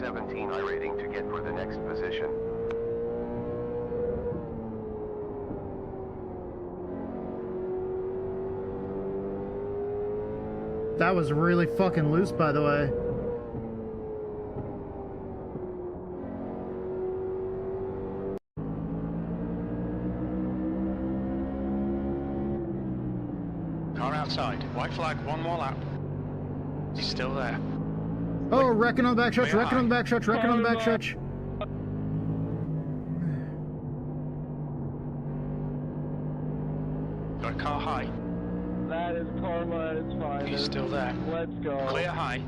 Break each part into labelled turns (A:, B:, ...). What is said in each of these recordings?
A: 17 I rating to get for the next position.
B: That was really fucking loose, by the way.
C: Car outside. White flag, one more lap. He's still there.
B: Oh, wrecking on the backstretch, wrecking on the backstretch, wrecking on the backstretch.
C: Got a car high.
D: That is karma, it's fine.
C: He's still there.
D: Let's go.
C: Clear high.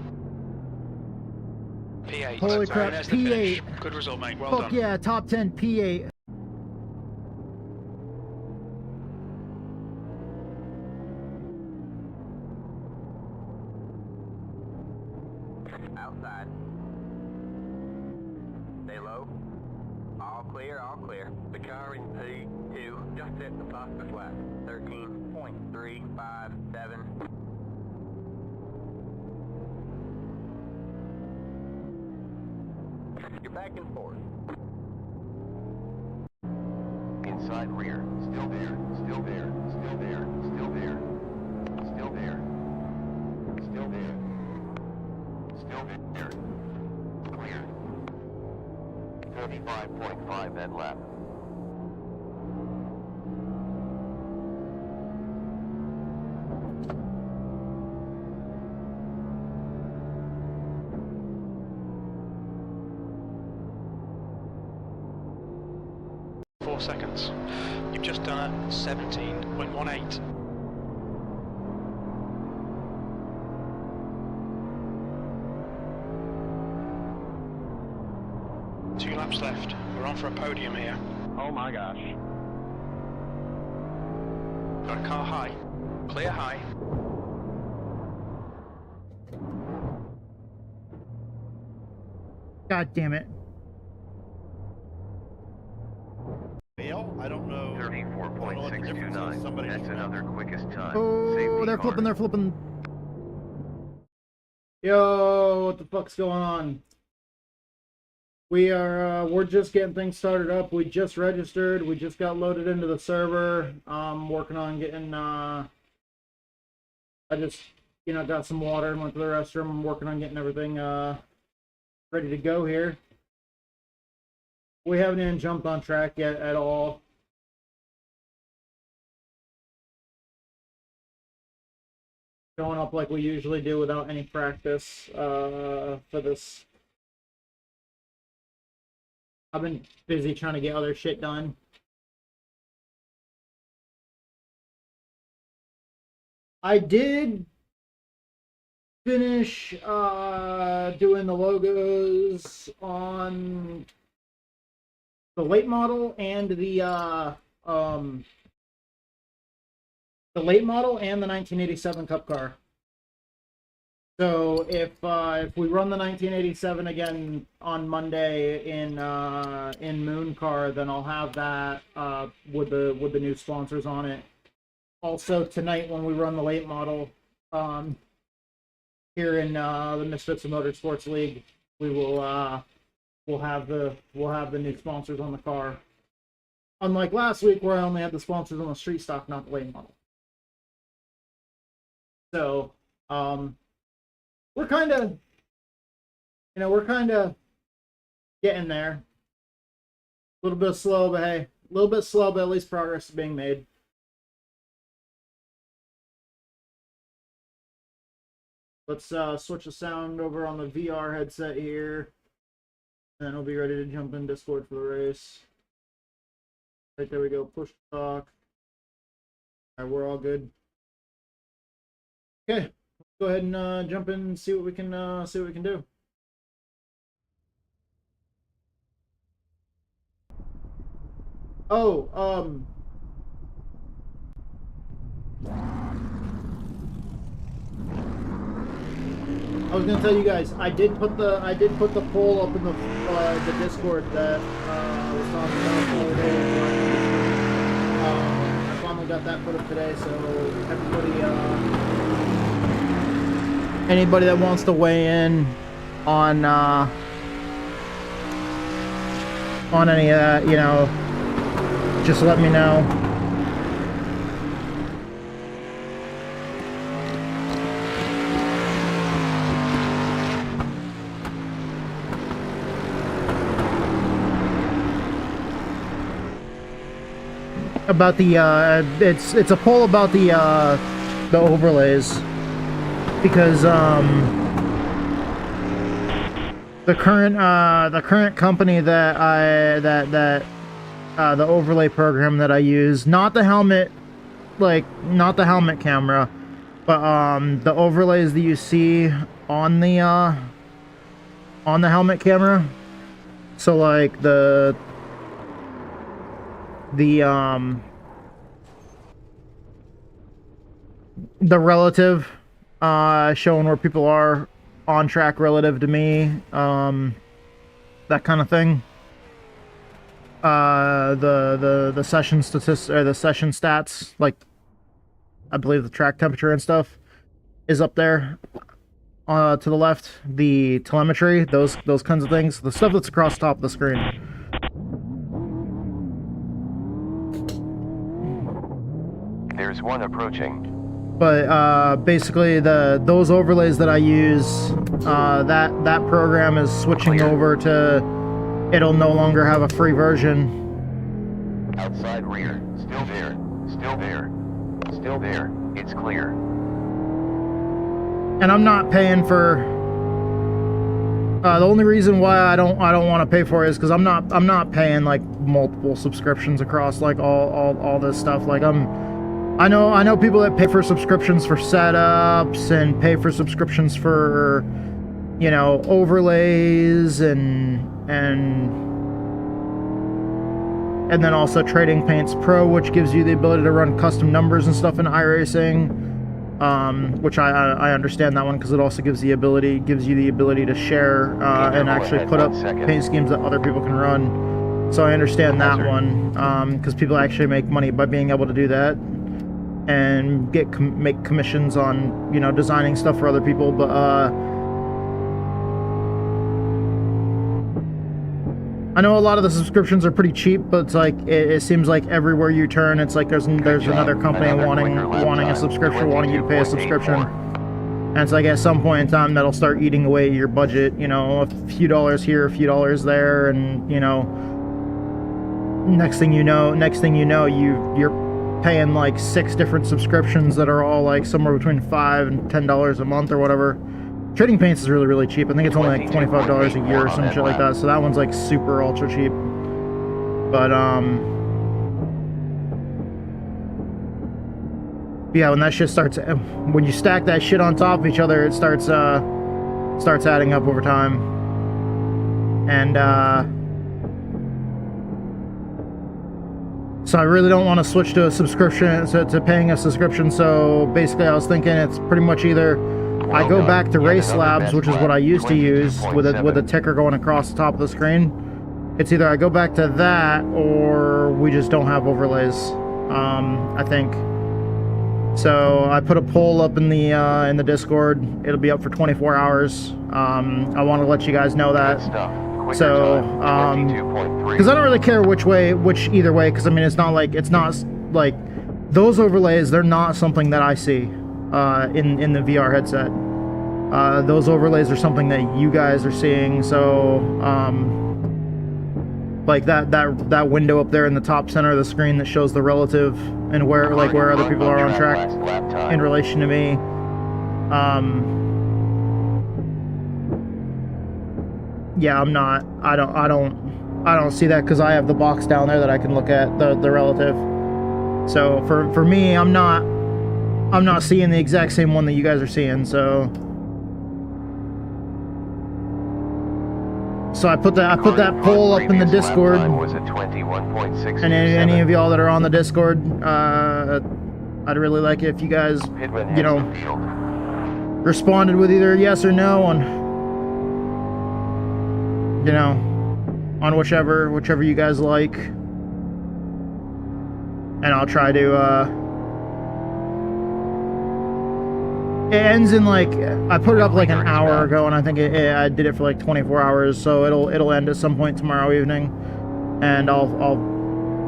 C: P8.
B: Holy crap,
C: There's the
B: P8.
C: finish. Good result, mate. Well
B: Fuck
C: done.
B: yeah, top 10 P8.
E: Outside. Stay low. All clear, all clear. The car in P2 just hit the phosphorus lap. 13.357. You're back and forth.
A: Inside rear, still there, still there, still there, still there, still there, still there, still there, clear. 35.5 that lap.
C: Seconds. You've just done a 17.18. Two laps left. We're on for a podium here.
D: Oh my gosh.
C: Got a car high. Clear high.
B: God damn it.
F: I don't know.
A: 34.629. That's another quickest time.
B: Oh,
A: Safety
B: they're
A: car.
B: flipping, they're flipping. Yo, what the fuck's going on? We're just getting things started up. We just registered. We just got loaded into the server. Working on getting, I just, got some water and went to the restroom. I'm working on getting everything, ready to go here. We haven't even jumped on track yet at all. Going up like we usually do without any practice for this. I've been busy trying to get other shit done. I did finish doing the logos on the late model and the late model and the 1987 Cup car. So if we run the 1987 again on Monday in Moon Car, then I'll have that with the new sponsors on it. Also tonight when we run the late model here in the Misfits of Motorsports League, we will we'll have the new sponsors on the car. Unlike last week where I only had the sponsors on the street stock, not the late model. So, we're kind of getting there. A little bit slow, but hey, a little bit slow, but at least progress is being made. Let's switch the sound over on the VR headset here. And then we'll be ready to jump in Discord for the race. Right, there we go. Push talk. Alright, we're all good. Okay, let's go ahead and jump in and see what we can do. Oh, I was gonna tell you guys, I did put the poll up in the Discord that I was talking about the other day. I finally got that put up today, so everybody, anybody that wants to weigh in on on any of that, you know, just let me know. About the it's a poll about the overlays, because the current company that the overlay program that I use, not the helmet, not the helmet camera, but the overlays that you see on the helmet camera. So like the relative, showing where people are on track relative to me, that kind of thing. The session statistics, or the session stats, like I believe the track temperature and stuff is up there to the left. The telemetry, those kinds of things, the stuff that's across the top of the screen.
A: There's one approaching.
B: But basically, those overlays that I use, that program is switching over to, it'll no longer have a free version.
A: Outside rear. Still there. Still there. Still there. It's clear.
B: And I'm not paying for. The only reason why I don't want to pay for it is because I'm not paying like multiple subscriptions across like all this stuff. Like I know people that pay for subscriptions for setups and pay for subscriptions for, you know, overlays and then also Trading Paints Pro, which gives you the ability to run custom numbers and stuff in iRacing, which I understand that one, because it also gives you the ability to share and actually put up paint schemes that other people can run. So I understand that one, because people actually make money by being able to do that and make commissions on, you know, designing stuff for other people. But I know a lot of the subscriptions are pretty cheap, but it's like it seems like everywhere you turn, it's like there's another company wanting a subscription, wanting you to pay a subscription. And it's like at some point in time that'll start eating away your budget, you know, a few dollars here, a few dollars there, and you know, next thing you know you're paying like 6 different subscriptions that are all like somewhere between $5 and $10 a month or whatever. Trading Paints is really, really cheap. I think it's only like $25 a year or some shit like that. So that one's like super ultra cheap. But yeah, when that shit starts, when you stack that shit on top of each other, it starts adding up over time. And so I really don't want to switch to a subscription, to paying a subscription. So basically I was thinking it's pretty much either I go back to Race Labs, which is what I used to use, with a ticker going across the top of the screen. It's either I go back to that or we just don't have overlays, I think. So I put a poll up in the Discord. It'll be up for 24 hours. I want to let you guys know that. So, because I don't really care either way, because I mean, it's not like those overlays, they're not something that I see in the VR headset. Those overlays are something that you guys are seeing. So, like that window up there in the top center of the screen that shows the relative and where other people are on track in relation to me. Yeah, I don't see that, because I have the box down there that I can look at the relative. So for me, I'm not seeing the exact same one that you guys are seeing. So I put that poll up in the Discord. And any of y'all that are on the Discord, I'd really like it if you guys, you know, responded with either yes or no on, you know, on whichever you guys like, and I'll try to. It ends in like, I put it up like an hour ago, and I think I did it for like 24 hours, so it'll end at some point tomorrow evening. and I'll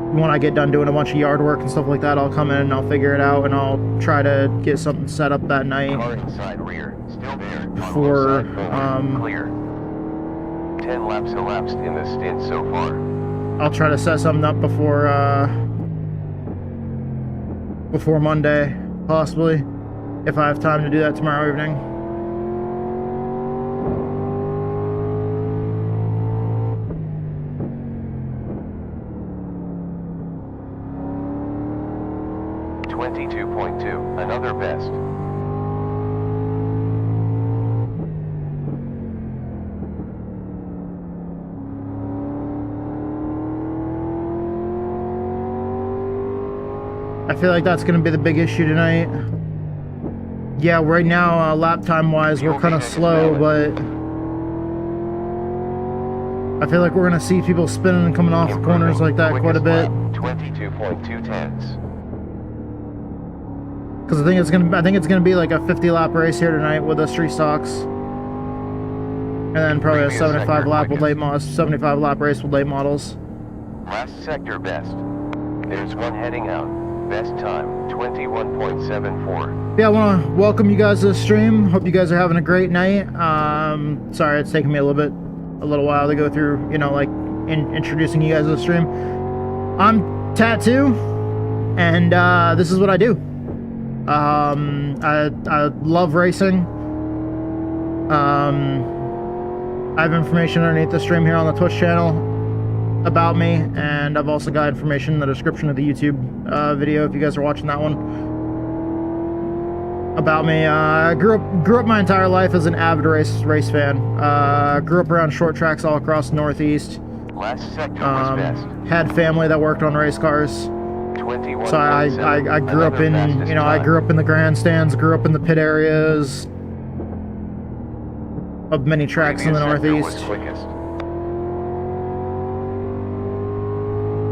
B: when I get done doing a bunch of yard work and stuff like that, I'll come in and I'll figure it out, and I'll try to get something set up that night
A: Car inside rear, still there.
B: before
A: Clear. 10 laps elapsed in the stint so far.
B: I'll try to set something up before Monday, possibly, if I have time to do that tomorrow evening.
A: Another best.
B: I feel like that's going to be the big issue tonight. Yeah, right now, lap time wise, we're kind of slow, but I feel like we're going to see people spinning and coming off the corners like that quite a bit.
A: 22.2 tenths.
B: Because I think it's gonna be like a 50 lap race here tonight with us restocks, and then probably a 75 lap with late models, 75 lap race with late models.
A: Last sector best. There's one heading out. Best time 21.74.
B: Yeah, I want to welcome you guys to the stream. Hope you guys are having a great night. Sorry it's taken me a little while to go through, you know, like introducing you guys to the stream. I'm Tattoo, and this is what I do. I love racing. I have information underneath the stream here on the Twitch channel about me, and I've also got information in the description of the YouTube video if you guys are watching that one about me. I grew up my entire life as an avid race fan. Grew up around short tracks all across the Northeast.
A: Last sector was best.
B: Had family that worked on race cars. So I grew up in, you know, I grew up in the grandstands, grew up in the pit areas of many tracks in the Northeast.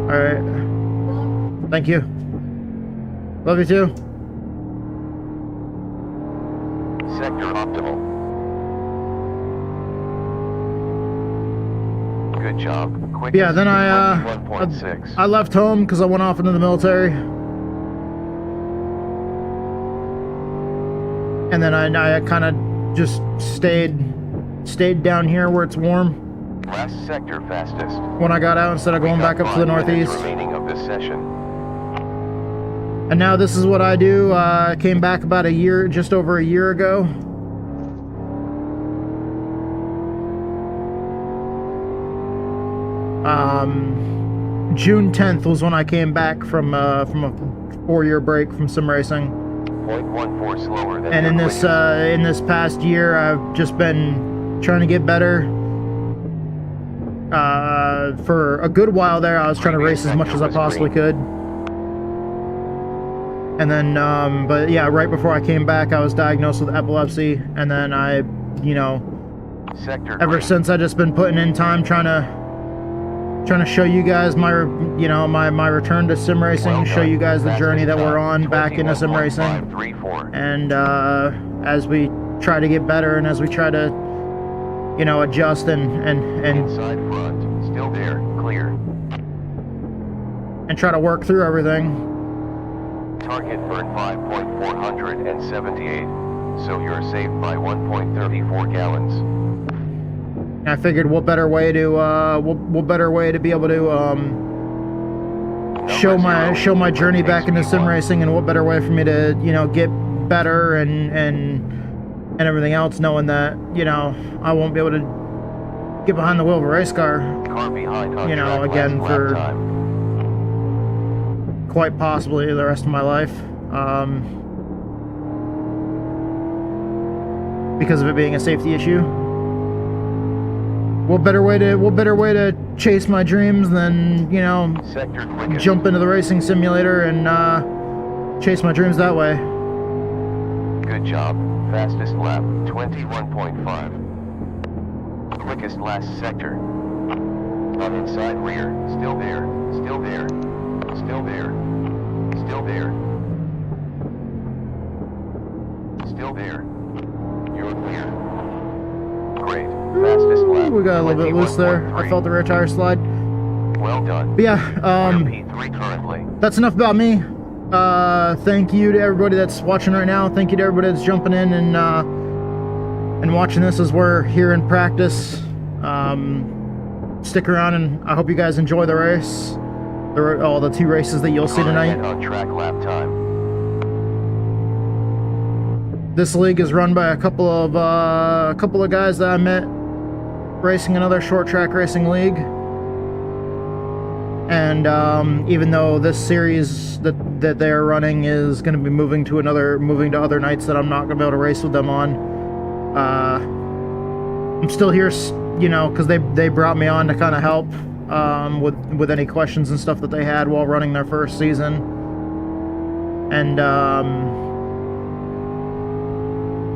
B: Alright. Thank you. Love you too.
A: Sector optimal. Good job. Quickest,
B: yeah, then I left home because I went off into the military. And then I kind of just stayed down here where it's warm.
A: Last sector fastest.
B: When I got out instead of going back up to the Northeast.
A: Remaining of this session.
B: And now this is what I do. I came back about just over a year ago. June 10th was when I came back from a 4-year break from sim racing.
A: 0.14 slower than.
B: And in this past year, I've just been trying to get better. For a good while there, I was trying to race as much as I possibly could. And then, but yeah, right before I came back, I was diagnosed with epilepsy, and then I, you know, ever since I just been putting in time trying to show you guys my return to sim racing, show you guys the journey that we're on back into sim racing, and as we try to get better and as we try to, you know, adjust and
A: inside front, still there, clear.
B: And try to work through everything.
A: Target burn 5.478, so you're saved by 1.34 gallons.
B: I figured what better way to be able to show my journey back into sim racing, and what better way for me to, you know, get better and everything else, knowing that, you know, I won't be able to get behind the wheel of a race car, you know, again for quite possibly the rest of my life, because of it being a safety issue. What better way to chase my dreams than, you know, jump into the racing simulator and chase my dreams that way.
A: Good job. Fastest lap 21.5. Quickest last sector. On inside rear, still there, still there, still there, still there, still there. You're clear. Great. Fastest lap.
B: We got a little bit loose there. I felt the rear tire slide.
A: Well done.
B: But yeah,
A: We're P3 currently.
B: that's enough about me. Thank you to everybody that's watching right now. Thank you to everybody that's jumping in and watching this as we're here in practice. Stick around, and I hope you guys enjoy the race. All the 2 races that you'll see tonight.
A: On track lap time.
B: This league is run by a couple of guys that I met racing another short track racing league. And even though this series that they're running is going to be moving to other nights that I'm not going to be able to race with them on, I'm still here, you know, because they brought me on to kind of help with any questions and stuff that they had while running their first season. And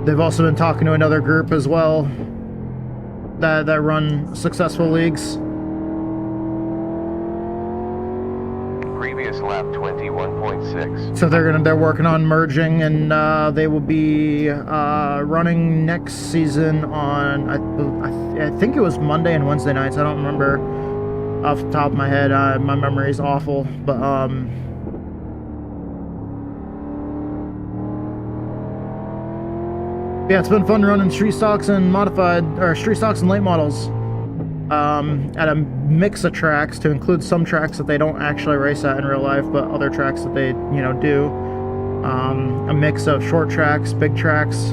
B: they've also been talking to another group as well that run successful leagues.
A: Previous lap 21.6.
B: So they're working on merging, and they will be running next season on I think it was Monday and Wednesday nights. I don't remember off the top of my head. My memory is awful, but yeah, it's been fun running street stocks and street stocks and late models at a mix of tracks, to include some tracks that they don't actually race at in real life, but other tracks that they, you know, do. A mix of short tracks, big tracks.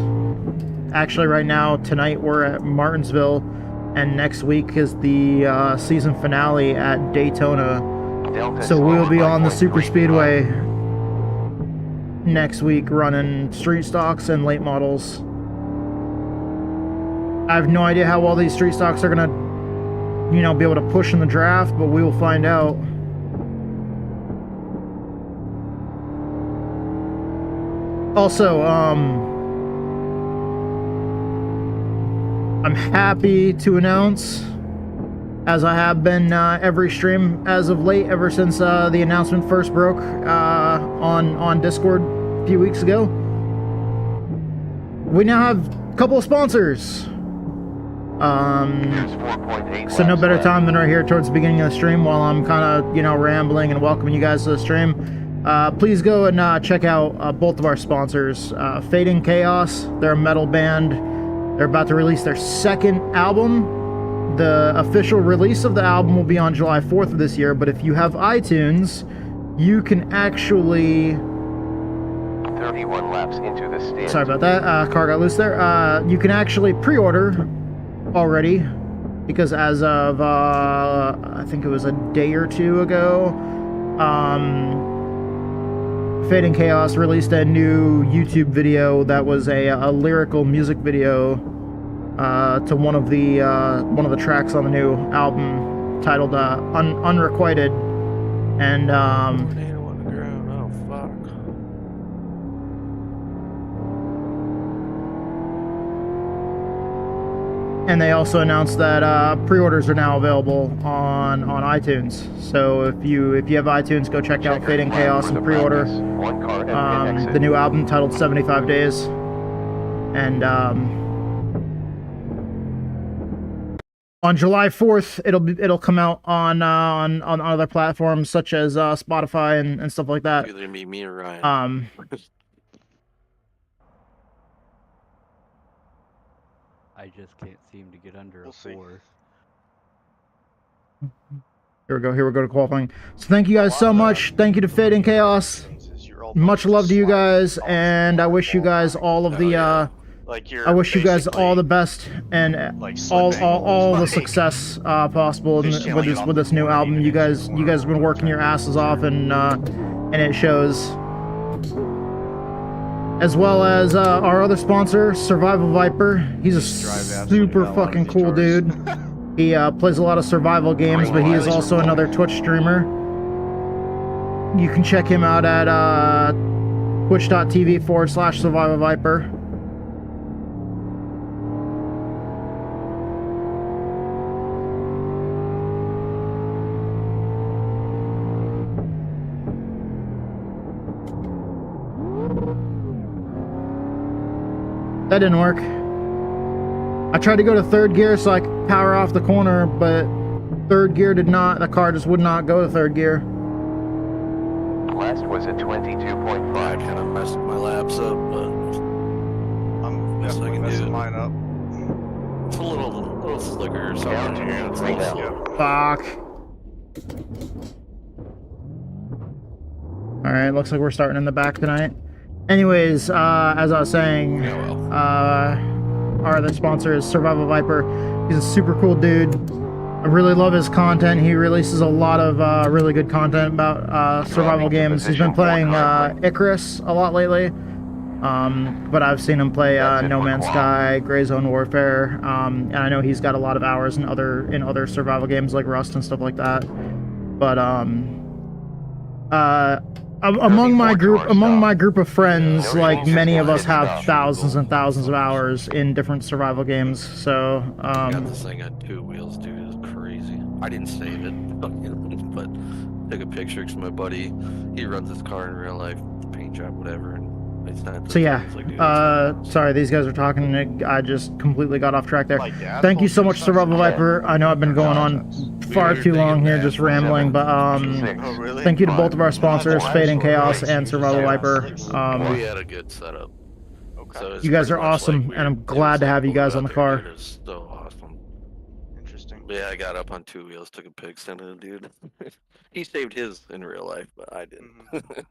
B: Actually, right now, tonight we're at Martinsville, and next week is the season finale at Daytona.
A: Delta
B: So we'll be on the super
A: 5.3.
B: speedway next week running street stocks and late models. I have no idea how well these street stocks are gonna, you know, be able to push in the draft, but we will find out. Also, I'm happy to announce, as I have been every stream as of late, ever since the announcement first broke on Discord a few weeks ago, we now have a couple of sponsors.
A: There's 4.8
B: So no
A: laps
B: better
A: left.
B: time than right here towards the beginning of the stream, while I'm kind of, you know, rambling and welcoming you guys to the stream. Please go and check out both of our sponsors. Fading Chaos, they're a metal band. They're about to release their second album. The official release of the album will be on July 4th of this year, but if you have iTunes, you can actually...
A: 31 laps into the stand.
B: Sorry about that, car got loose there. You can actually pre-order already, because as of I think it was a day or two ago, Fading Chaos released a new YouTube video that was a lyrical music video to one of the tracks on the new album, titled Unrequited. And
G: Oh, fuck.
B: and they also announced that pre-orders are now available on iTunes. So if you have iTunes, go check out Fading Chaos and pre-order
A: One car and exit.
B: the new album titled 75 Days. And on July 4th, it'll come out on other platforms such as Spotify and stuff like that.
G: Either be me or Ryan.
H: I just can't seem to get under
F: We'll
H: a
F: see.
H: 4.
B: Here we go to qualifying. So thank you guys so much. Thank you to Fading Chaos.
F: You're all
B: Much love to you
F: slide
B: guys,
F: off
B: and I
F: the
B: wish you guys all of the
F: like you're
B: I wish you guys all the
F: basically,
B: best and
F: like,
B: all
F: slipping,
B: the
F: like,
B: success possible
F: fishtailing
B: with this new album. You guys have been working your asses off, and it shows. As well as our other sponsor, Survival Viper. He's a super fucking cool dude. He plays a lot of survival games, but he is also another Twitch streamer. You can check him out at twitch.tv/Survival Viper. That didn't work. I tried to go to third gear so I could power off the corner, but third gear did not, the car just would not go to third gear.
A: Last was at
G: I
A: 22.5.
G: kind of messed my laps up, but
F: I'm
G: Best I
F: definitely
G: can
F: messing
G: do.
F: mine up.
G: it's a little slicker or
A: Down
G: something.
A: to
G: It's
A: 3
G: like-
A: now.
B: Fuck. Alright, looks like we're starting in the back tonight. Anyways, as I was saying,
G: Yeah, well.
B: our other sponsor is Survival Viper. He's a super cool dude. I really love his content. He releases a lot of really good content about survival
A: Dropping to
B: games. He's been
A: position
B: playing
A: 4
B: Icarus a lot lately. But I've seen him play
A: That's it,
B: No Man's
A: McQuarrie.
B: Sky, Gray Zone Warfare, and I know he's got a lot of hours in other survival games like Rust and stuff like that. But among my group of friends,
A: No
B: like
A: changes
B: many of
A: in
B: us
A: pit
B: have
A: stop.
B: thousands and thousands of hours in different survival games. So
G: Got this thing on 2 wheels, dude. It's crazy. I didn't save it, but took a picture because my buddy, he runs his car in real life, paint job, whatever, and it's not.
B: So yeah,
G: it's like, dude, it's
B: sorry, these guys are talking. And I just completely got off track there.
F: My dad
B: Thank you
F: told
B: so
F: me
B: much,
F: to
B: Survival
F: stop.
B: Viper. I know I've been going on far
G: Weird
B: too
G: thing
B: long
G: in
B: here,
G: that.
B: just rambling, but
A: Six.
F: Oh, really?
B: thank you to both of our sponsors,
F: Wow.
B: Fade and Chaos and
F: Changes
B: Survival
F: there.
B: Viper.
G: we had a good setup.
F: Okay.
G: So it's
B: You guys
G: pretty
B: are
G: much
B: awesome,
G: like
B: and I'm
G: it
B: glad
G: was
B: to
G: like
B: have you
G: pulled
B: guys
G: out
B: on the
G: there,
B: car.
G: dude. It was so awesome.
F: Interesting.
G: Yeah, I got up on 2 wheels, took a pic, sent it to the dude. He saved his in real life, but I didn't.
F: Mhm.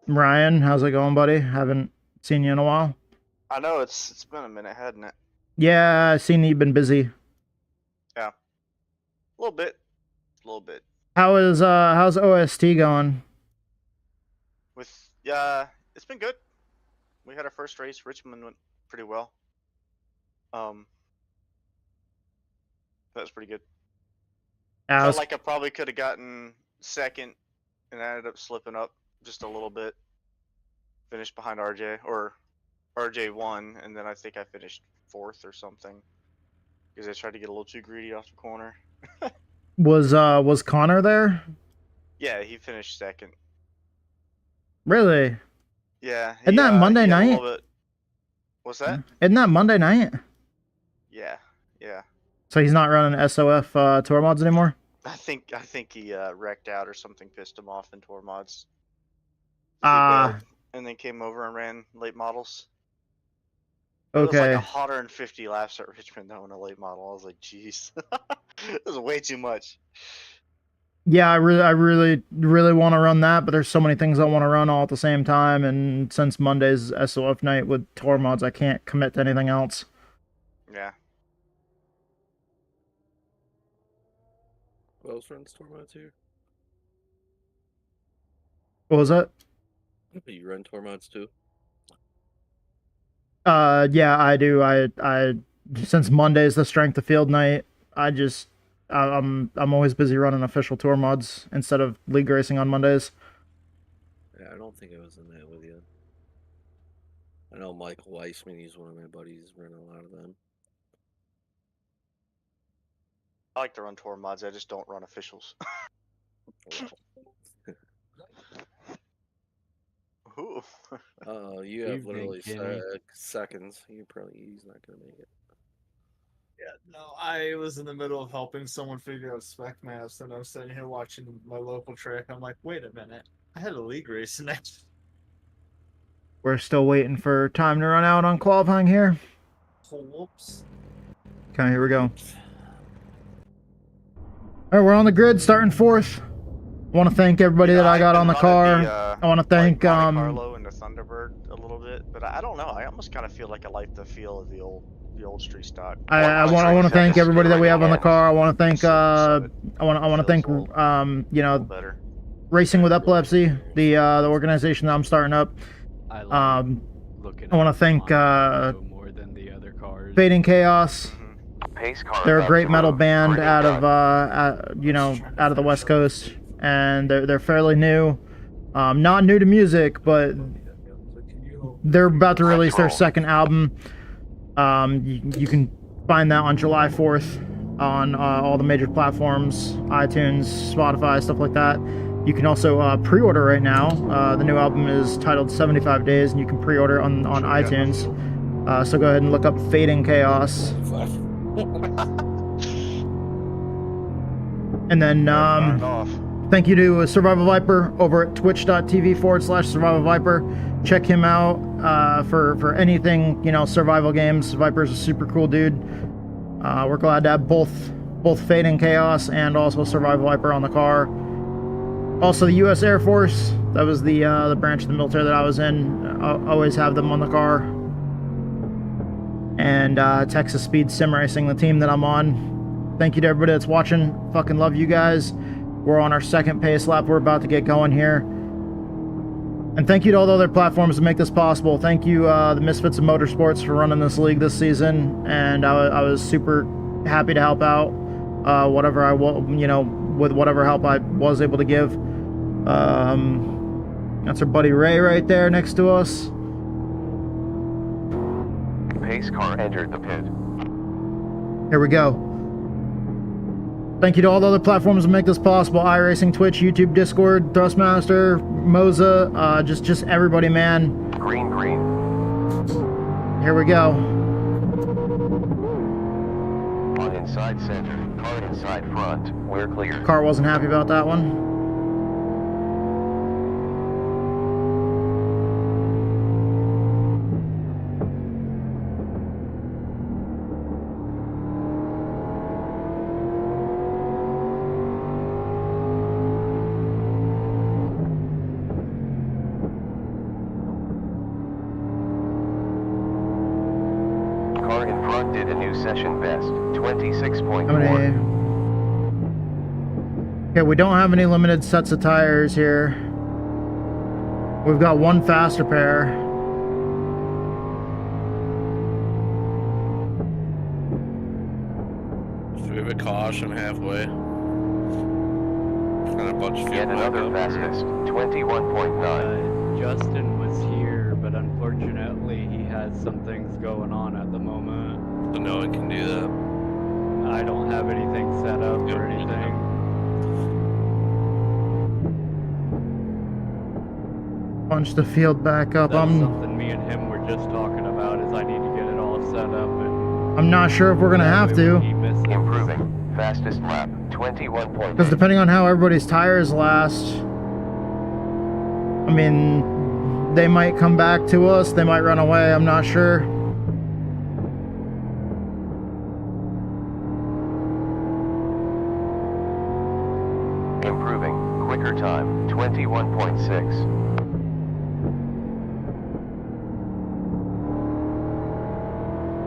B: Ryan, how's it going, buddy? Haven't seen you in a while.
F: I know it's been a minute, hadn't it?
B: Yeah, I've seen you've been busy.
F: A little bit. A little bit.
B: How's OST going?
F: With it's been good. We had our first race. Richmond went pretty well. That was pretty good. Felt like I probably could have gotten second, and I ended up slipping up just a little bit. Finished behind RJ, or RJ won, and then I think I finished fourth or something because I tried to get a little too greedy off the corner.
B: Was Connor there?
F: Yeah, he finished second.
B: Really?
F: Yeah.
B: Isn't that Monday
F: he had a
B: night?
F: little bit- What's that?
B: Isn't that Monday night?
F: Yeah. Yeah.
B: So he's not running SOF tour mods anymore?
F: I think he wrecked out or something, pissed him off in tour mods. He
B: Ah,
F: bailed and then came over and ran late models. It was
B: okay.
F: like 150 laps at Richmond though in a late model. I was like, jeez, this is way too much.
B: Yeah, I really want to run that, but there's so many things I want to run all at the same time, and since Monday's SOF night with tour mods, I can't commit to anything else.
F: Yeah.
G: Who else runs tour mods here?
B: What was that?
G: You run tour mods too?
B: Yeah, I do. I since Monday's the strength of field night, I'm always busy running official tour mods instead of league racing on Mondays.
G: Yeah, I don't think I was in that with you. I know Michael Weissman, he's one of my buddies, running a lot of them.
F: I like to run tour mods. I just don't run officials. Ooh.
G: You have
H: Evening,
G: literally
H: Kenny.
G: seconds. He's not gonna make it.
I: Yeah, no, I was in the middle of helping someone figure out spec maps, and I was sitting here watching my local track. I'm like, wait a minute, I had a league race next.
B: We're still waiting for time to run out on qualifying here.
I: Whoops.
B: Okay, here we go. All right, we're on the grid, starting fourth. I want to thank everybody that I got on the car. I want to thank
F: Monte Carlo and the Thunderbird a little bit, but I don't know. I almost kind of feel like I like the feel of the old street stock.
B: I want to thank everybody that we have on the car. I want to thank I want to thank you know,
F: Better.
B: Racing with Epilepsy, the organization that I'm starting up.
H: I like looking
B: I wanna
H: at
B: thank,
H: Monaco more than the other cars.
B: Fade and Chaos.
A: Pace car
B: They're a
A: about
B: great
A: to
B: metal
A: move.
B: band
A: Green
B: out of
A: dot.
B: you know, out of the West Coast, and they're fairly new. Not new to music, but they're about to release their second album. You can find that on July 4th on all the major platforms, iTunes, Spotify, stuff like that. You can also pre-order right now. The new album is titled 75 Days, and you can pre-order on iTunes. So go ahead and look up Fading Chaos. And then thank you to Survival Viper over at twitch.tv/Survival Viper. Check him out for anything, you know, survival games. Viper's a super cool dude. We're glad to have both Fading Chaos and also Survival Viper on the car. Also, the U.S. Air Force, that was the branch of the military that I was in. I always have them on the car. And Texas Speed Sim Racing, the team that I'm on. Thank you to everybody that's watching. Fucking love you guys. We're on our second pace lap. We're about to get going here. And thank you to all the other platforms that make this possible. Thank you, the Misfits of Motorsports, for running this league this season. And I was super happy to help out whatever with whatever help I was able to give. That's our buddy Ray right there next to us.
A: Pace car entered the pit.
B: Here we go. Thank you to all the other platforms that make this possible. iRacing, Twitch, YouTube, Discord, Thrustmaster, Moza, just everybody, man.
A: Green.
B: Here we go.
A: On inside center, car inside front, we're clear.
B: Car wasn't happy about that one.
A: Car in front did a new session best, 26.4.
B: Okay, we don't have any limited sets of tires here. We've got one faster pair.
G: So we have a caution halfway. And a bunch of
A: Yet another fastest, 21.9.
H: Justin was here, but unfortunately he has some things going on at the moment.
G: So no one can do that.
H: I don't have anything set up or anything.
B: Punch the field back up.
H: That's something me and him were just talking about, is I need to get it all set up. And
B: I'm not sure if we're gonna have to.
A: Improving, fastest lap, 21.8.
B: Because depending on how everybody's tires last, I mean, they might come back to us, they might run away, I'm not sure.
A: Improving, quicker time, 21.6.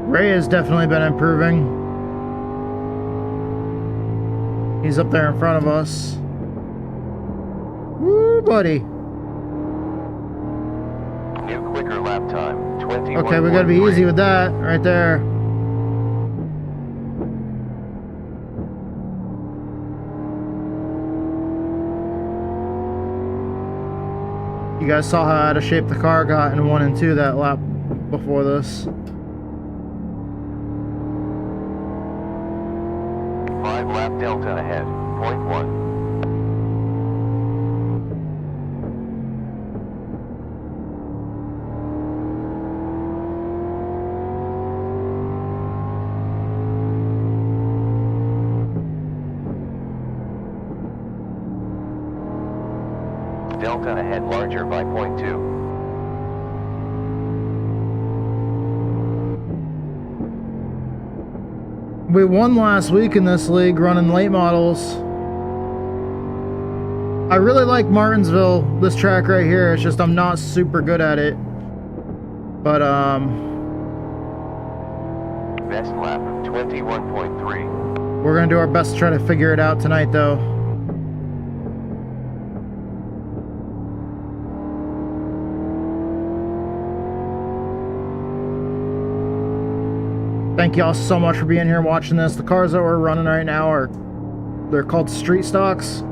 B: Ray has definitely been improving. He's up there in front of us. Woo, buddy.
A: New quicker lap time, 21.
B: Okay, we gotta be easy with that, right there. You guys saw how out of shape the car got in 1 and 2 that lap before this.
A: 5 lap delta ahead, 0.1. Delta ahead larger by 0.2.
B: We won last week in this league running late models. I really like Martinsville, this track right here. It's just I'm not super good at it. But
A: Best lap, 21.3.
B: we're gonna do our best to try to figure it out tonight though. Thank y'all so much for being here and watching this. The cars that we're running right now they're called street stocks.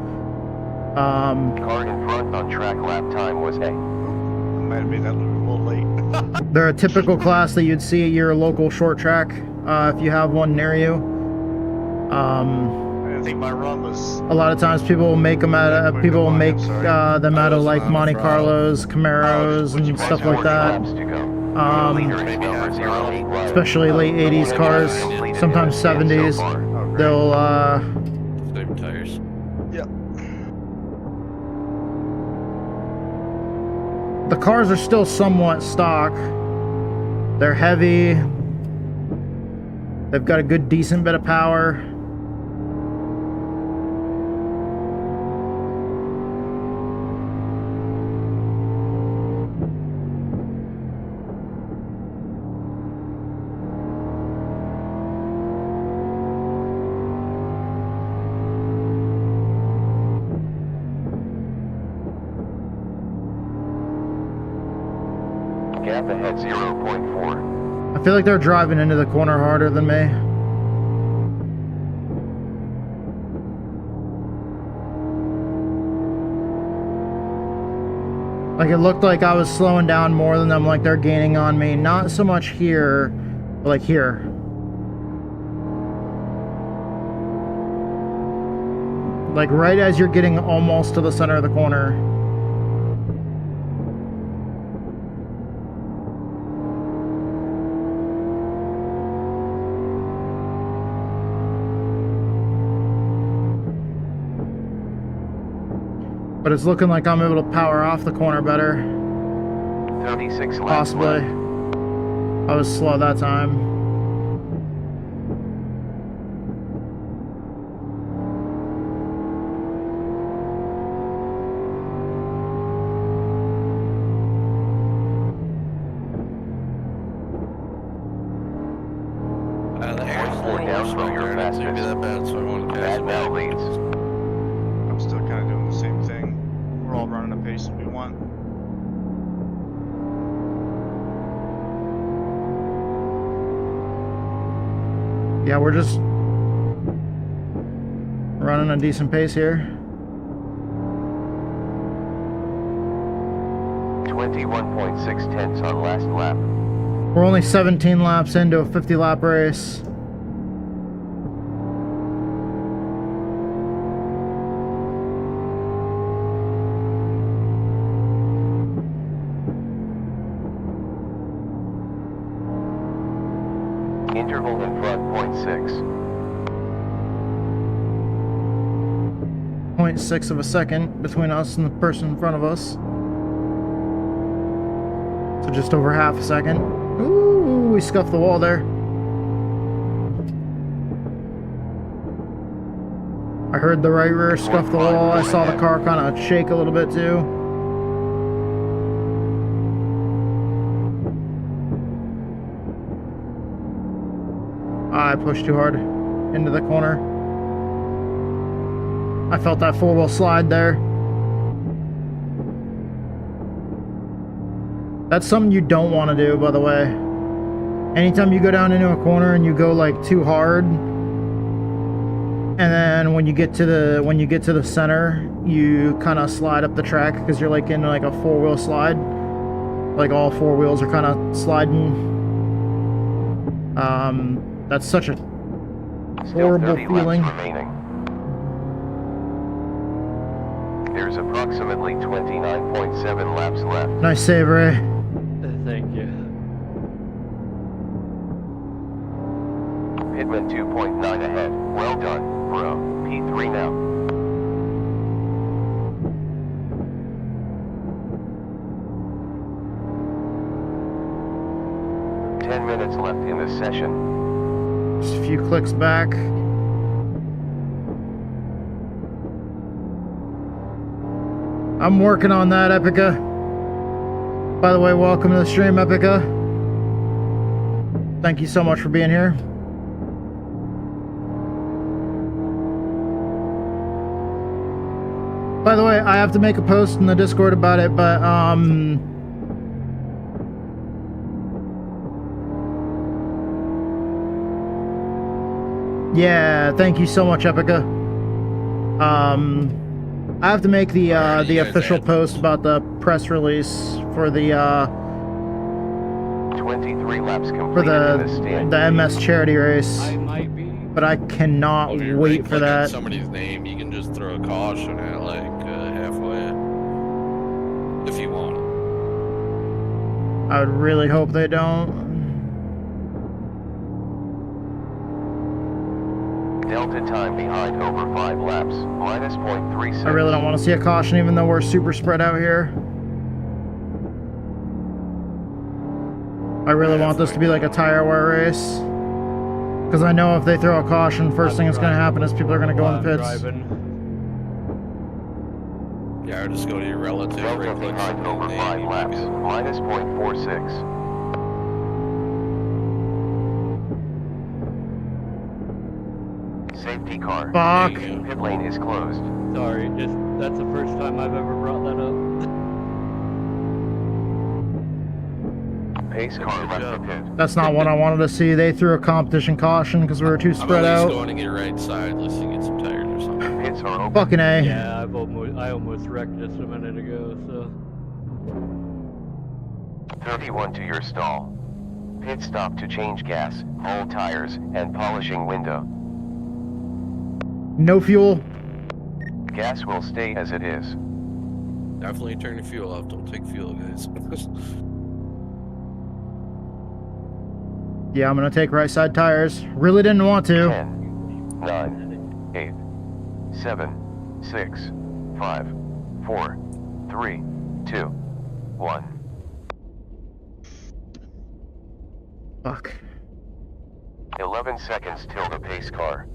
A: Car in front on track lap time was A.
F: Might have made that look a little late.
B: They're a typical class that you'd see at your local short track, if you have one near you.
F: think my run was.
B: A lot of times people will make them out of, people will make them out of like Monte Carlos, Camaros, and stuff like that. Especially late 80s cars, sometimes 70s. They'll
G: Save tires.
F: Yep.
B: The cars are still somewhat stock. They're heavy. They've got a good, decent bit of power.
A: Gap ahead 0.4.
B: I feel like they're driving into the corner harder than me. Like it looked like I was slowing down more than them, like they're gaining on me. Not so much here, but like here. Like right as you're getting almost to the center of the corner. But it's looking like I'm able to power off the corner better.
A: 36 laps
B: Possibly.
A: left.
B: I was slow that time.
G: The air's
A: Four down from your
G: not
A: fastest.
G: gonna be that bad, so I want to pass
A: Bad
G: it
A: now
G: back.
A: leads.
F: I'm still kind of doing the same thing. We're all running the pace we want.
B: Yeah, we're just running a decent pace here.
A: 21.6 tenths on last lap.
B: We're only 17 laps into a 50-lap race.
A: Interval in front 0.6.
B: 0.6 of a second between us and the person in front of us. So just over half a second. Ooh, we scuffed the wall there. I heard the right rear scuff the wall. I saw the car kind of shake a little bit too. I pushed too hard into the corner. I felt that four-wheel slide there. That's something you don't want to do, by the way. Anytime you go down into a corner and you go like too hard, and then when you get to the center, you kind of slide up the track because you're like in like a four-wheel slide. Like all four wheels are kind of sliding. That's such a horrible feeling.
A: Remaining. There's approximately 29.7 laps left.
B: Nice save, Ray.
H: Thank you.
A: Pitman 2.9 ahead. Well done, bro. P3 now. Ten minutes left in this session.
B: Just a few clicks back. I'm working on that, Epica. By the way, welcome to the stream, Epica. Thank you so much for being here. By the way, I have to make a post in the Discord about it, but yeah, thank you so much, Epica. I have to make the official post about the press release for the
A: 23 laps
B: for
A: completed in this stand.
B: the MS charity race.
H: I might be.
B: but I cannot
G: If you
B: wait for
G: right-click on
B: that.
G: somebody's name, you can just throw a caution at like halfway if you want.
B: I would really hope they don't.
A: Delta time behind over 5 laps, minus 0.36.
B: I really don't want to see a caution, even though we're super spread out here. I really want this to be like a tire wear race. Because I know if they throw a caution, first thing that's going to happen is people are going to go in the pits.
G: Yeah, or just go to your relative.
A: Delta
G: right-click
A: behind
G: somebody's
A: over
G: name,
A: 5
G: you
A: laps,
G: can-
A: minus 0.46. Safety car.
B: Fuck.
G: There you go.
A: Pit lane is closed.
H: Sorry, just that's the first time I've ever brought that up.
A: Pace car
G: Good
A: left
G: job.
A: the pit.
B: That's not what I wanted to see. They threw a competition caution because we were too
G: I'm
B: spread
G: at least
B: out.
G: going to get right side just to get some tires or something.
A: Pits are open.
B: Fucking A.
H: Yeah, I almost wrecked just a minute ago, so
A: 31 to your stall. Pit stop to change gas, old tires, and polishing window.
B: No fuel.
A: Gas will stay as it is.
G: Definitely turn your fuel off. Don't take fuel, guys.
B: Yeah, I'm going to take right side tires. Really didn't want to.
A: 10, 9, 8, 7, 6, 5, 4, 3, 2, 1.
B: Fuck.
A: 11 seconds till the pace car.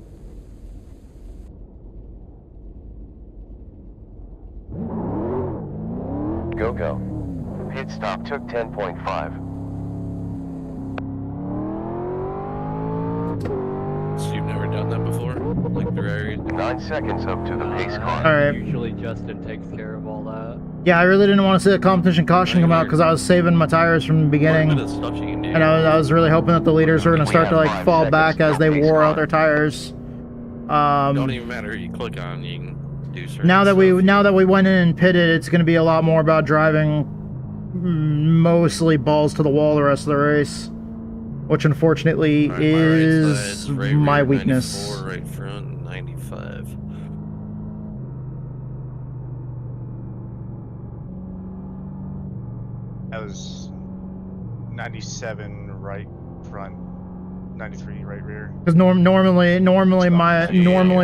A: Go go. Pit stop took 10.5.
G: So you've never done that before? Like the area?
A: 9 seconds up to the pace car.
B: Alright.
H: usually Justin takes care of all that.
B: Yeah, I really didn't want to see a competition caution come out because I was saving my tires from the beginning.
G: What stuff you can do.
B: And I was really hoping that the leaders were going to start to like fall back as they wore out their tires.
G: Don't even matter who you click on, you can do certain
B: Now that
G: stuff.
B: we went in and pitted, it's going to be a lot more about driving mostly balls to the wall the rest of the race, which unfortunately
G: Alright, my right
B: is
G: side's right
B: my
G: rear,
B: weakness.
G: 94, right front, 95.
F: That was 97 right front, 93 right rear.
B: Because normally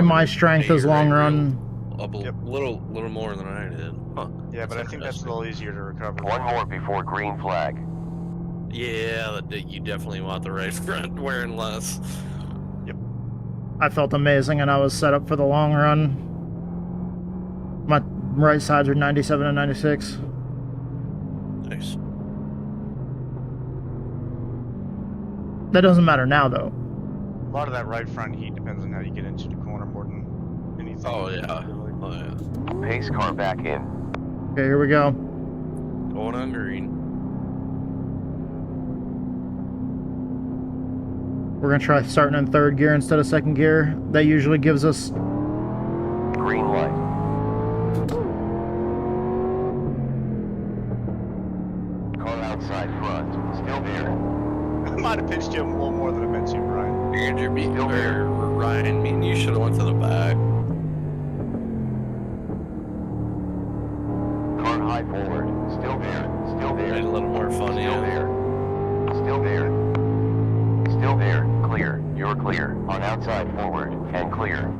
B: my strength is long run.
G: Up a
F: Yep.
G: little more than I did. Huh.
F: Yeah, but I think that's a little easier to recover.
A: One more before green flag.
G: Yeah, you definitely want the right front wearing less.
B: I felt amazing, and I was set up for the long run. My right sides are 97 and 96.
G: Nice.
B: That doesn't matter now, though.
F: A lot of that right front heat depends on how you get into the corner more than anything.
G: Oh yeah. Oh yeah.
A: Pace car back in.
B: Okay, here we go.
G: Going on green.
B: We're gonna try starting in third gear instead of second gear. That usually gives us.
A: Green light. Car outside front. Still there.
F: I might have pitched you a little more than I meant to, Brian.
G: Andrew, me,
A: Still there.
G: or Ryan, me and you should have went to the back.
A: Car high forward. Still there. Still
G: Made it
A: there.
G: a little more fun,
A: Still
G: yeah.
A: there. Still there. Still there. Clear. You're clear. On outside forward. And clear.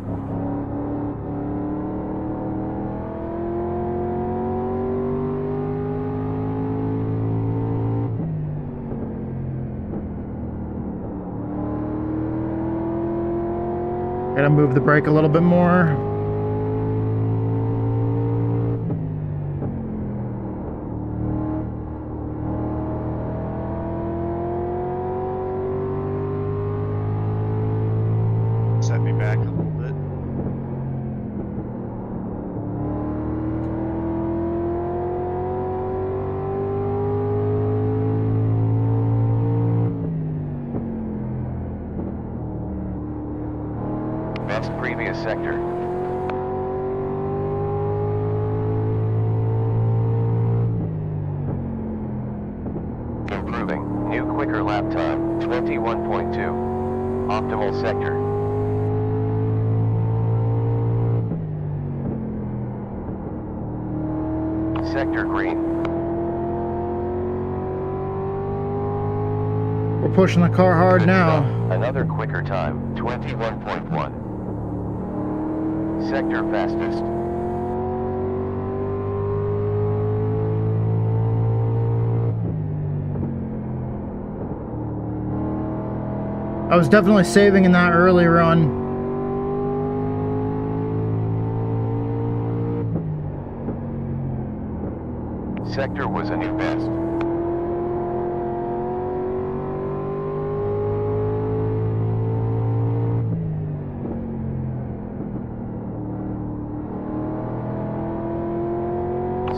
B: Gotta move the brake a little bit more.
F: Set me back a little bit.
A: Best previous sector. Improving. New quicker lap time. 21.2. Optimal sector. Sector green.
B: We're pushing the car hard
A: Good
B: now.
A: stuff. Another quicker time, 21.1. Sector fastest.
B: I was definitely saving in that early run.
A: Sector was a new best.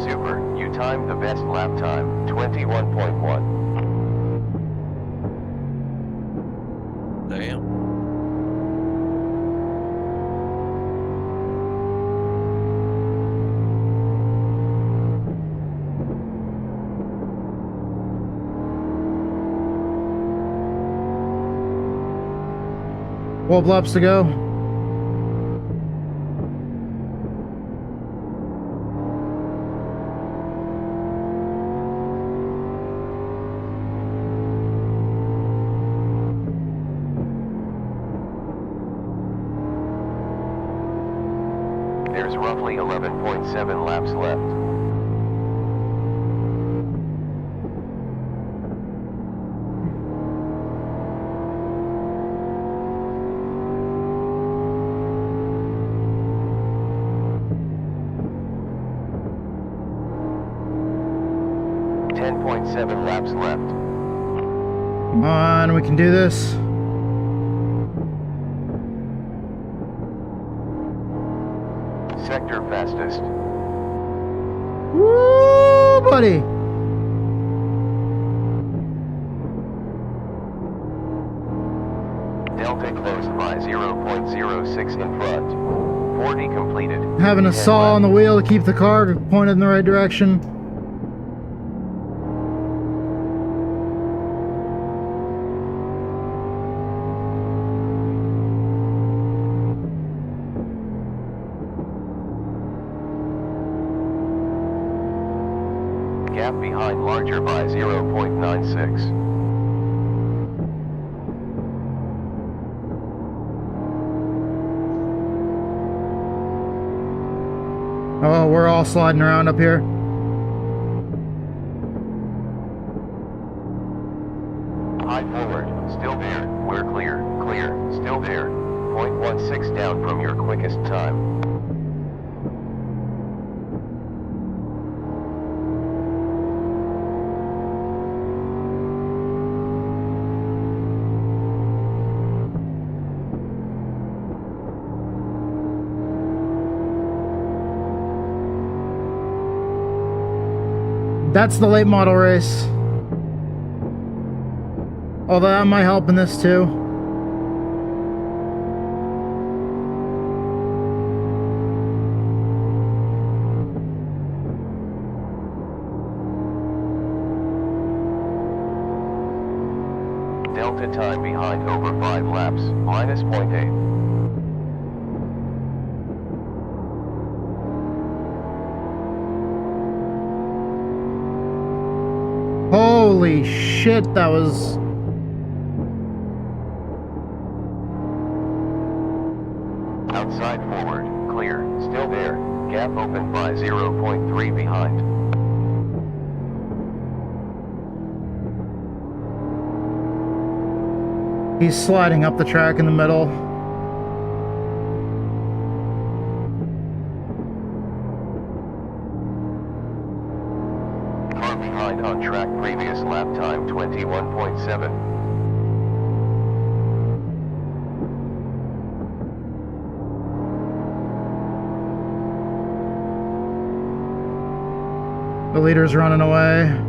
A: Super, you timed the best lap time, 21.1.
G: Damn.
B: Twelve laps to go.
A: There's roughly 11.7 laps left. .7 laps left.
B: Come on, we can do this.
A: Sector fastest.
B: Woo, buddy.
A: Delta closed by 0.06 in front. 40 completed.
B: Having a
A: 10
B: saw
A: left.
B: on the wheel to keep the car pointed in the right direction.
A: Gap behind larger by 0.96.
B: Oh, we're all sliding around up here.
A: High forward, still there, we're clear, clear, still there. 0.16 down from your quickest time.
B: That's the late model race. Although that might help in this too.
A: Delta time behind over 5 laps, minus 0.8.
B: Holy shit, that was...
A: Outside forward, clear, still there. Gap open by 0.3 behind.
B: He's sliding up the track in the middle.
A: Car behind on track, previous lap time 21.7.
B: The leader's running away.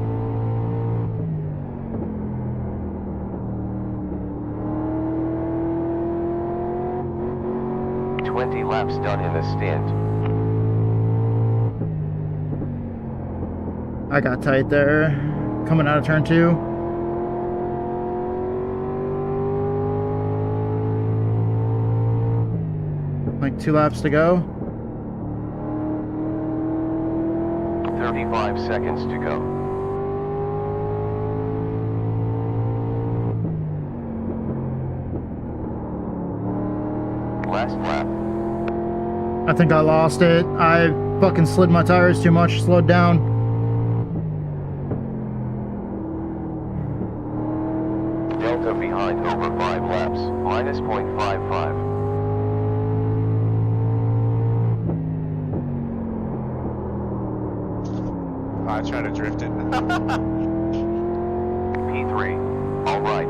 A: Laps done in a stint.
B: I got tight there. Coming out of turn 2. Like 2 laps to go.
A: 35 seconds to go. Last lap.
B: I think I lost it. I fucking slid my tires too much, slowed down.
A: Delta behind over 5 laps, minus 0.55.
F: I try to drift it.
A: P3. Alright.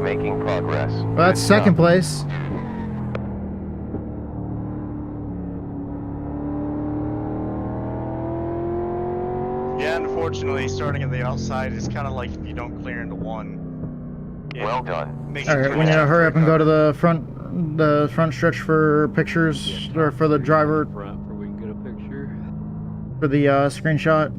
A: Making progress.
B: Well, that's
A: Good
B: second
A: job.
B: place.
F: Yeah, unfortunately, starting at the outside is kind of like if you don't clear into one.
A: Well done.
B: Alright, we need to hurry up and go to the front stretch for pictures, or for the driver,
H: Front where we can get a picture.
B: for the screenshot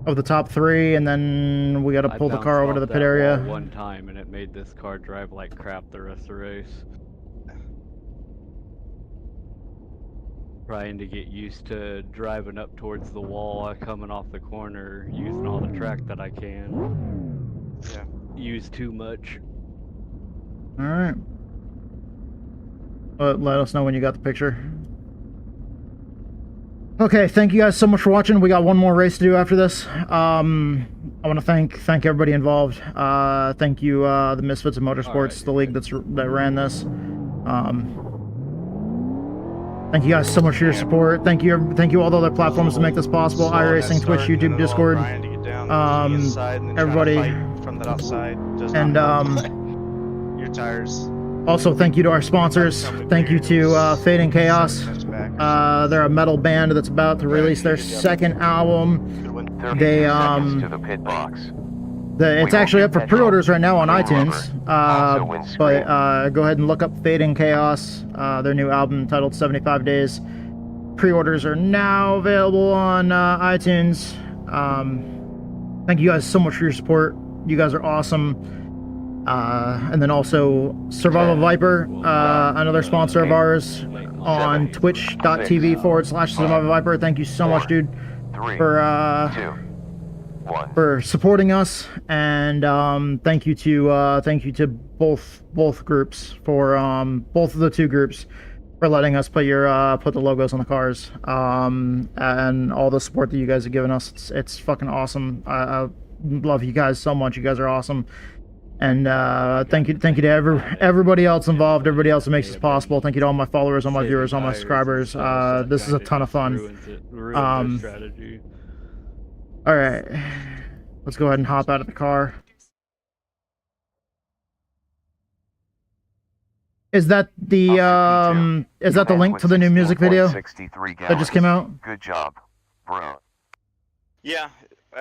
B: of the top 3, and then we gotta pull the car over to the pit area.
H: One time and it made this car drive like crap the rest of the race. Trying to get used to driving up towards the wall, coming off the corner, using all the track that I can.
F: Yeah.
H: Use too much.
B: Alright. Let us know when you got the picture. Okay, thank you guys so much for watching. We got one more race to do after this. I want to thank everybody involved. Thank you, the Misfits of Motorsports, the league that ran this. Thank you guys so much for your support. Thank you all the other platforms to make this possible. iRacing, Twitch, YouTube, Discord. Everybody.
F: From that outside.
B: And
F: your tires.
B: also, thank you to our sponsors. Thank you to Fade and Chaos. They're a metal band that's about to release their second album.
A: 30
B: They
A: seconds to the pit box.
B: it's actually up for pre-orders right now on iTunes. But go ahead and look up Fade and Chaos, their new album titled 75 Days. Pre-orders are now available on iTunes. Thank you guys so much for your support. You guys are awesome. And then also Survival Viper, another sponsor of ours, on twitch.tv/Survival Viper. Thank you so much, dude,
A: 3,
B: for
A: 2, 1.
B: for supporting us, and thank you to both groups, for both of the two groups, for letting us put the logos on the cars, and all the support that you guys have given us. It's fucking awesome. I love you guys so much. You guys are awesome. And thank you to everybody else involved, everybody else that makes this possible. Thank you to all my followers, all my viewers, all my subscribers. This is a ton of fun. All right, let's go ahead and hop out of the car. Is that the link to the new music video that just came out?
A: Good job, bro.
F: Yeah.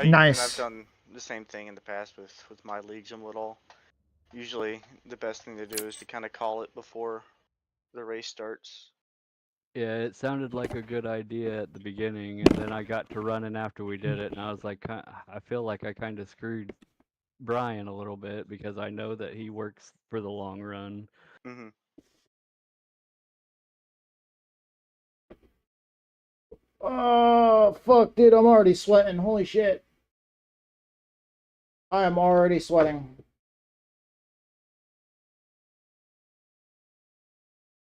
B: Nice.
F: I've done the same thing in the past with my leagues and all. Usually the best thing to do is to kind of call it before the race starts.
H: Yeah, it sounded like a good idea at the beginning, and then I got to running after we did it, and I was like, I feel like I kind of screwed Brian a little bit, because I know that he works for the long run.
F: Mm-hmm.
B: Oh, fuck, dude, I'm already sweating. Holy shit. I am already sweating.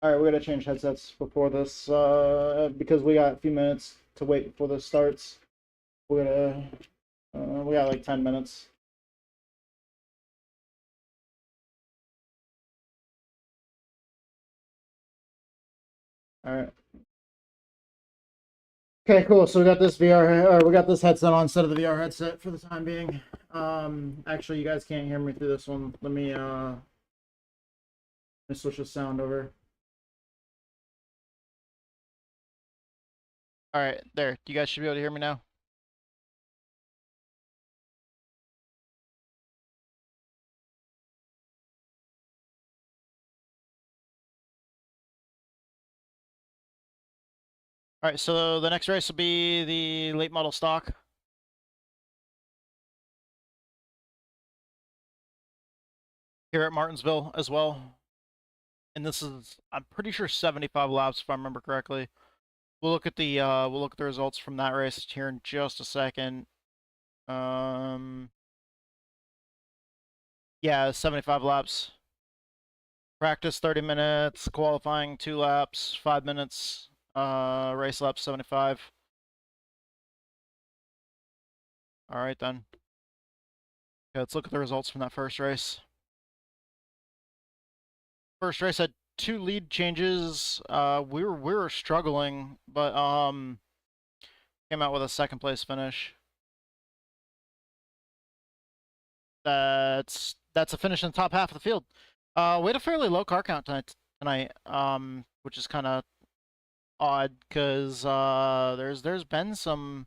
B: Alright, we gotta change headsets before this, because we got a few minutes to wait before this starts. We got like 10 minutes. Alright. Okay, cool. So we got this we got this headset on instead of the VR headset for the time being. Actually, you guys can't hear me through this one. Let me switch the sound over. All right, there. You guys should be able to hear me now. All right, so the next race will be the late model stock. Here at Martinsville as well. And this is, I'm pretty sure 75 laps if I remember correctly. we'll look at the results from that race here in just a second. Yeah, 75 laps. Practice 30 minutes, qualifying 2 laps, 5 minutes, race lap 75. Alright then. Okay, let's look at the results from that first race. First race had 2 lead changes. We were struggling, but came out with a second place finish. That's a finish in the top half of the field. We had a fairly low car count tonight, which is kind of odd because there's been some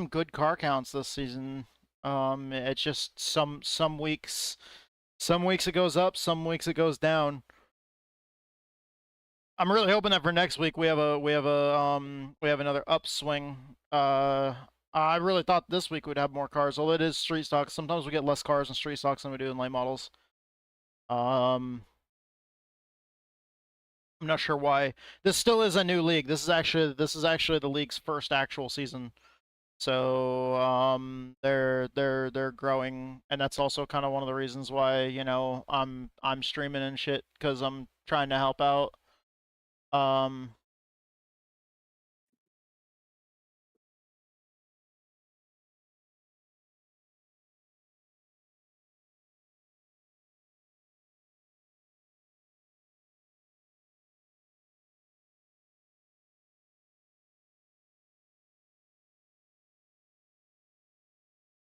B: good car counts this season. It's just some weeks it goes up, some weeks it goes down. I'm really hoping that for next week we have another upswing. I really thought this week we'd have more cars, although it is street stock. Sometimes we get less cars in street stocks than we do in late models. I'm not sure why. This still is a new league. This is actually the league's first actual season. So they're growing, and that's also kind of one of the reasons why, you know, I'm streaming and shit, because I'm trying to help out.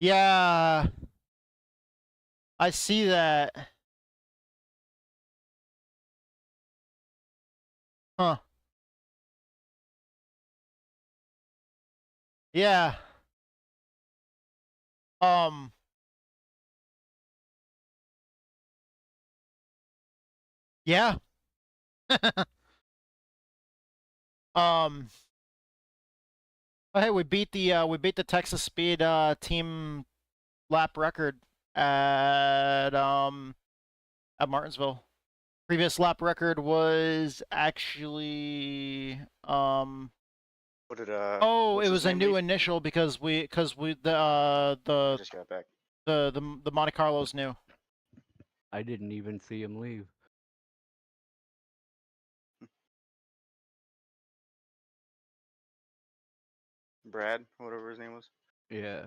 B: Yeah, I see that. Huh. Yeah. Yeah. Oh, hey, we beat the Texas Speed team lap record at Martinsville. Previous lap record was actually
F: What did
B: oh,
F: what's
B: it
F: his
B: was a
F: name
B: new
F: lead?
B: initial because we
F: I
B: the
F: just got back.
B: the Monte Carlo's new.
H: I didn't even see him leave.
F: Brad, whatever his name was.
H: Yeah.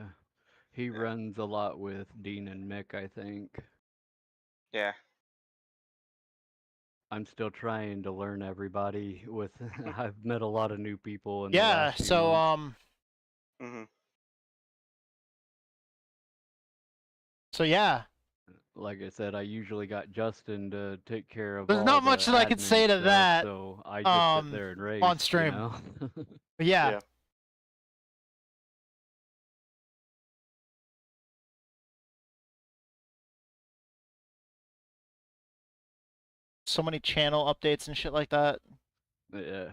H: He runs a lot with Dean and Mick, I think.
F: Yeah.
H: I'm still trying to learn everybody with I've met a lot of new people in the
B: Yeah,
H: last few
B: so
H: months.
B: So yeah.
H: Like I said, I usually got Justin to take care of
B: There's
H: all
B: not
H: the
B: much that I could
H: admin
B: say to
H: stuff,
B: that.
H: so I just sit there and race,
B: On stream.
H: you know?
B: Yeah. So many channel updates and shit like that.
H: Yeah.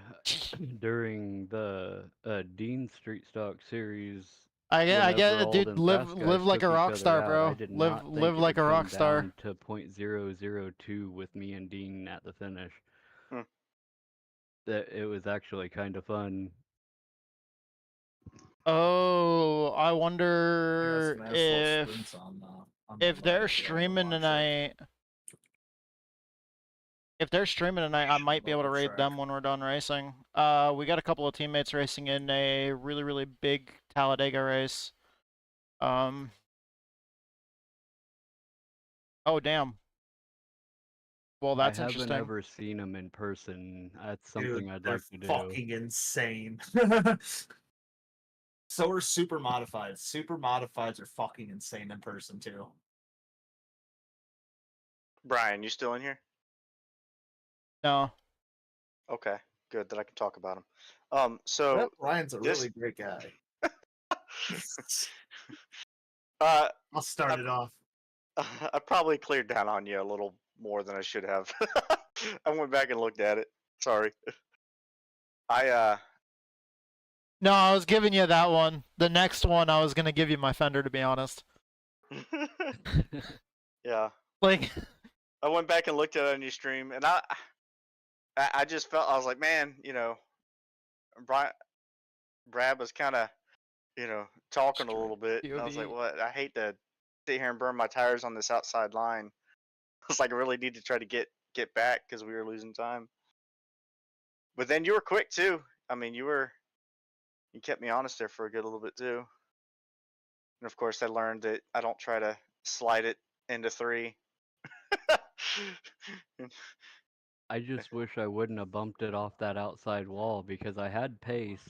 H: During the Dean Street Stock series,
B: I get
H: whenever
B: it, dude.
H: Alden
B: Live
H: Fast Guys
B: like a
H: took each
B: rock
H: other
B: star,
H: out,
B: bro.
H: I did not think
B: Live
H: it
B: like
H: would
B: a
H: come
B: rock star.
H: down to .002 with me and Dean at the finish. That it was actually kind of fun.
B: Oh, I wonder
I: Got some asphalt sprints on
B: if
I: my
B: they're
I: bike,
B: streaming tonight. If they're streaming tonight, I might be able to raid them when we're done racing. We got a couple of teammates racing in a really big Talladega race. Oh damn. Well, that's
H: I
B: interesting.
H: haven't ever seen them in person. That's something
I: Dude,
H: I'd
I: they're
H: like to do.
I: fucking insane. So are super modifieds. Super modifieds are fucking insane in person too.
F: Brian, you still in here?
B: No.
F: Okay, good that I can talk about him. So
I: Ryan's a really great guy. I'll start it off.
F: I probably cleared down on you a little more than I should have. I went back and looked at it. Sorry.
B: No, I was giving you that one. The next one, I was gonna give you my fender, to be honest.
F: Yeah.
B: Like,
F: I went back and looked at it on your stream, and I just felt, I was like, man, you know, Brad was kind of, talking a little bit. And I was like,
B: POV.
F: "What? I hate to sit here and burn my tires on this outside line." I was like, I really need to try to get back because we were losing time. But then you were quick too. I mean, you kept me honest there for a good little bit too. And of course, I learned that I don't try to slide it into 3.
H: I just wish I wouldn't have bumped it off that outside wall because I had pace.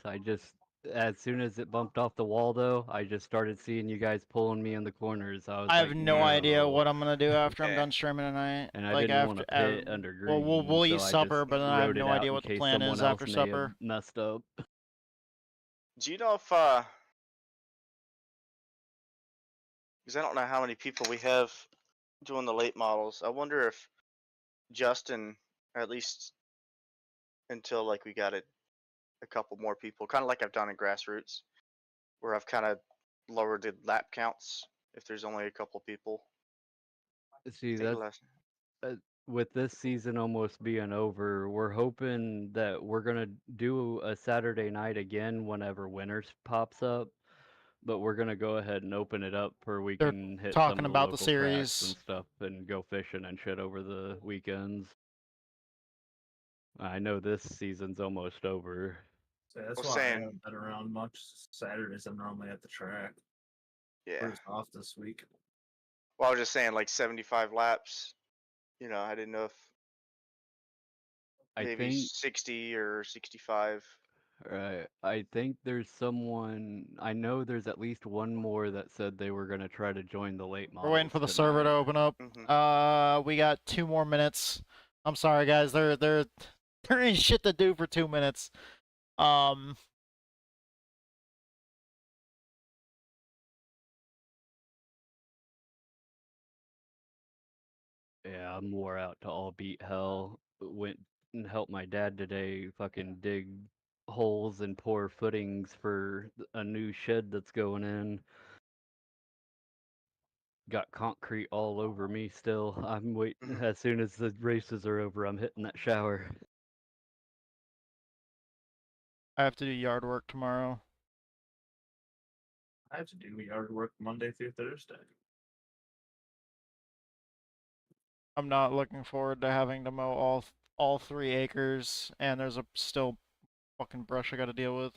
H: As soon as it bumped off the wall, though, I just started seeing you guys pulling me in the corners. I was
B: I have
H: like,
B: no idea
H: no.
B: what I'm gonna do after I'm
F: Yeah.
B: done streaming tonight.
H: And I
B: like
H: didn't want
B: after,
H: to pit under green.
B: well, we'll eat
H: so I
B: supper,
H: just
B: but then I have
H: wrote it
B: no
H: out
B: idea
H: in
B: what the
H: case
B: plan
H: someone
B: is
H: else
B: after
H: may
B: supper.
H: have messed up.
F: Do you know if because I don't know how many people we have doing the late models. I wonder if Justin, or at least until like we got a couple more people, kind of like I've done in grassroots, where I've kind of lowered the lap counts if there's only a couple people.
H: See,
F: I think
H: that's with this season almost being over, we're hoping that we're gonna do a Saturday night again whenever winter pops up. But we're gonna go ahead and open it up where we
B: They're
H: can hit
B: talking
H: some of the
B: about the
H: local tracks and
B: series.
H: stuff and go fishing and shit over the weekends. I know this season's almost over.
I: So that's
F: Well,
I: why I
F: saying-
I: haven't been around much. Saturdays I'm normally at the track.
F: Yeah.
I: We're just off this week.
F: Well, I was just saying like 75 laps. I didn't know if
H: I
F: maybe
H: think
F: 60 or 65.
H: Right. I think there's someone. I know there's at least one more that said they were gonna try to join the late
B: We're waiting
H: models
B: for the server to
H: tonight.
B: open up. We got 2 more minutes. I'm sorry, guys. There ain't shit to do for 2 minutes.
H: Yeah, I'm wore out to all beat hell. Went and helped my dad today fucking dig holes and pour footings for a new shed that's going in. Got concrete all over me still. I'm waiting. As soon as the races are over, I'm hitting that shower.
B: I have to do yard work tomorrow.
I: I have to do yard work Monday through Thursday.
B: I'm not looking forward to having to mow all 3 acres, and there's still fucking brush I got to deal with.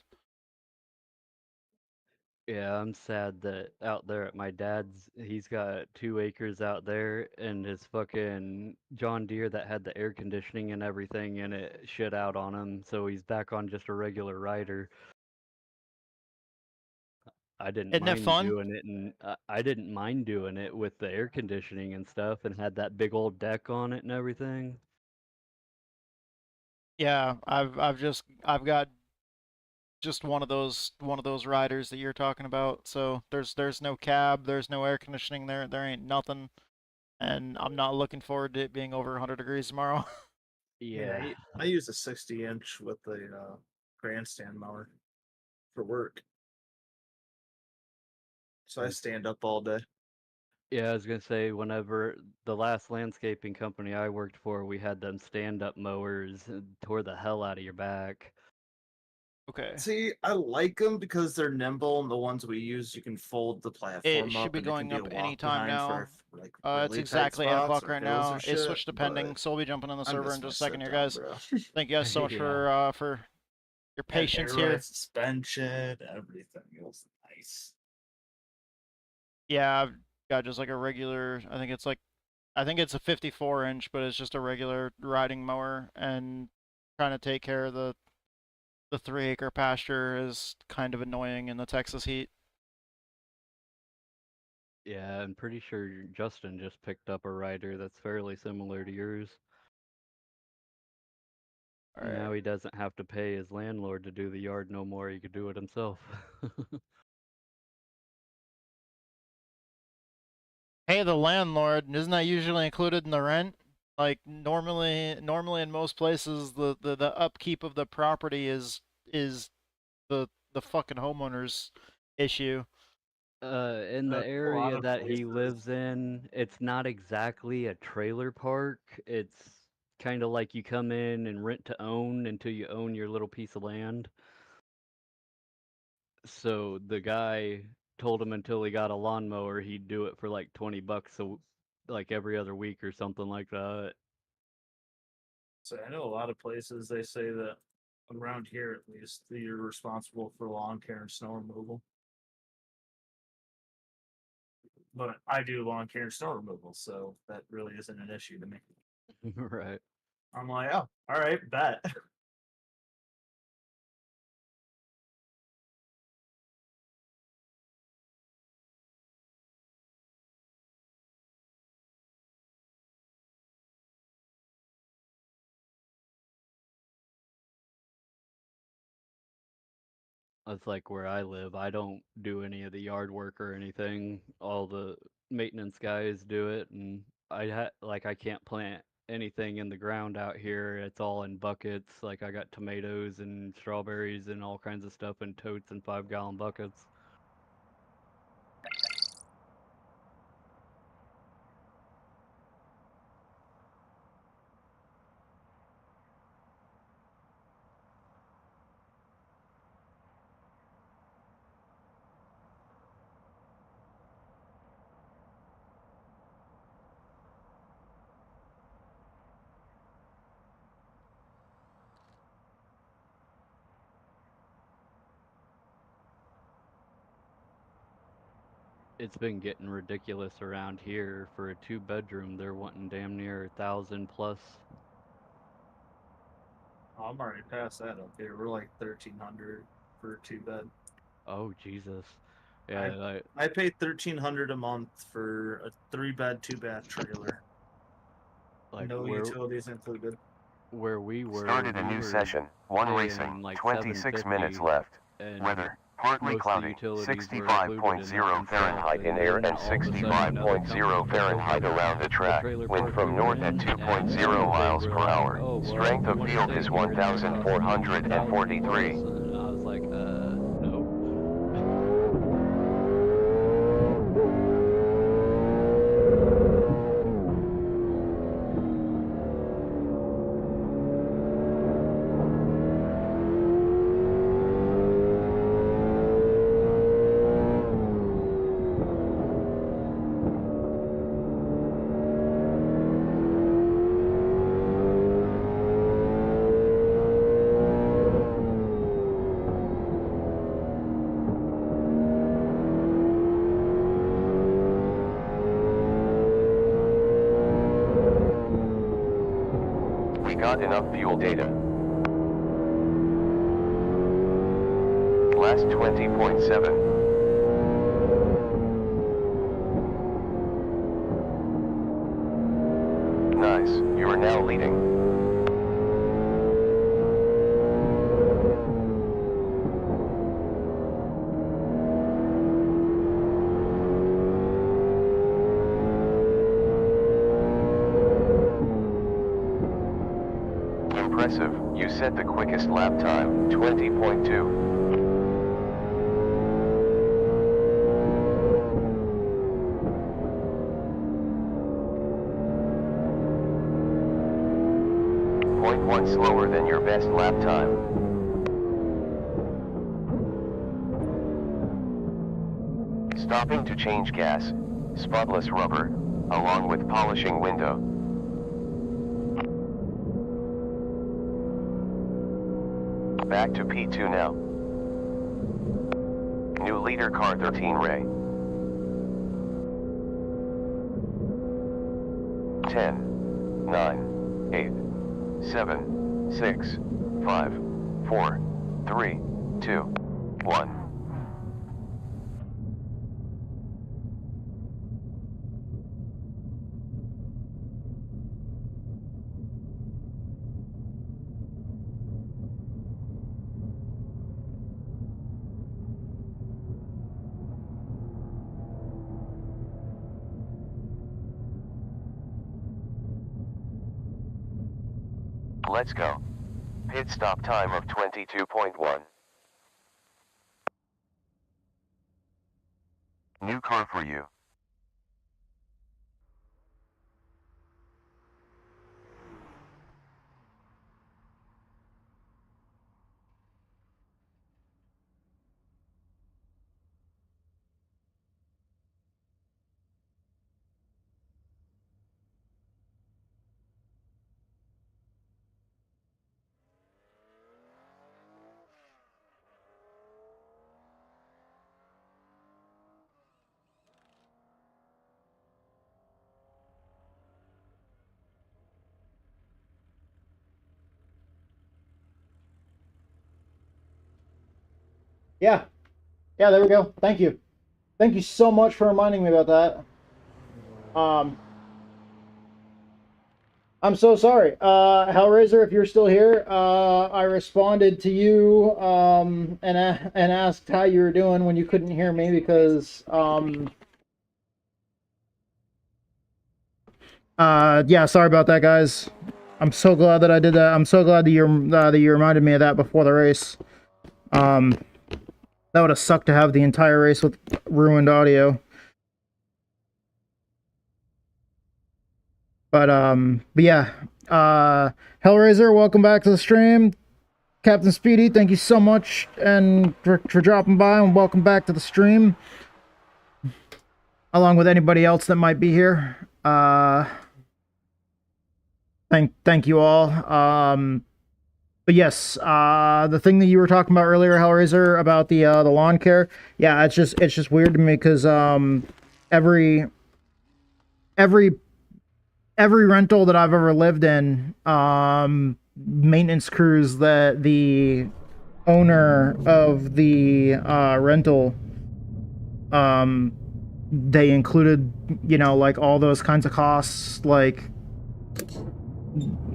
H: Yeah, I'm sad that out there at my dad's, he's got 2 acres out there, and his fucking John Deere that had the air conditioning and everything in it shit out on him, so he's back on just a regular rider. I didn't
B: Isn't it
H: mind
B: fun?
H: doing it, and I didn't mind doing it with the air conditioning and stuff, and had that big old deck on it and everything.
B: Yeah, I've got just one of those riders that you're talking about. So there's no cab, there's no air conditioning there ain't nothing, and I'm not looking forward to it being over 100 degrees tomorrow.
H: Yeah.
I: I use a 60-inch with the grandstand mower for work. So I stand up all day.
H: Yeah, I was gonna say, whenever the last landscaping company I worked for, we had them stand-up mowers, tore the hell out of your back.
B: Okay.
I: See, I like them because they're nimble, and the ones we use, you can fold the platform
B: It should
I: up,
B: be
I: and it can
B: going
I: be a
B: up
I: walk
B: anytime
I: behind
B: now.
I: for like
B: It's
I: really
B: exactly
I: tight
B: 8
I: spots
B: o'clock
I: or
B: right
I: hills
B: now.
I: or
B: It
I: shit,
B: switched to pending,
I: but
B: so we'll be jumping on the
I: I
B: server
I: miss
B: in
I: my
B: just a second here,
I: sit-down,
B: guys.
I: bro.
B: Thank you guys so much
H: Yeah.
B: for your
I: Had
B: patience
I: air
B: here.
I: ride suspension, everything. It was nice.
B: Yeah, I've got just like a regular. I think it's a 54-inch, but it's just a regular riding mower, and trying to take care of the 3-acre pasture is kind of annoying in the Texas heat.
H: Yeah, I'm pretty sure Justin just picked up a rider that's fairly similar to yours.
B: All right.
H: Now he doesn't have to pay his landlord to do the yard no more. He could do it himself.
B: Hey, the landlord, isn't that usually included in the rent? Like normally in most places, the upkeep of the property is the fucking homeowner's issue.
H: In the
I: A lot
H: area
I: of
H: that he
I: places.
H: lives in, it's not exactly a trailer park. It's kind of like you come in and rent to own until you own your little piece of land. So the guy told him until he got a lawnmower, he'd do it for like $20 like every other week or something like that.
I: So I know a lot of places they say that around here at least that you're responsible for lawn care and snow removal. But I do lawn care and snow removal, so that really isn't an issue to me.
H: Right.
I: I'm like, oh, all right, bet.
H: That's like where I live. I don't do any of the yard work or anything. All the maintenance guys do it, and I can't plant anything in the ground out here. It's all in buckets. Like I got tomatoes and strawberries and all kinds of stuff in totes and 5-gallon buckets. It's been getting ridiculous around here for a 2-bedroom. They're wanting damn near 1,000 plus.
I: Oh, I'm already past that up here. We're like 1,300 for a 2-bed.
H: Oh Jesus, yeah.
I: I paid 1,300 a month for a 3-bed, 2-bath trailer.
H: Like
I: No utilities included.
H: Where we were.
A: Started a
H: we
A: new
H: were
A: session. One
H: paying
A: racing.
H: like
A: 26 minutes
H: $7.50,
A: left.
H: and
A: Weather. Partly
H: most of the
A: cloudy.
H: utilities were included in that
A: 65.0 Fahrenheit
H: themselves,
A: in air
H: then
A: and
H: all of a sudden another company
A: 65.0
H: took
A: Fahrenheit
H: over
A: around the track.
H: trailer
A: Wind
H: park
A: from
H: we were
A: north at
H: in,
A: 2.0
H: and they
A: miles
H: were
A: per
H: like,
A: hour.
H: "Oh well,
A: Strength
H: if you
A: of
H: want to
A: field
H: stay
A: is
H: here, it's going to cost you 1,000
A: 1,443.
H: plus." And I was like, nope.
A: We got enough fuel data. Last 20.7. Nice, you are now leading. Impressive, you set the quickest lap time, 20.2. .1 slower than your best lap time. Stopping to change gas, spotless rubber, along with polishing window. Back to P2 now. New leader car 13 Ray. 10, 9, 8, 7, 6, 5, 4, 3, 2, 1. Let's go. Pit stop time of 22.1. New car for you.
B: Yeah. Yeah, there we go. Thank you. Thank you so much for reminding me about that. I'm so sorry. Hellraiser, if you're still here, I responded to you and asked how you were doing when you couldn't hear me because yeah, sorry about that, guys. I'm so glad that I did that. I'm so glad that you reminded me of that before the race. That would have sucked to have the entire race with ruined audio. But yeah, Hellraiser, welcome back to the stream. Captain Speedy, thank you so much and for dropping by, and welcome back to the stream. Along with anybody else that might be here. Thank you all. But yes, the thing that you were talking about earlier, Hellraiser, about the lawn care. Yeah, it's just weird to me because every rental that I've ever lived in, maintenance crews that the owner of the rental, they included, you know, like all those kinds of costs, like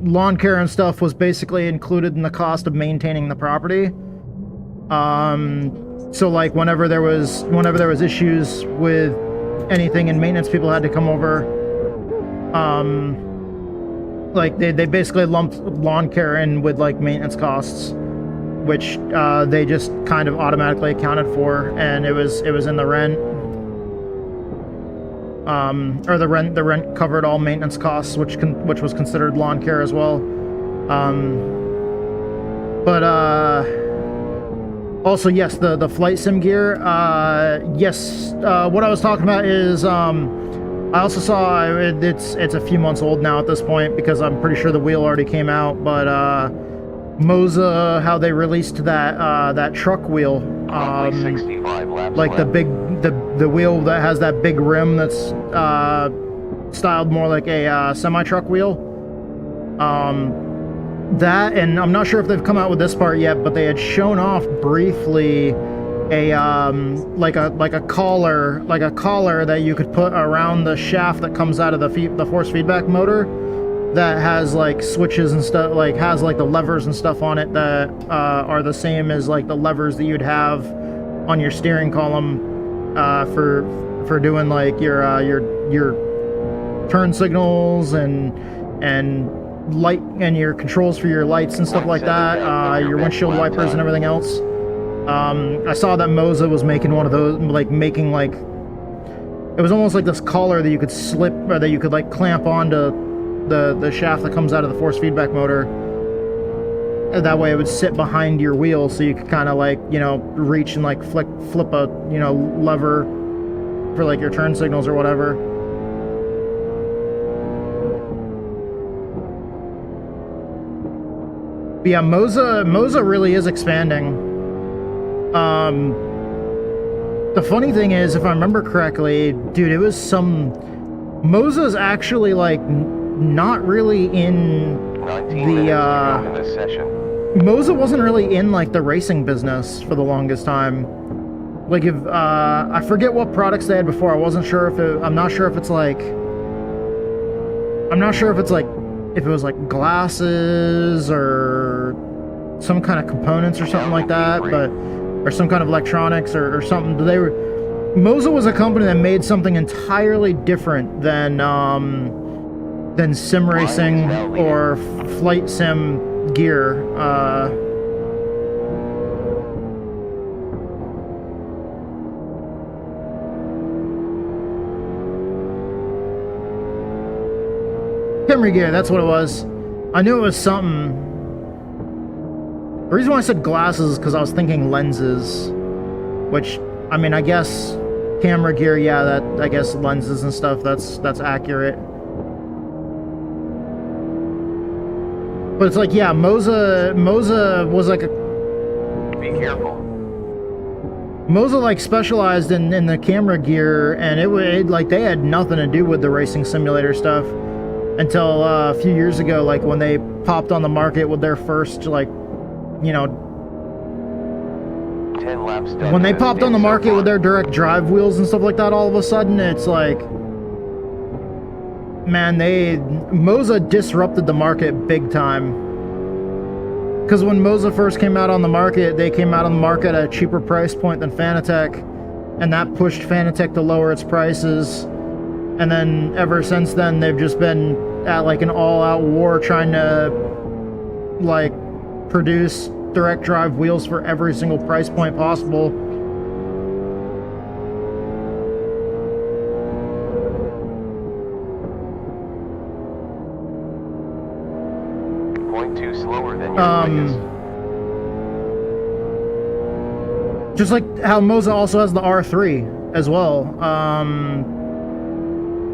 B: lawn care and stuff was basically included in the cost of maintaining the property. So like whenever there was issues with anything in maintenance, people had to come over. Like they basically lumped lawn care in with like maintenance costs, which they just kind of automatically accounted for, and it was in the rent. Or the rent covered all maintenance costs, which was considered lawn care as well. But also yes, the flight sim gear. Yes, what I was talking about is I also saw it's a few months old now at this point because I'm pretty sure the wheel already came out. But Moza, how they released that truck wheel,
A: 65 laps
B: like
A: left.
B: the wheel that has that big rim that's styled more like a semi-truck wheel. That, and I'm not sure if they've come out with this part yet, but they had shown off briefly a like a collar that you could put around the shaft that comes out of the force feedback motor, that has like switches and stuff, like has like the levers and stuff on it that are the same as like the levers that you'd have on your steering column for doing like your turn signals and light and your controls for your lights and stuff like that, your windshield wipers and everything else. I saw that Moza was making one of those, like making like, it was almost like this collar that you could slip, or that you could like clamp onto the shaft that comes out of the force feedback motor. And that way it would sit behind your wheel, so you could kind of like, you know, reach and like flip a, you know, lever for like your turn signals or whatever. But yeah, Moza really is expanding. The funny thing is, if I remember correctly, dude, it was Moza's actually like not really in the Moza wasn't really in like the racing business for the longest time. Like if I forget what products they had before. I'm not sure if it was like glasses or some kind of components or something like that, or some kind of electronics or something. Moza was a company that made something entirely different than sim racing or flight sim gear. Camera gear, that's what it was. I knew it was something. The reason why I said glasses is because I was thinking lenses, which, I mean, I guess camera gear, yeah, that, I guess lenses and stuff, that's accurate. But it's like, yeah, Moza was like a...
A: Be careful.
B: Moza like specialized in the camera gear, and it like they had nothing to do with the racing simulator stuff until a few years ago, like when they popped on the market with their first, like, you know,
A: 10 laps done.
B: When they
A: in a
B: popped on the
A: stint so
B: market
A: far.
B: with their direct drive wheels and stuff like that, all of a sudden it's like, man, Moza disrupted the market big time. Because when Moza first came out on the market, they came out on the market at a cheaper price point than Fanatec, and that pushed Fanatec to lower its prices. And then ever since then, they've just been at like an all-out war trying to like produce direct drive wheels for every single price point possible.
A: .2 slower than your quickest.
B: Just like how Moza also has the R3 as well.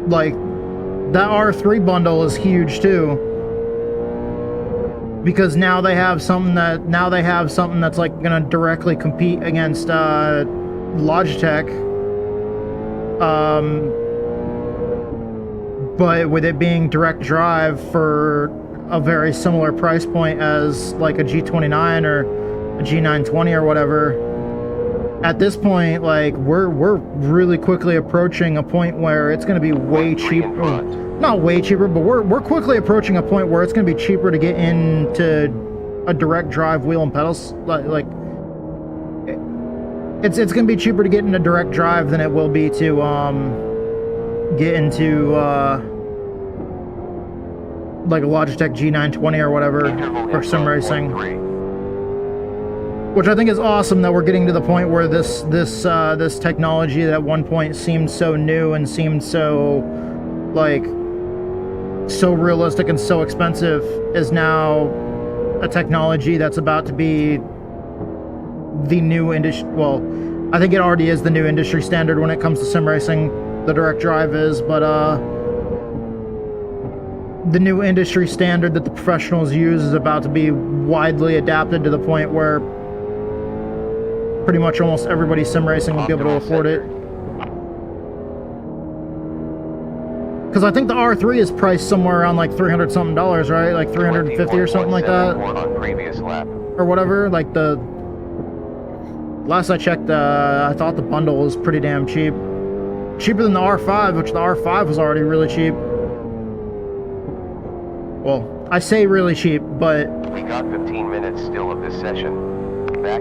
B: Like that R3 bundle is huge too, because now they have something that's like gonna directly compete against Logitech. But with it being direct drive for a very similar price point as like a G29 or a G920 or whatever. At this point, like we're really quickly approaching a point where it's going to be way cheaper. Not way cheaper, but we're quickly approaching a point where it's going to be cheaper to get into a direct drive wheel and pedals. Like it's going to be cheaper to get into direct drive than it will be to get into like a Logitech G920 or whatever for sim racing. Which I think is awesome that we're getting to the point where this technology that at one point seemed so new and seemed so like so realistic and so expensive is now a technology that's about to be the new industry. Well, I think it already is the new industry standard when it comes to sim racing. The direct drive is, but the new industry standard that the professionals use is about to be widely adapted to the point where pretty much almost everybody sim racing will be able to afford it. Because I think the R3 is priced somewhere around like $300 something, right? Like 350 or something like that.
A: On previous lap.
B: Or whatever. Like the last I checked, I thought the bundle was pretty damn cheap. Cheaper than the R5, which the R5 was already really cheap. Well, I say really cheap, but
A: We got 15 minutes still of this session.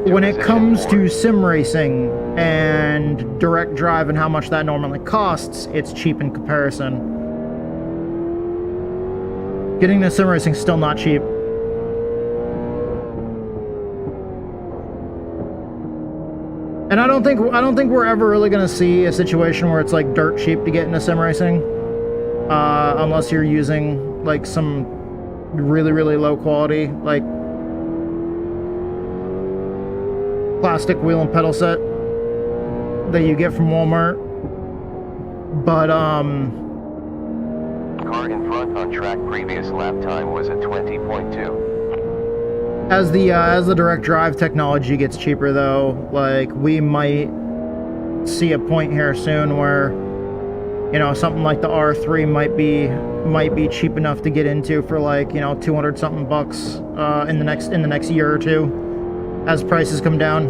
B: When it comes to sim racing and direct drive and how much that normally costs, it's cheap in comparison. Getting into sim racing is still not cheap. And I don't think we're ever really gonna see a situation where it's like dirt cheap to get into sim racing, unless you're using like some really, really low quality like plastic wheel and pedal set that you get from Walmart. But
A: car in front on track previous lap time was at 20.2.
B: As the direct drive technology gets cheaper though, like we might see a point here soon where, you know, something like the R3 might be cheap enough to get into for like, you know, 200 something bucks in the next year or two, as prices come down.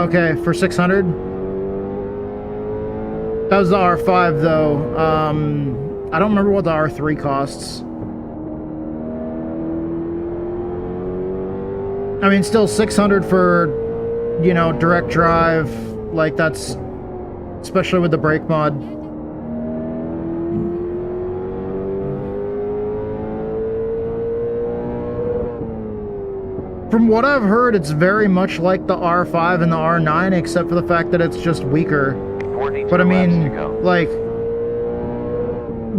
B: Okay, for 600. That was the R5 though. I don't remember what the R3 costs. I mean, still 600 for, you know, direct drive. Like that's, especially with the brake mod. From what I've heard, it's very much like the R5 and the R9, except for the fact that it's just weaker. But I mean, like,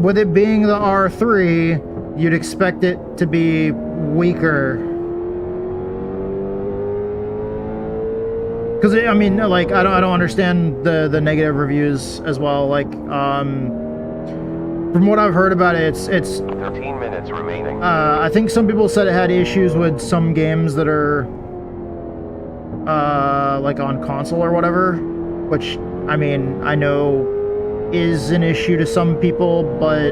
B: with it being the R3, you'd expect it to be weaker. Because, I mean, like, I don't understand the negative reviews as well. Like, from what I've heard about it, it's
A: 13 minutes remaining.
B: I think some people said it had issues with some games that are like on console or whatever, which I mean I know is an issue to some people, but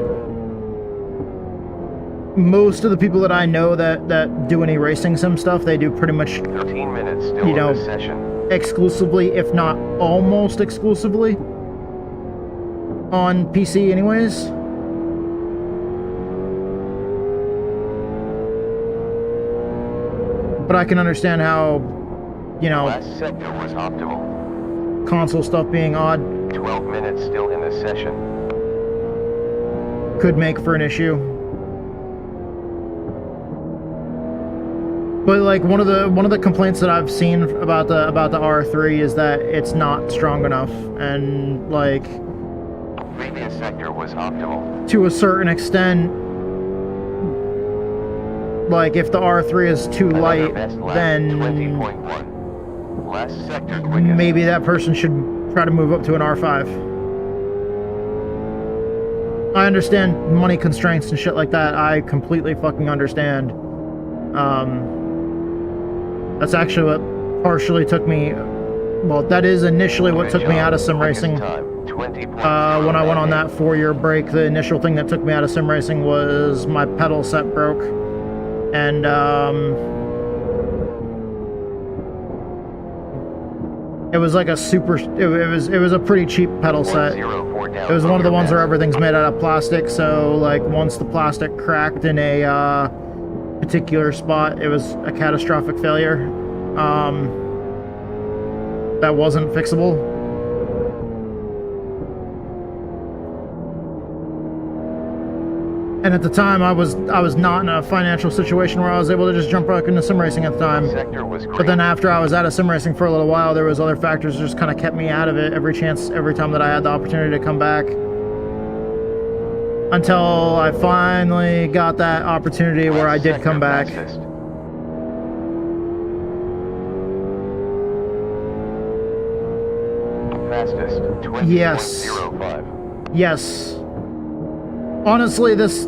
B: most of the people that I know that do any racing sim stuff, they do pretty much
A: 13 minutes still
B: You know,
A: in the session.
B: exclusively, if not almost exclusively, on PC anyways. But I can understand how, you know,
A: Last sector was optimal.
B: console stuff being odd
A: 12 minutes still in the session.
B: could make for an issue. But like one of the complaints that I've seen about the R3 is that it's not strong enough, and like
A: Previous sector was optimal.
B: to a certain extent, like if the R3 is too
A: Another
B: light,
A: best lap,
B: then
A: 20.1. Last sector quickest.
B: maybe that person should try to move up to an R5. I understand money constraints and shit like that. I completely fucking understand. That's actually what partially took me. Well, that is initially what took me out of sim racing. When I went on that 4-year break, the initial thing that took me out of sim racing was my pedal set broke, and it was like a super. It was a pretty cheap pedal set. It was one of the ones where everything's made out of plastic, so like once the plastic cracked in a particular spot, it was a catastrophic failure. That wasn't fixable. And at the time, I was not in a financial situation where I was able to just jump back into sim racing at the time. But then after I was out of sim racing for a little while, there was other factors that just kind of kept me out of it every time that I had the opportunity to come back. Until I finally got that opportunity where I did come back.
A: Fastest.
B: Yes.
A: 20.05.
B: Yes. Honestly, this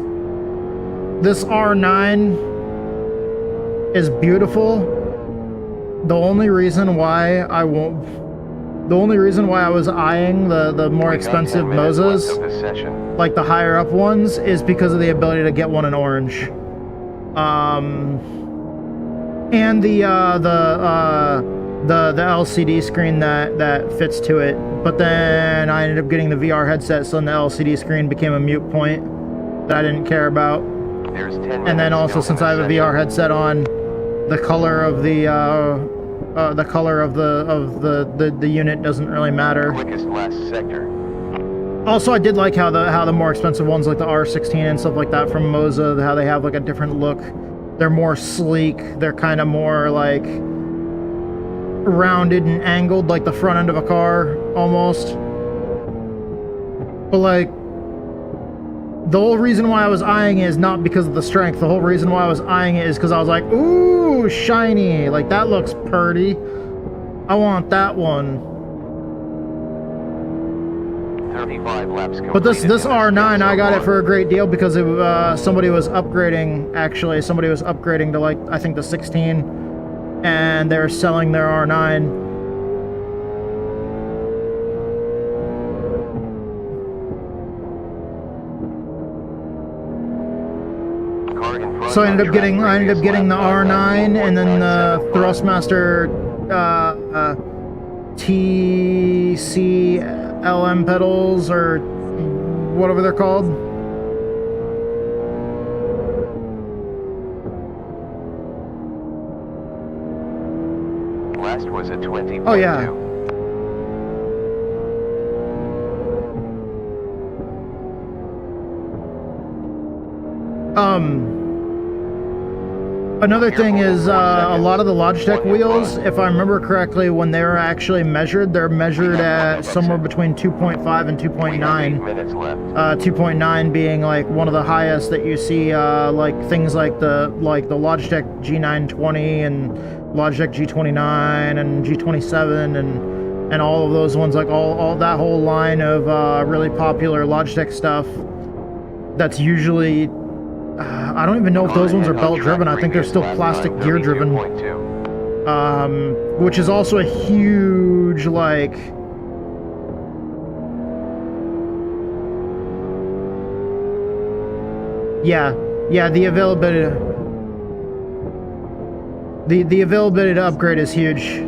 B: R9 is beautiful. The only reason why I was eyeing the more expensive Mozas, like the higher up ones, is because of the ability to get one in orange. And the LCD screen that fits to it. But then I ended up getting the VR headset, so then the LCD screen became a moot point that I didn't care about. And then also, since I have a VR headset on, the color of the unit doesn't really matter.
A: Quickest last sector.
B: Also, I did like how the more expensive ones, like the R16 and stuff like that from Moza, how they have like a different look. They're more sleek. They're kind of more like rounded and angled, like the front end of a car almost. But like, the whole reason why I was eyeing it is not because of the strength. The whole reason why I was eyeing it is because I was like, ooh, shiny, like that looks purty. I want that one.
A: 35 laps
B: But this R9, I got it for a great deal because it, somebody was upgrading to like, I think the 16, and they're selling their R9. So I ended up getting the R9 and then the Thrustmaster TCLM pedals, or whatever they're called.
A: Last was a 20.2.
B: Oh yeah. Another thing is a lot of the Logitech wheels, if I remember correctly, when they were actually measured, they're measured at somewhere between 2.5 and 2.9. 2.9 being like one of the highest that you see, like things like the Logitech G920 and Logitech G29 and G27 and all of those ones, like all that whole line of really popular Logitech stuff. That's usually, I don't even know if those ones are belt driven. I think they're still plastic gear driven. Which is also a huge, like, yeah, Yeah, the availability to upgrade is huge.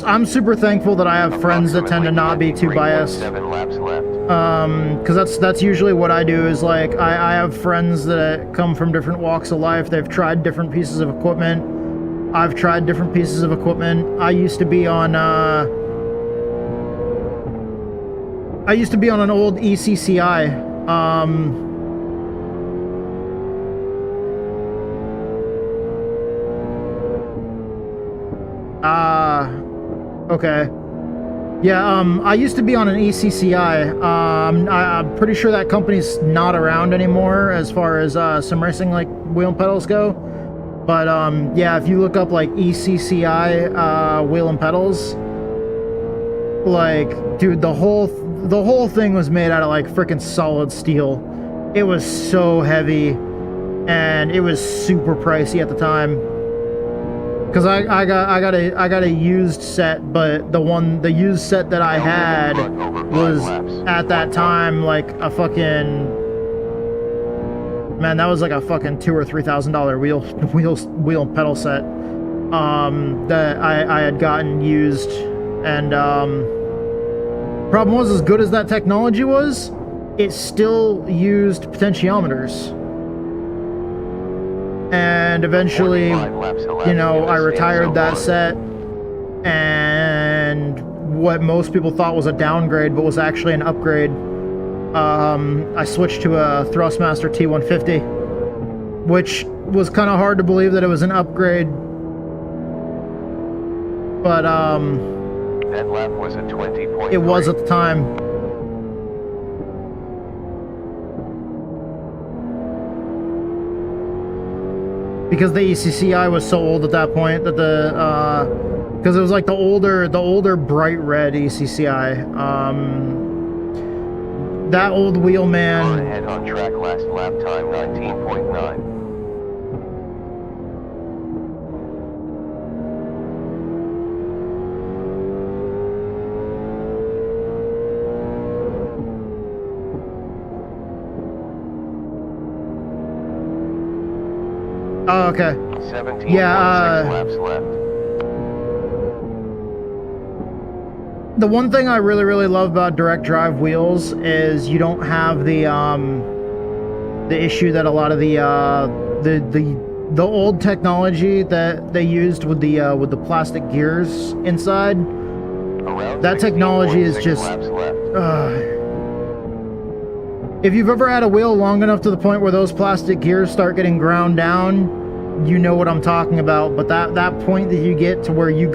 B: I'm super thankful that I have friends that tend to not be too biased.
A: 7 laps left.
B: Because that's usually what I do, is like I have friends that come from different walks of life. They've tried different pieces of equipment. I've tried different pieces of equipment. I used to be on an old ECCI. Okay. Yeah, I used to be on an ECCI. I'm pretty sure that company's not around anymore as far as sim racing like wheel and pedals go. But yeah, if you look up like ECCI wheel and pedals, like, dude, the whole thing was made out of like freaking solid steel. It was so heavy, and it was super pricey at the time. Because I got a used set, but the used set that I had was at that time like a fucking, man, that was like a fucking $2,000 or $3,000 wheel and pedal set that I had gotten used. And problem was, as good as that technology was, it still used potentiometers. And eventually, you know, I retired that set, and what most people thought was a downgrade, but was actually an upgrade. I switched to a Thrustmaster T150, which was kind of hard to believe that it was an upgrade. But
A: that lap was a 20.3.
B: it was at the time. Because the ECCI was so old at that point that because it was like the older bright red ECCI. That old wheel, man.
A: Ahead on track, last lap time 19.9.
B: Oh, okay.
A: 17.6
B: Yeah,
A: laps left.
B: the one thing I really love about direct drive wheels is you don't have the issue that a lot of the old technology that they used with the plastic gears inside. That technology is just if you've ever had a wheel long enough to the point where those plastic gears start getting ground down, you know what I'm talking about. But that point that you get to where you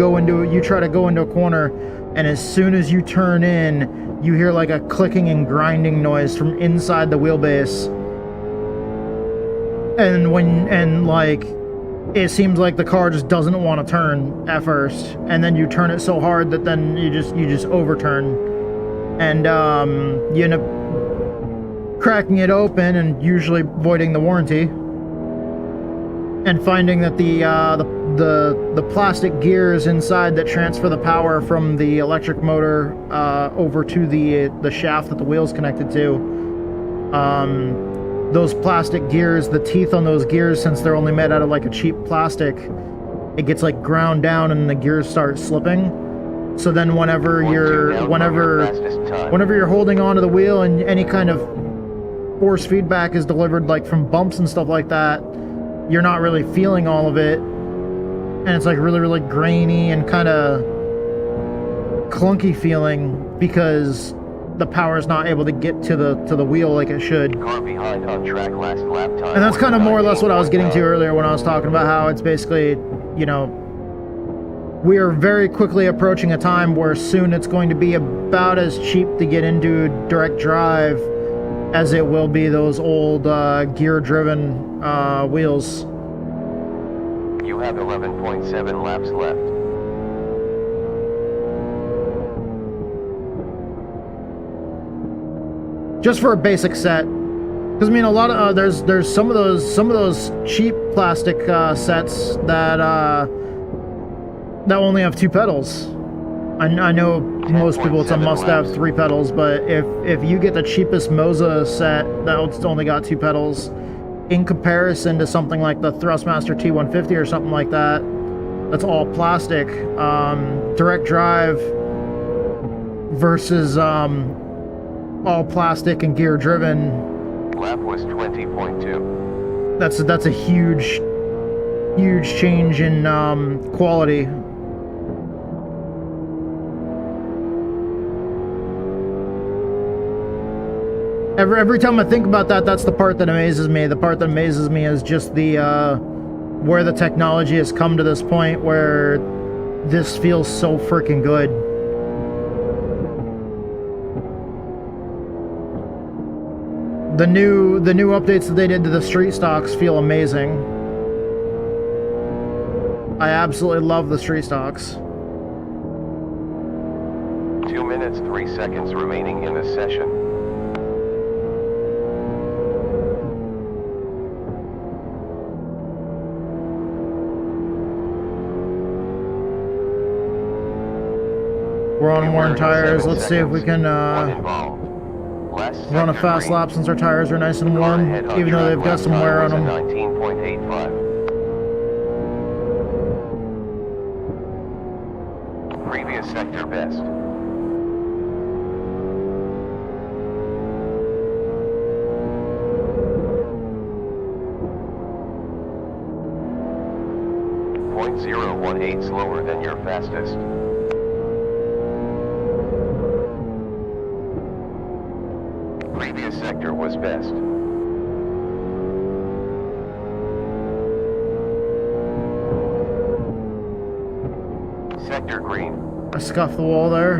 B: try to go into a corner, and as soon as you turn in, you hear like a clicking and grinding noise from inside the wheelbase. And like, it seems like the car just doesn't want to turn at first, and then you turn it so hard that then you just overturn, and you end up cracking it open and usually voiding the warranty, and finding that the plastic gears inside that transfer the power from the electric motor over to the shaft that the wheel's connected to, those plastic gears, the teeth on those gears, since they're only made out of like a cheap plastic, it gets like ground down and the gears start slipping. So then whenever you're holding onto the wheel and any kind of force feedback is delivered like from bumps and stuff like that, you're not really feeling all of it, and it's like really grainy and kind of clunky feeling because the power is not able to get to the wheel like it should.
A: Car behind on track, last lap time.
B: And that's kind of more or less what I was getting to earlier when I was talking about how it's basically, you know, we are very quickly approaching a time where soon it's going to be about as cheap to get into direct drive as it will be those old gear-driven wheels.
A: You have 11.7 laps left.
B: just for a basic set. Because I mean, a lot of there's some of those cheap plastic sets that only have 2 pedals. I know most people it's a must-have 3 pedals, but if you get the cheapest Moza set that's only got 2 pedals, in comparison to something like the Thrustmaster T150 or something like that, that's all plastic, direct drive versus all plastic and gear driven.
A: Lap was 20.2.
B: That's a huge change in quality. Every time I think about that, that's the part that amazes me. The part that amazes me is just the where the technology has come to this point where this feels so freaking good. The new updates that they did to the street stocks feel amazing. I absolutely love the street stocks.
A: 2 minutes 3 seconds remaining in this session.
B: We're on worn tires. Let's see if we can run a fast lap since our tires are nice and warm, even though they've got some wear on them.
A: 19.85. Previous sector best. .018 slower than your fastest. Previous sector was best. Sector green.
B: I scuffed the wall there.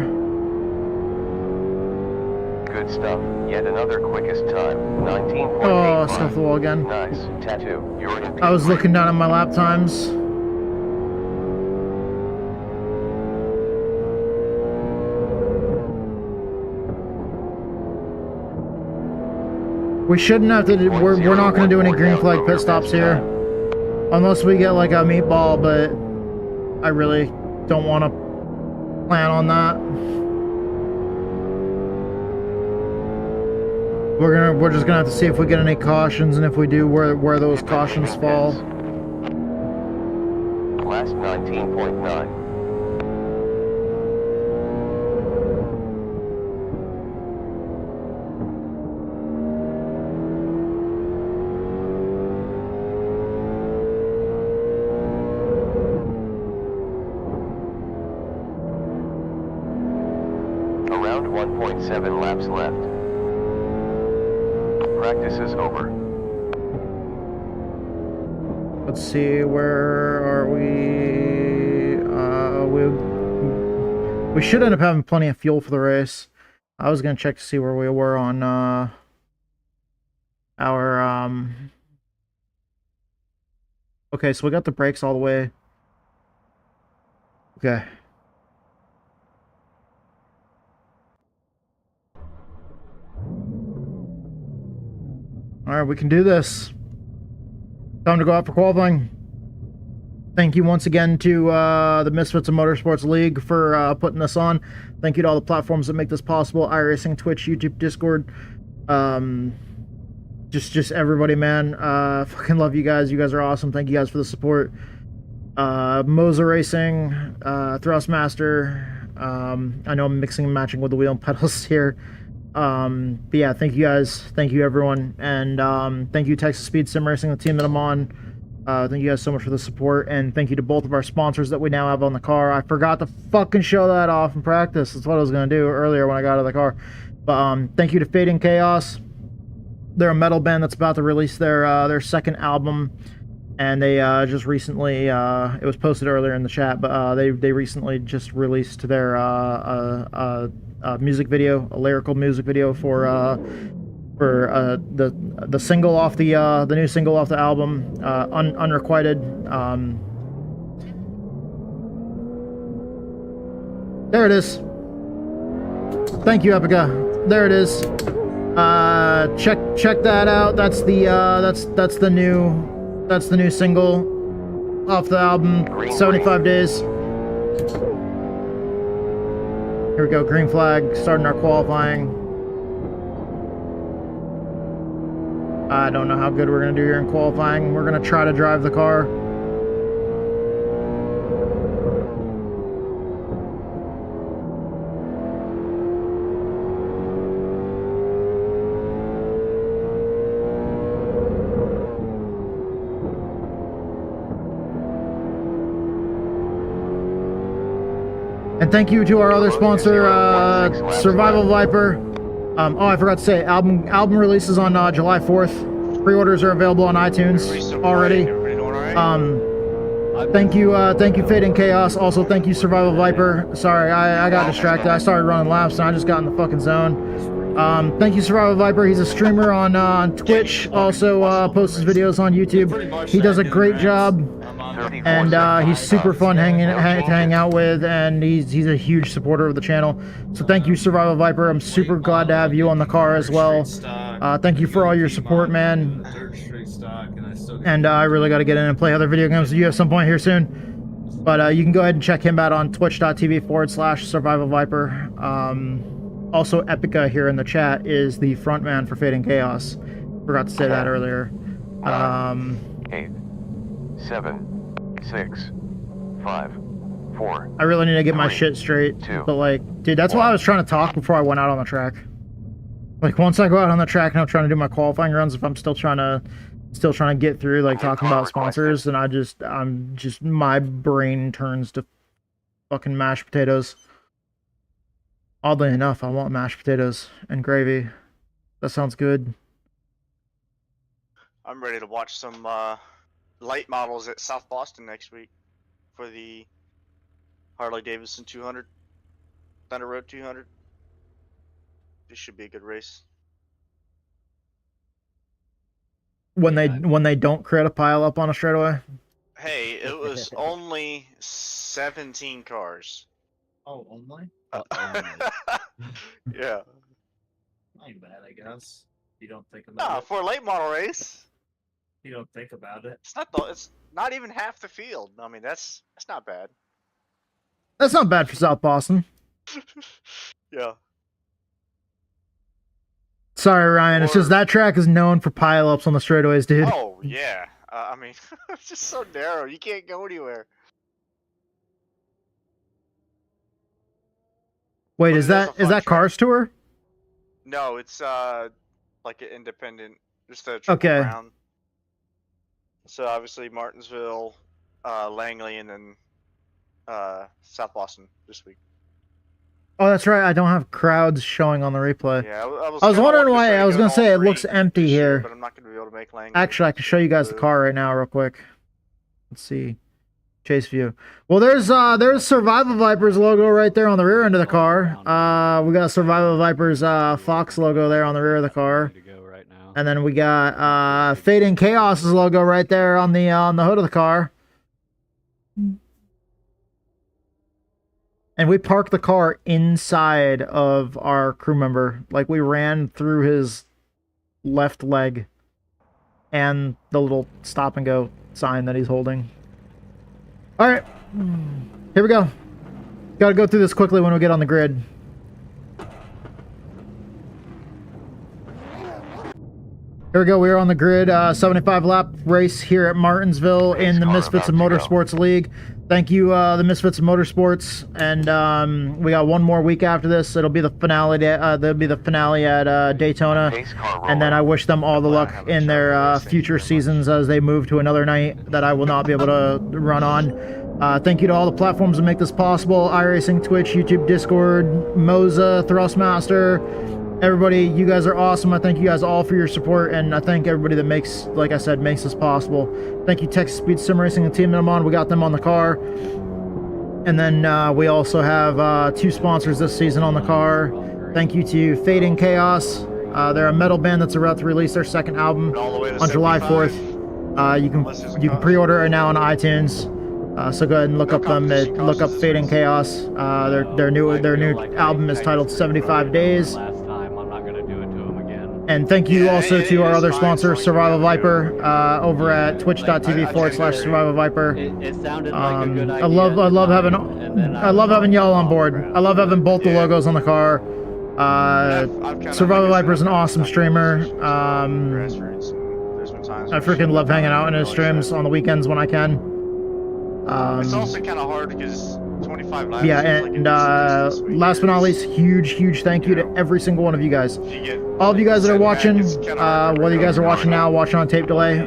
A: Good stuff. Yet another quickest time. 19.85.
B: Oh, I scuffed the wall again.
A: Nice. Tattoo. You're in.
B: I was looking down at my lap times. We shouldn't have to do, we're not going to do any green flag pit stops here. Unless we get like a meatball, but I really don't want to plan on that. We're just gonna have to see if we get any cautions, and if we do, where those cautions fall.
A: Last 19.9. Around 1.7 laps left. Practice is over.
B: Let's see, where are we? We should end up having plenty of fuel for the race. I was gonna check to see where we were on our okay, so we got the brakes all the way. Okay. Alright, we can do this. Time to go out for qualifying. Thank you once again to the Misfits of Motorsports League for putting this on. Thank you to all the platforms that make this possible. iRacing, Twitch, YouTube, Discord. Just everybody, man. Fucking love you guys. You guys are awesome. Thank you guys for the support. Moza Racing, Thrustmaster. I know I'm mixing and matching with the wheel and pedals here. But yeah, thank you guys, thank you everyone, and thank you Texas Speed Sim Racing, the team that I'm on. Thank you guys so much for the support, and thank you to both of our sponsors that we now have on the car. I forgot to fucking show that off in practice. That's what I was gonna do earlier when I got out of the car. But thank you to Fading Chaos. They're a metal band that's about to release their second album, and they just recently it was posted earlier in the chat, but they recently just released their music video, a lyrical music video for the single off the new single off the album, Unrequited. There it is. Thank you, Epica. There it is. Check that out. That's the new single off the album. 75 Days. Here we go. Green flag. Starting our qualifying. I don't know how good we're gonna do here in qualifying. We're gonna try to drive the car. And thank you to our other sponsor, Survival Viper. Oh, I forgot to say, album releases on July 4th. Pre-orders are available on iTunes already. Thank you, Fate and Chaos. Also, thank you, Survival Viper. Sorry, I got distracted. I started running laps and I just got in the fucking zone. Thank you, Survival Viper. He's a streamer on Twitch. Also, posts his videos on YouTube. He does a great job. And he's super fun to hang out with, and he's a huge supporter of the channel. So thank you, Survival Viper. I'm super glad to have you on the car as well. Thank you for all your support, man. And I really got to get in and play other video games with you at some point here soon. But you can go ahead and check him out on twitch.tv/Survival Viper. Also, Epica here in the chat is the frontman for Fate and Chaos. Forgot to say that earlier.
A: 8, 7, 6, 5, 4.
B: I really need to get my shit straight. But like, dude, that's why I was trying to talk before I went out on the track. Like, once I go out on the track and I'm trying to do my qualifying runs, if I'm still trying to get through, like, talking about sponsors, and I'm just my brain turns to fucking mashed potatoes. Oddly enough, I want mashed potatoes and gravy. That sounds good.
F: I'm ready to watch some light models at South Boston next week for the Harley Davidson 200, Thunder Road 200. This should be a good race.
B: When they don't create a pile up on a straightaway.
F: Hey, it was only 17 cars.
I: Oh, only?
F: Yeah.
I: Not bad, I guess. You don't think about it.
F: For a late model race.
I: You don't think about it.
F: It's not even half the field. I mean, that's not bad.
B: That's not bad for South Boston.
F: Yeah.
B: Sorry, Ryan. It's just that track is known for pileups on the straightaways, dude.
F: Oh yeah. I mean, it's just so narrow. You can't go anywhere.
B: Wait, is that Cars Tour?
F: No, it's like an independent, just a triple round. So obviously Martinsville, Langley, and then South Boston this week.
B: Oh, that's right. I don't have crowds showing on the replay.
F: Yeah,
B: I was wondering why. I was gonna say it looks empty here.
F: But I'm not gonna be able to make Langley.
B: Actually, I can show you guys the car right now, real quick. Let's see. Chase view. Well, there's Survival Viper's logo right there on the rear end of the car. We got Survival Viper's Fox logo there on the rear of the car. And then we got Fate and Chaos's logo right there on the hood of the car. And we parked the car inside of our crew member. Like, we ran through his left leg and the little stop and go sign that he's holding. All right, here we go. Got to go through this quickly when we get on the grid. Here we go. We are on the grid. 75 lap race here at Martinsville in the Misfits of Motorsports League. Thank you, the Misfits of Motorsports. And we got one more week after this. It'll be the finale. There'll be the finale at Daytona. And then I wish them all the luck in their future seasons as they move to another night that I will not be able to run on. Thank you to all the platforms that make this possible: iRacing, Twitch, YouTube, Discord, Moza, Thrustmaster. Everybody, you guys are awesome. I thank you guys all for your support, and I thank everybody that makes, like I said, makes this possible. Thank you, Texas Speed Sim Racing and Team Minimon. We got them on the car. And then we also have 2 sponsors this season on the car. Thank you to Fate and Chaos. They're a metal band that's about to release their second album on July 4th. You can pre-order it now on iTunes. So go ahead and look up them. Look up Fate and Chaos. Their new album is titled 75 Days.
H: Last time, I'm not gonna do it to him again.
B: And thank you
F: Yeah,
B: also to
F: it
B: our
F: is
B: other
F: fine,
B: sponsor,
F: as long as
B: Survival
F: you have a
B: Viper, over at
F: I
B: twitch.tv/Survival
F: tend to
B: Viper.
H: It sounded like a good
B: I
H: idea.
B: love
H: at the
B: having
H: time, and then
B: I
H: was
B: love having
H: like,
B: y'all on
H: "Oh,
B: board.
H: crap."
B: I love having both the
F: Yeah.
B: logos on the car.
F: I've kinda,
B: Survival
F: like I said,
B: Viper is
F: I've
B: an
F: kinda
B: awesome
F: been stuck in that
B: streamer.
F: position as well, grassroots, and there's been times
B: I
F: where shit
B: freaking love
F: went
B: hanging
F: better
B: out
F: than
B: in
F: it
B: his
F: really
B: streams
F: should.
B: on the weekends when I can.
F: It's also kind of hard because 25 laps
B: Yeah,
F: seems like a
B: and
F: decent distance. When
B: last but not
F: you're
B: least, huge thank you to every single one of you guys.
F: if you get
B: All of you guys that are
F: sitting back,
B: watching,
F: it's kinda hard to
B: whether you guys are
F: recover.
B: watching now, watching on tape delay,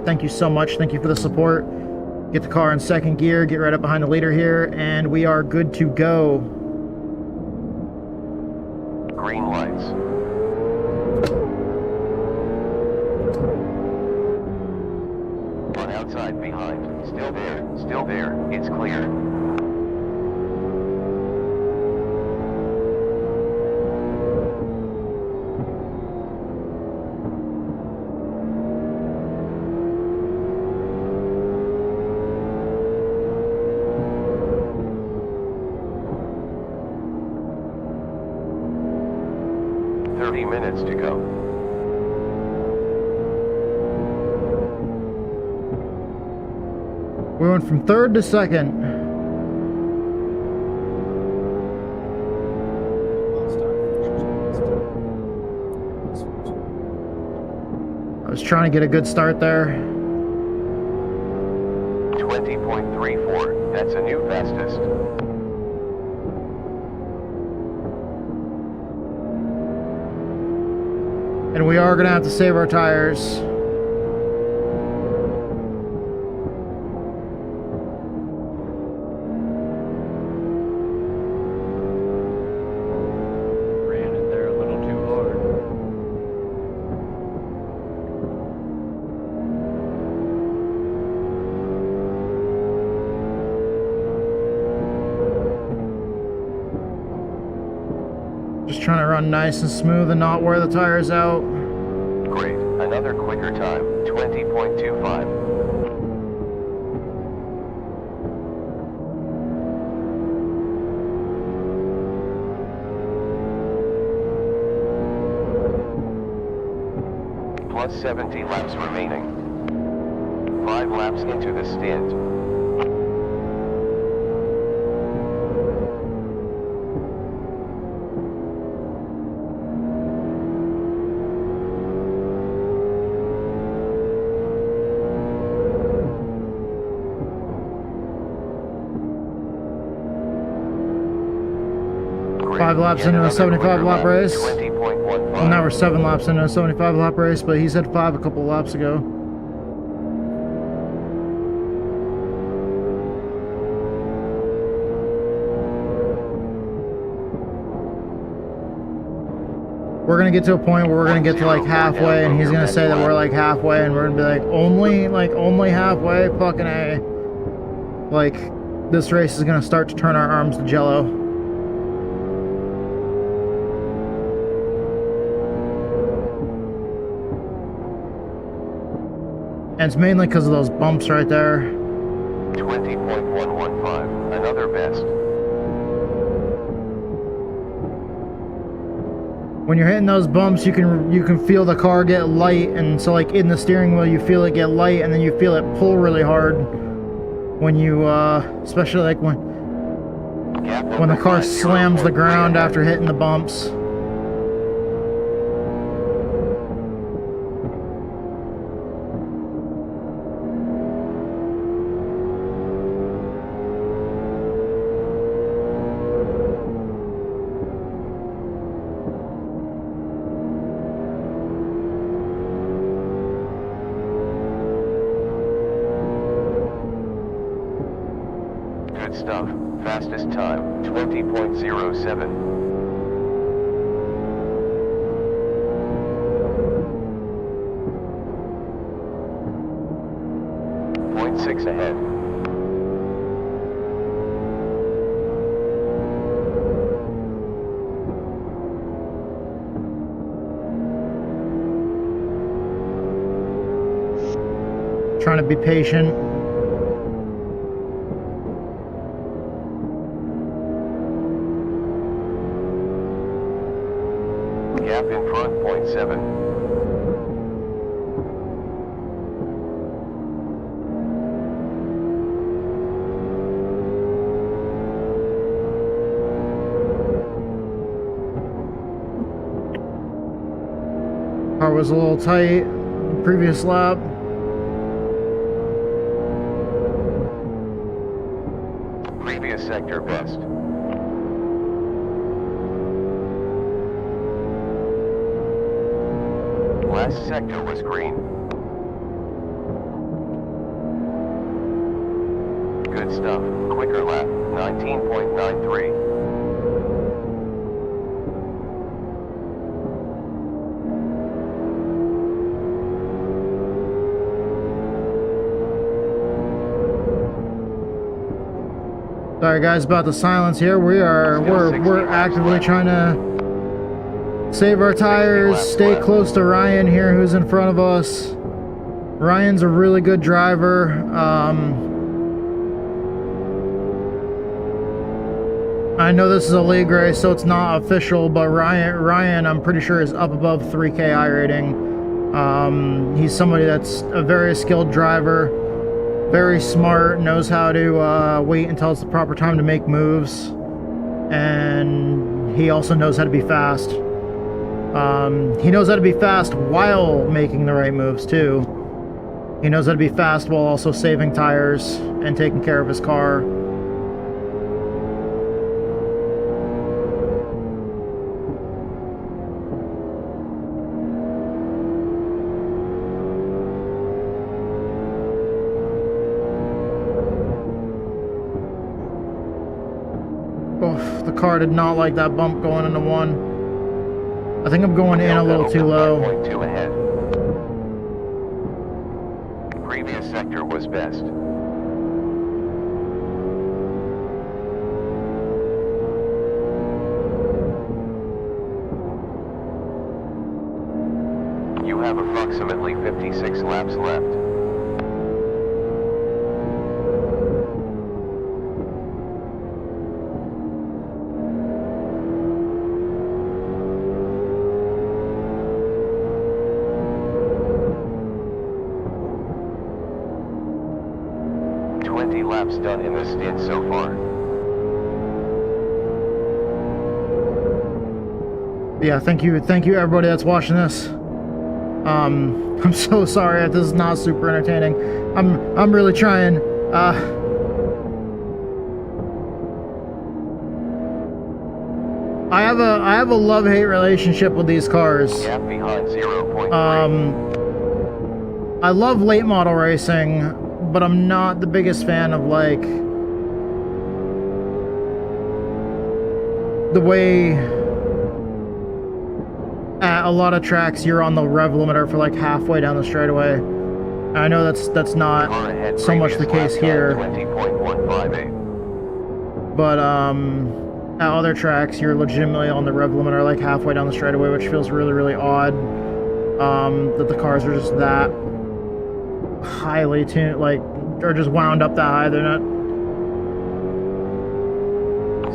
B: thank you so much. Thank you for the support. Get the car in second gear, get right up behind the leader here, and we are good to go.
A: Green lights. On outside behind. Still there. Still there. It's clear. Minutes to go.
B: We went from third to second. I was trying to get a good start there.
A: 20.34. That's a new fastest.
B: And we are gonna have to save our tires.
H: Ran it there a little too hard.
B: Just trying to run nice and smooth and not wear the tires out.
A: Great. Another quicker time. 20.25. Plus 70 laps remaining. 5 laps into the stint. Great.
B: 5 laps
A: Yet
B: into a
A: another
B: 75
A: quicker
B: lap
A: lap.
B: race.
A: 20.15.
B: Well, now we're 7 laps into a 75 lap race, but he said 5 a couple laps ago. We're gonna get to a point where we're gonna get to like halfway, and he's gonna say that we're like halfway, and we're gonna be like only halfway. Fucking A. Like, this race is gonna start to turn our arms to jello. And it's mainly because of those bumps right there.
A: 20.115. Another best.
B: When you're hitting those bumps, you can feel the car get light, and so like in the steering wheel you feel it get light, and then you feel it pull really hard when you especially like when the car slams the ground after hitting the bumps.
A: Good stuff. Fastest time, 20.07. .6 ahead.
B: Trying to be patient.
A: Gap in front, .7.
B: was a little tight. Previous lap.
A: Previous sector best. Last sector was green. Good stuff. Quicker lap, 19.93.
B: Sorry guys about the silence here. We're actively trying to save our tires, stay close to Ryan here, who's in front of us. Ryan's a really good driver. I know this is a league race, so it's not official, but Ryan, I'm pretty sure is up above 3K I rating. He's somebody that's a very skilled driver, very smart, knows how to wait until it's the proper time to make moves, and he also knows how to be fast. He knows how to be fast while making the right moves too. He knows how to be fast while also saving tires and taking care of his car. Oh, the car did not like that bump going into one. I think I'm going in a little too low.
A: 1.2 ahead. Previous sector was best. You have approximately 56 laps left. Laps done in this stint so far.
B: Yeah, thank you everybody that's watching this. I'm so sorry if this is not super entertaining. I'm really trying. I have a love-hate relationship with these cars.
A: Gap behind 0.3.
B: I love late model racing, but I'm not the biggest fan of like the way at a lot of tracks you're on the rev limiter for like halfway down the straightaway. I know that's not so much the case here,
A: 20.158.
B: but at other tracks you're legitimately on the rev limiter like halfway down the straightaway, which feels really odd. That the cars are just that highly tuned, like, or just wound up that high. They're not,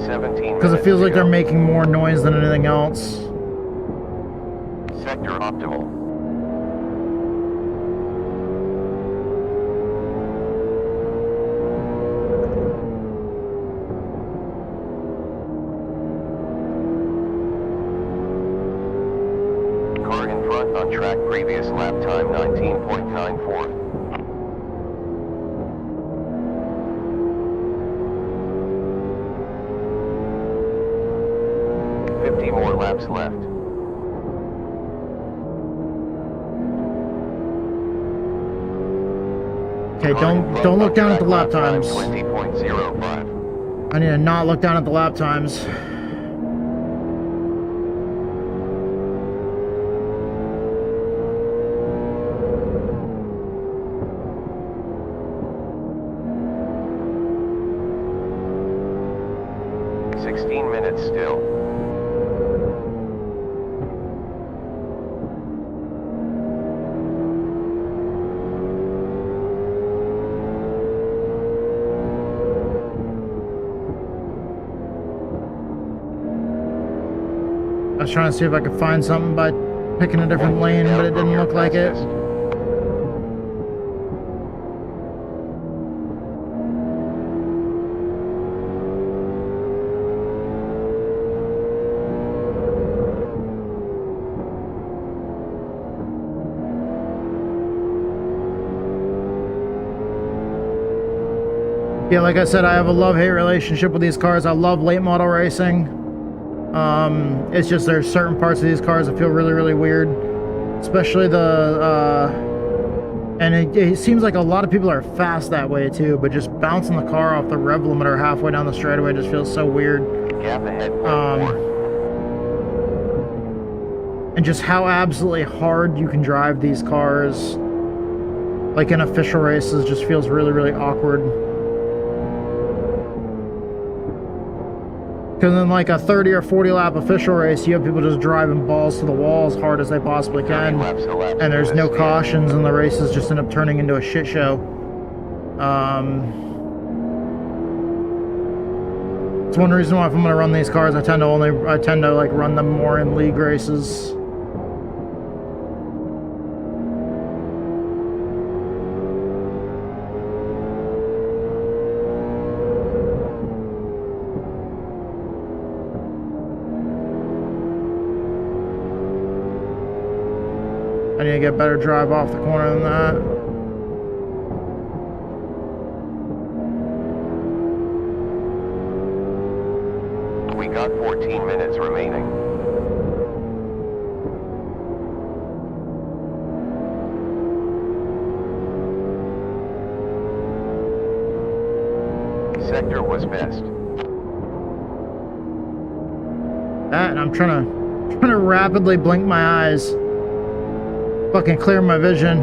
A: 17
B: because it feels like they're making more noise than anything else.
A: Sector optimal. Car in front on track, previous lap time 19.94. 50 more laps left.
B: Okay, don't look down at the lap times.
A: 20.05.
B: I need to not look down at the lap times.
A: Still.
B: I was trying to see if I could find something by picking a different lane, but it didn't look like it. Yeah, like I said, I have a love-hate relationship with these cars. I love late model racing. It's just there's certain parts of these cars that feel really, really weird. Especially and it seems like a lot of people are fast that way too, but just bouncing the car off the rev limiter halfway down the straightaway just feels so weird.
A: Gap ahead,
B: And just how absolutely hard you can drive these cars, like in official races, just feels really, really awkward. Because in like a 30 or 40 lap official race, you have people just driving balls to the wall as hard as they possibly can, and there's no cautions, and the races just end up turning into a shit show. It's one reason why if I'm gonna run these cars, I tend to like run them more in league races. I need to get better drive off the corner than that.
A: We got 14 minutes remaining. Sector was best.
B: That, and I'm trying to rapidly blink my eyes. Fucking clear my vision.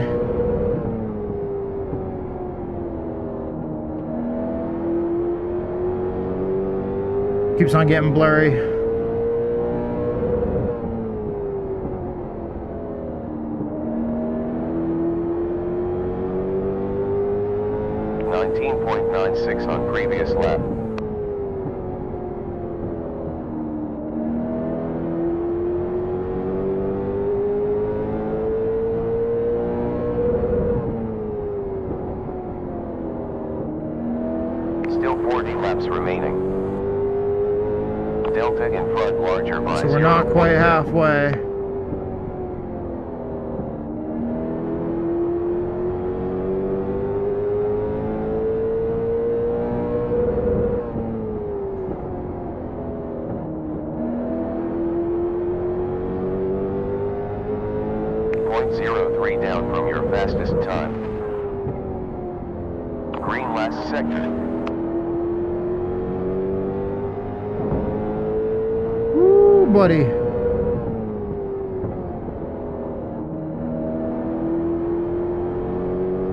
B: Keeps on getting blurry. .96 on previous lap. Still 40 laps remaining. Delta in front, larger by So we're not quite halfway. .03 down from your fastest time. Green last sector. Buddy.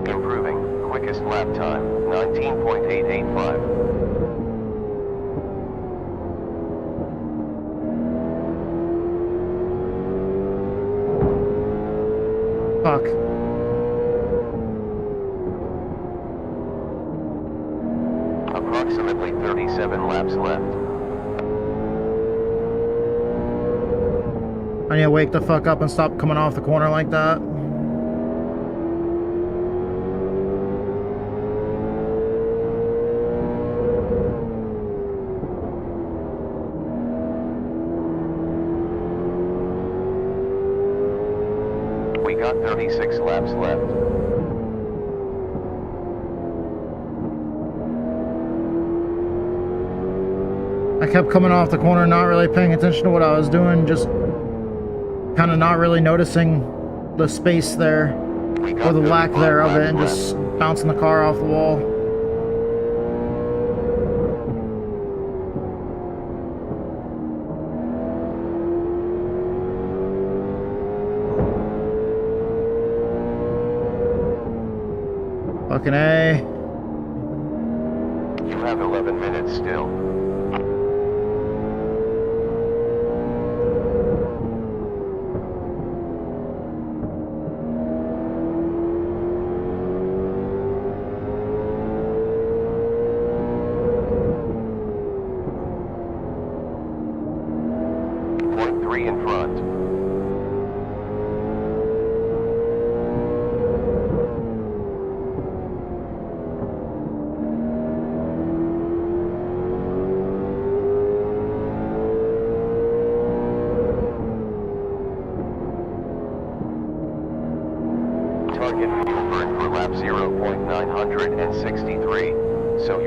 B: Improving. Quickest lap time, 19.885. Fuck. Approximately 37 laps left. I need to wake the fuck up and stop coming off the corner like that. We got 36 laps left. I kept coming off the corner, not really paying attention to what I was doing, just kind of not really noticing the space there, or the lack thereof it, and just bouncing the car off the wall. Fucking A. You have 11 minutes still. .3 in front.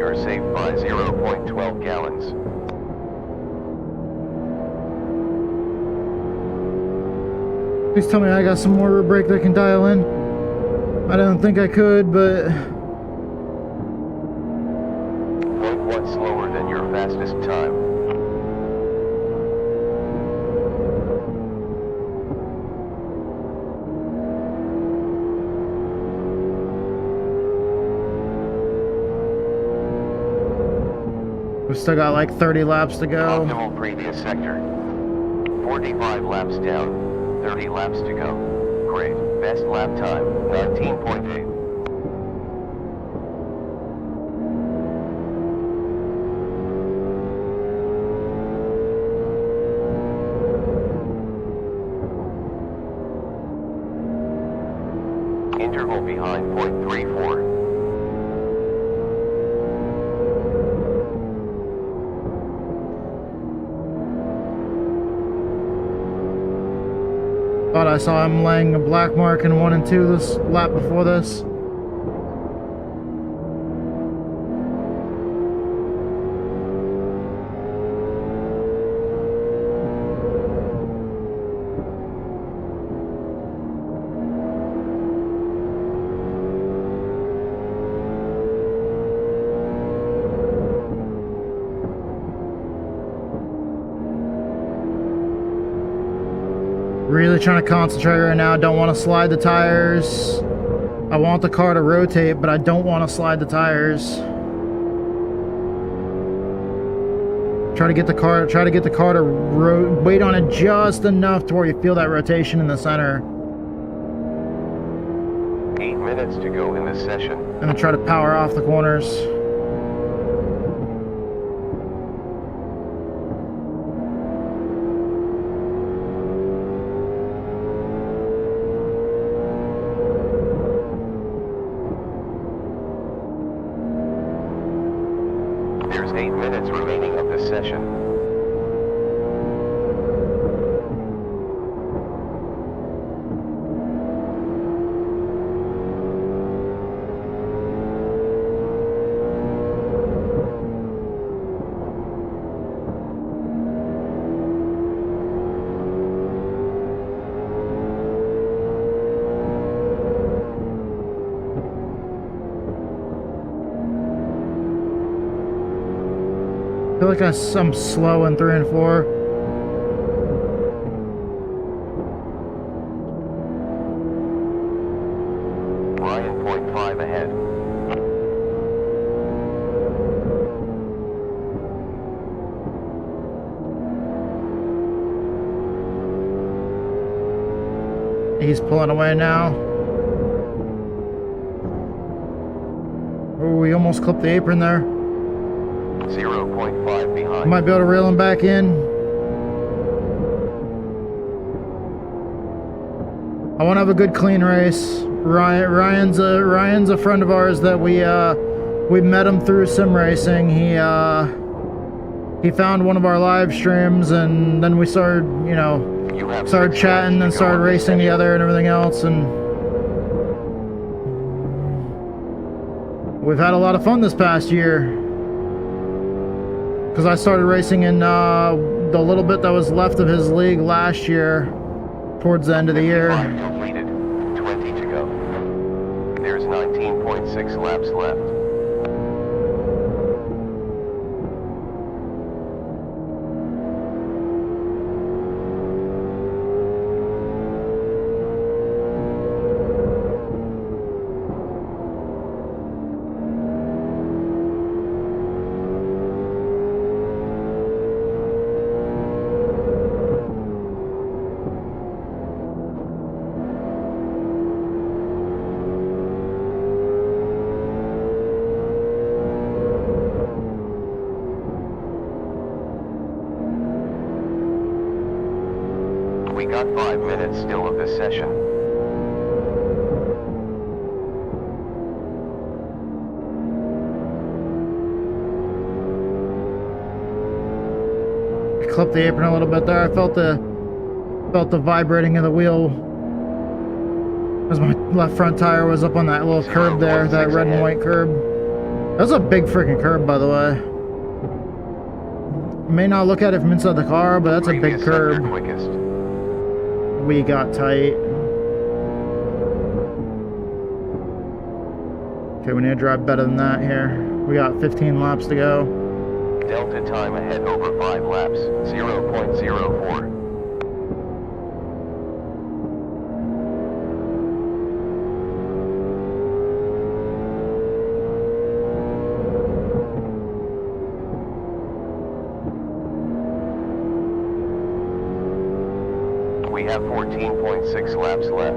A: You're safe by 0.12 gallons.
B: Please tell me I got some more brake that can dial in. I don't think I could, but
A: 0.1 slower than your fastest time.
B: we've still got like 30 laps to go.
A: Optimal previous sector. 45 laps down. 30 laps to go. Great. Best lap time, 19.8. Interval behind 0.34.
B: Thought I saw him laying a black mark in 1 and 2 this lap before this. Really trying to concentrate right now. Don't want to slide the tires. I want the car to rotate, but I don't want to slide the tires. Try to get the car to wait on it just enough to where you feel that rotation in the center.
A: 8 minutes to go in this session.
B: And then try to power off the corners.
A: There's 8 minutes remaining of this session.
B: I feel like I'm slow in 3 and 4.
A: Ryan 0.5 ahead.
B: He's pulling away now. Oh, we almost clipped the apron there.
A: 0.5 behind.
B: Might be able to reel him back in. I want to have a good clean race. Ryan's a friend of ours that we met him through sim racing. He found one of our live streams, and then we started, started chatting and started racing together and everything else, and we've had a lot of fun this past year. Because I started racing in the little bit that was left of his league last year, towards the end of the year.
A: 55 completed, 20 to go. There's 19.6 laps left. We got 5 minutes still of this session.
B: I clipped the apron a little bit there. I felt the vibrating of the wheel as my left front tire was up on that little curb there, that red and white curb. That's a big freaking curb, by the way. You may not look at it from inside the car, but that's a big
A: Previous sector
B: curb.
A: quickest.
B: We got tight. Okay, we need to drive better than that here. We got 15 laps to go.
A: Delta time ahead over 5 laps, 0.04. We have 14.6 laps left.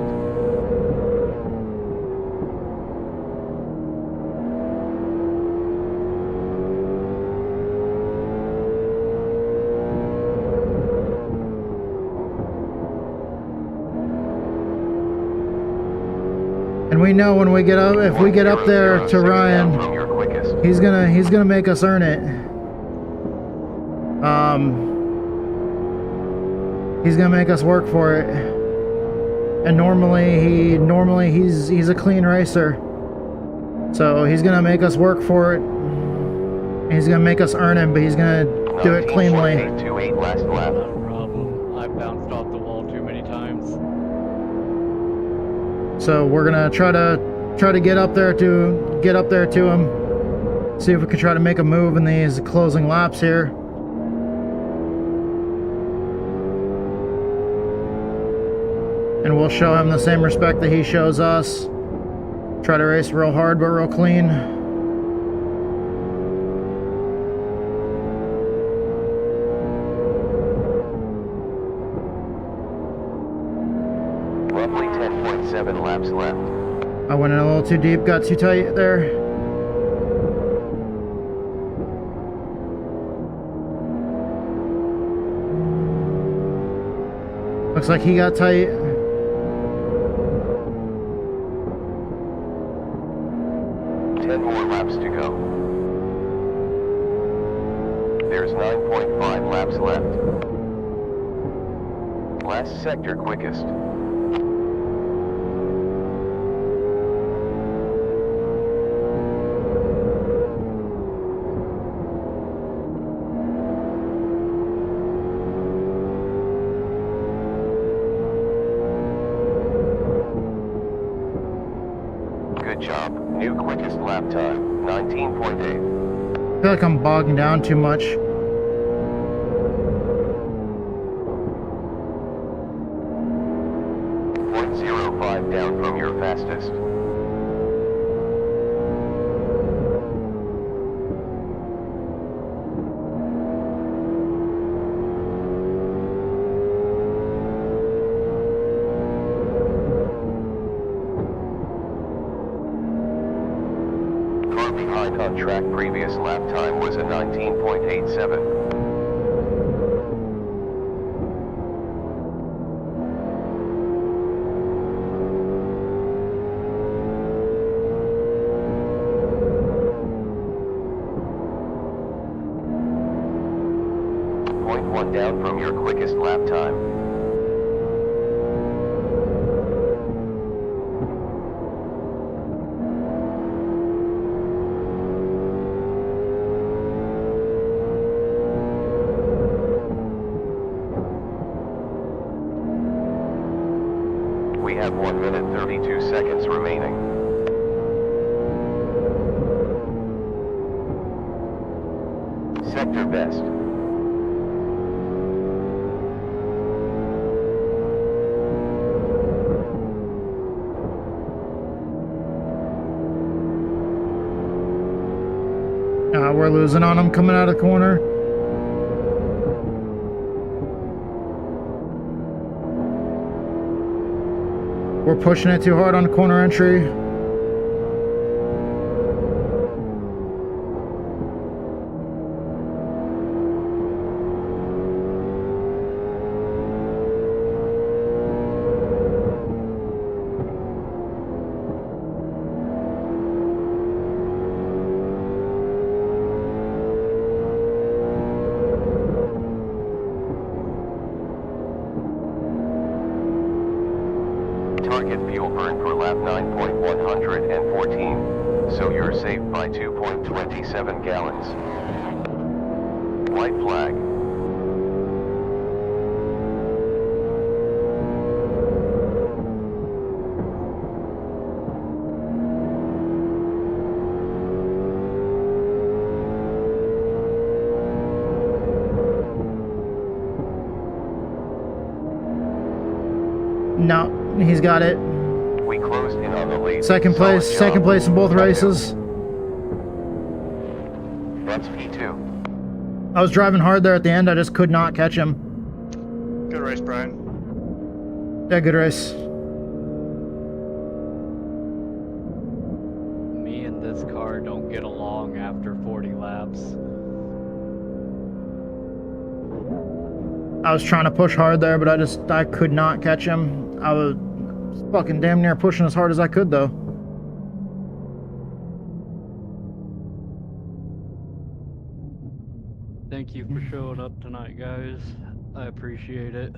B: And we know when we get up, if we get up there to
A: 100.6 down
B: Ryan,
A: from your quickest.
B: he's gonna make us earn it. He's gonna make us work for it. And normally he's a clean racer. So he's gonna make us work for it. He's gonna make us earn it, but he's gonna do it cleanly.
A: 19.828 last lap.
H: Not a problem. I bounced off the wall too many times.
B: So we're gonna try to get up there to him. See if we can try to make a move in these closing laps here. And we'll show him the same respect that he shows us. Try to race real hard but real clean.
A: Roughly 10.7 laps left.
B: I went in a little too deep, got too tight there. Looks like he got tight.
A: More laps to go. There's 9.5 laps left. Last sector quickest. Good job. New quickest lap time, 19.8.
B: I feel like I'm bogging down too much.
A: .05 down from your fastest. Car behind on track, previous lap time was a 19.87. .1 down from your quickest lap time. We have 1 minute 32 seconds remaining. Sector best.
B: We're losing on him coming out of the corner. We're pushing it too hard on the corner entry.
A: Target fuel burn per lap 9.1 Tire saved by 2.27 gallons. White flag.
B: No, he's got it.
A: We closed in on the lead.
B: Second place in both races.
A: That's P2.
B: I was driving hard there at the end. I just could not catch him.
F: Good race, Brian.
B: Yeah, good race.
H: Me and this car don't get along after 40 laps.
B: I was trying to push hard there, but I could not catch him. I was fucking damn near pushing as hard as I could, though.
H: Thank you for showing up tonight, guys. I appreciate it.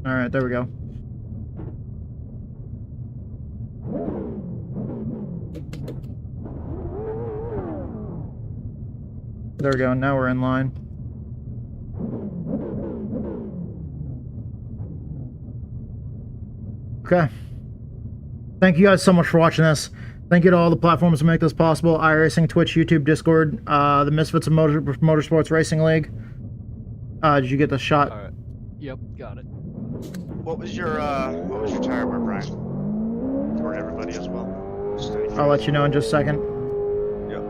B: All right, there we go. There we go. Now we're in line. Okay. Thank you guys so much for watching this. Thank you to all the platforms that make this possible. iRacing, Twitch, YouTube, Discord, the Misfits of Motorsports Racing League. Did you get the shot?
H: All right. Yep, got it.
F: What was your tire wear, Brian? For everybody as well.
B: I'll let you know in just a second.
F: Yep.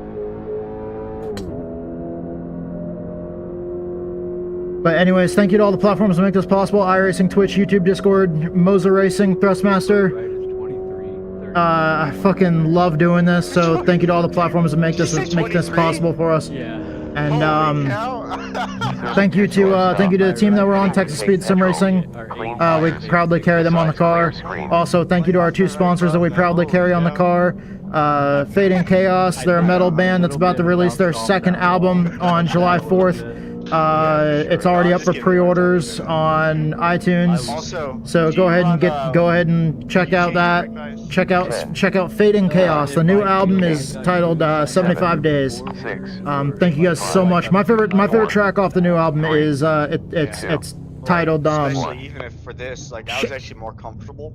B: But anyways, thank you to all the platforms that make this possible. iRacing, Twitch, YouTube, Discord, Moser Racing, Thrustmaster.
H: Right, it's 23, 30.
B: I fucking love doing this, so thank you to all the platforms that make this possible for us.
H: Yeah.
B: And thank you to the team that we're on, Texas Speed Sim Racing. We proudly carry them on the car. Also, thank you to our two sponsors that we proudly carry on the car. Fate and Chaos, they're a metal band that's about to release their second album on July 4th. It's already up for pre-orders on iTunes. So go ahead and check out that. Check out Fate and Chaos. The new album is titled 75 Days. Thank you guys so much. My favorite track off the new album is it's titled
F: Especially even if for this, like I was actually more comfortable.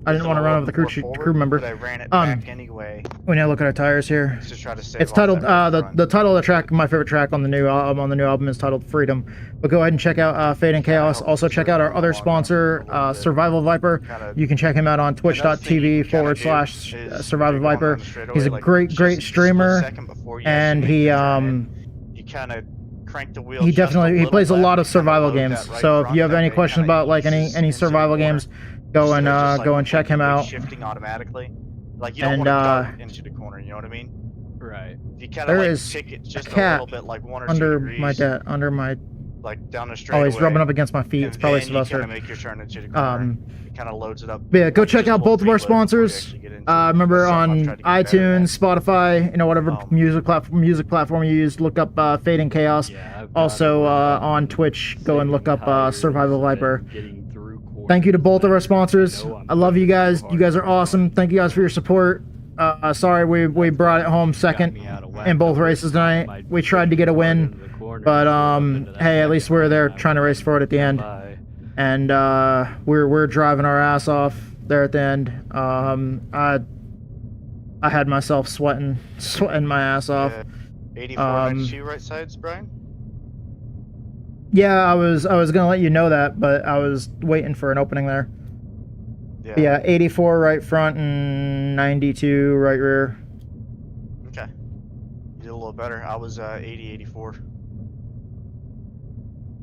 B: I didn't want to run over the crew member.
F: But I ran it back anyway.
B: We need to look at our tires here.
F: To try to save
B: It's titled the title of the track. My favorite track on the new album is titled Freedom. But go ahead and check out Fate and Chaos. Also check out our other sponsor, Survival Viper. You can check him out on twitch.tv/Survival Viper. He's a great streamer, and he
F: kind of crank the wheel.
B: He plays a lot of survival games. So if you have any questions about like any survival games, go and check him out.
F: Shifting automatically, like you don't want to duck into the corner. You know what I mean?
H: Right.
F: If you kind
B: There
F: of like
B: is
F: tick it just
B: a
F: a
B: cat
F: little bit, like 1 or 2
B: under
F: degrees,
B: my
F: like down the straightaway.
B: Oh, he's rubbing up against my feet. It's probably Sylvester.
F: Kind of make your turn into the corner. It kind of loads it up.
B: But yeah, go check out both of our sponsors. Remember on iTunes, Spotify, whatever music platform you use, look up Fate and Chaos. Also on Twitch, go and look up Survival Viper. Thank you to both of our sponsors. I love you guys. You guys are awesome. Thank you guys for your support. Sorry we brought it home second in both races tonight. We tried to get a win, but hey, at least we're there trying to race for it at the end. And we're driving our ass off there at the end. I had myself sweating my ass off.
F: 84 92 right sides, Brian.
B: Yeah, I was gonna let you know that, but I was waiting for an opening there. Yeah, 84 right front and 92 right rear.
F: Okay, you did a little better. I was 80 84.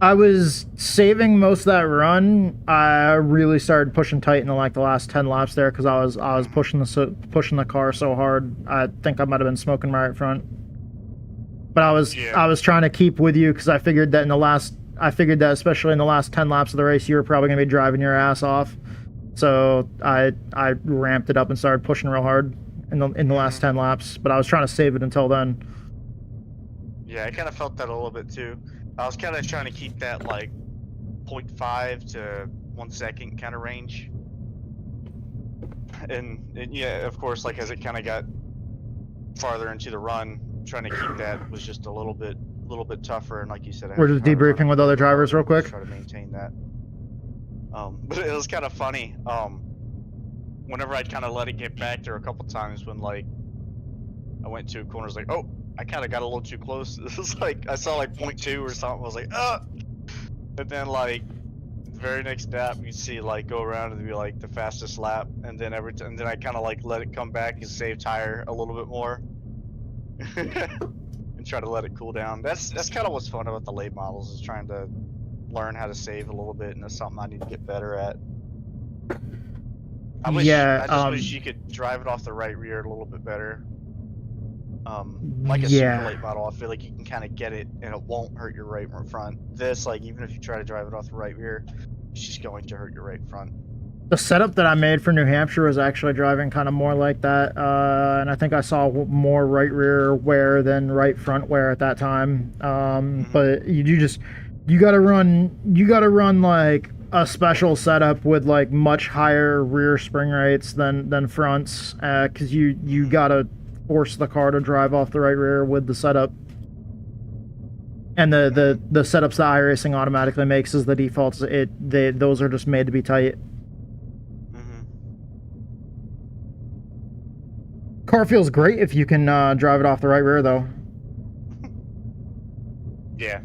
B: I was saving most of that run. I really started pushing tight in the last 10 laps there because I was pushing the car so hard. I think I might have been smoking my right front. But I was trying to keep with you because I figured that especially in the last 10 laps of the race you were probably gonna be driving your ass off. So I ramped it up and started pushing real hard, in the last 10 laps, but I was trying to save it until then.
F: Yeah, I kind of felt that a little bit too. I was kind of trying to keep that like 0.5 to 1 second kind of range. And yeah, of course, like as it kind of got farther into the run, trying to keep that was just a little bit tougher. And like you said, I
B: We're
F: had to
B: just
F: try to run
B: debriefing
F: it
B: with
F: a
B: other
F: little bit
B: drivers
F: harder
B: real
F: to
B: quick.
F: try to maintain that. But it was kind of funny. Whenever I'd kind of let it get back there a couple times when like I went to a corner, I was like, oh, I kind of got a little too close. It was like I saw like 0.2 or something. I was like, and then like the very next lap, you see like go around and be like the fastest lap, and then and then I kind of like let it come back and save tire a little bit more, and try to let it cool down. That's kind of what's fun about the late models, is trying to learn how to save a little bit, and that's something I need to get better at. I just wish you could drive it off the right rear a little bit better. Like a super late model, I feel like you can kind of get it and it won't hurt your right front. This, like, even if you try to drive it off the right rear, it's just going to hurt your right front.
B: The setup that I made for New Hampshire was actually driving kind of more like that, and I think I saw more right rear wear than right front wear at that time. But you gotta run like a special setup with like much higher rear spring rates than fronts, because you gotta force the car to drive off the right rear with the setup. And the setups that iRacing automatically makes as the defaults, those are just made to be tight. Car feels great if you can drive it off the right rear, though.
F: Yeah.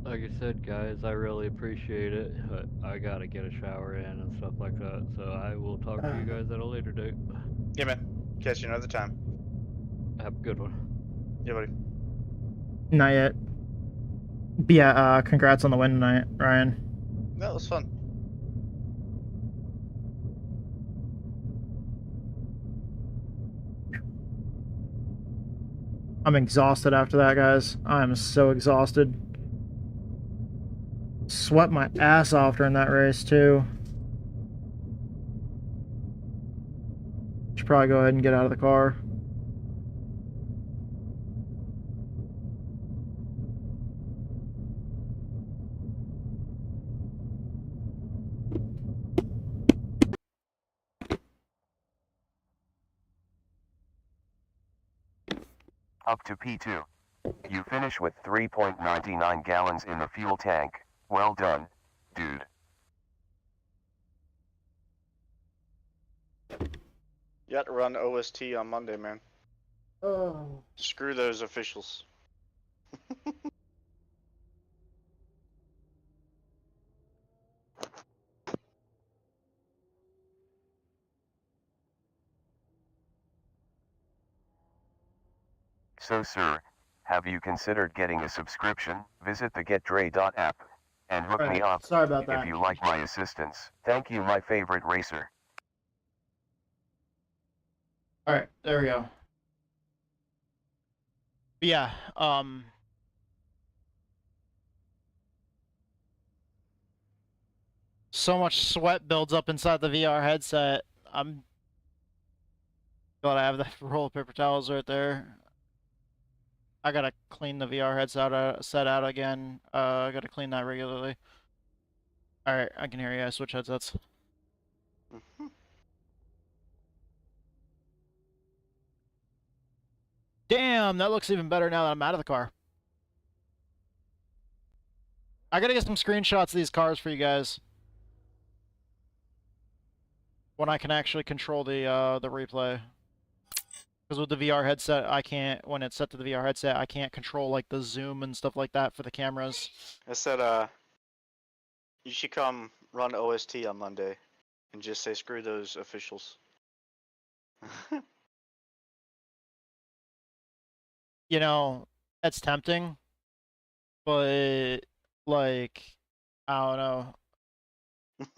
H: Like I said, guys, I really appreciate it, but I gotta get a shower in and stuff like that, so I will talk to you guys at a later date.
F: Yeah, man. Catch you another time.
H: Have a good one.
F: Yeah, buddy.
B: Not yet. But yeah, congrats on the win tonight, Ryan.
F: That was fun.
B: I'm exhausted after that, guys. I'm so exhausted. Sweat my ass off during that race, too. Should probably go ahead and get out of the car.
A: Up to P2. You finish with 3.99 gallons in the fuel tank. Well done, dude.
F: You got to run OST on Monday, man.
B: Oh.
F: Screw those officials.
A: So sir, have you considered getting a subscription? Visit the getdre.app and hook me up.
B: Sorry about that.
A: If you like my assistance. Thank you, my favorite racer.
B: Alright, there we go. But yeah, so much sweat builds up inside the VR headset. I'm glad I have the roll of paper towels right there. I gotta clean the VR headset set out again. I gotta clean that regularly. Alright, I can hear you. I switch headsets. Damn, that looks even better now that I'm out of the car. I gotta get some screenshots of these cars for you guys. When I can actually control the replay. Because with the VR headset, I can't, when it's set to the VR headset, I can't control like the zoom and stuff like that for the cameras.
F: I said, you should come run OST on Monday and just say screw those officials.
B: You know, that's tempting, but like, I don't know.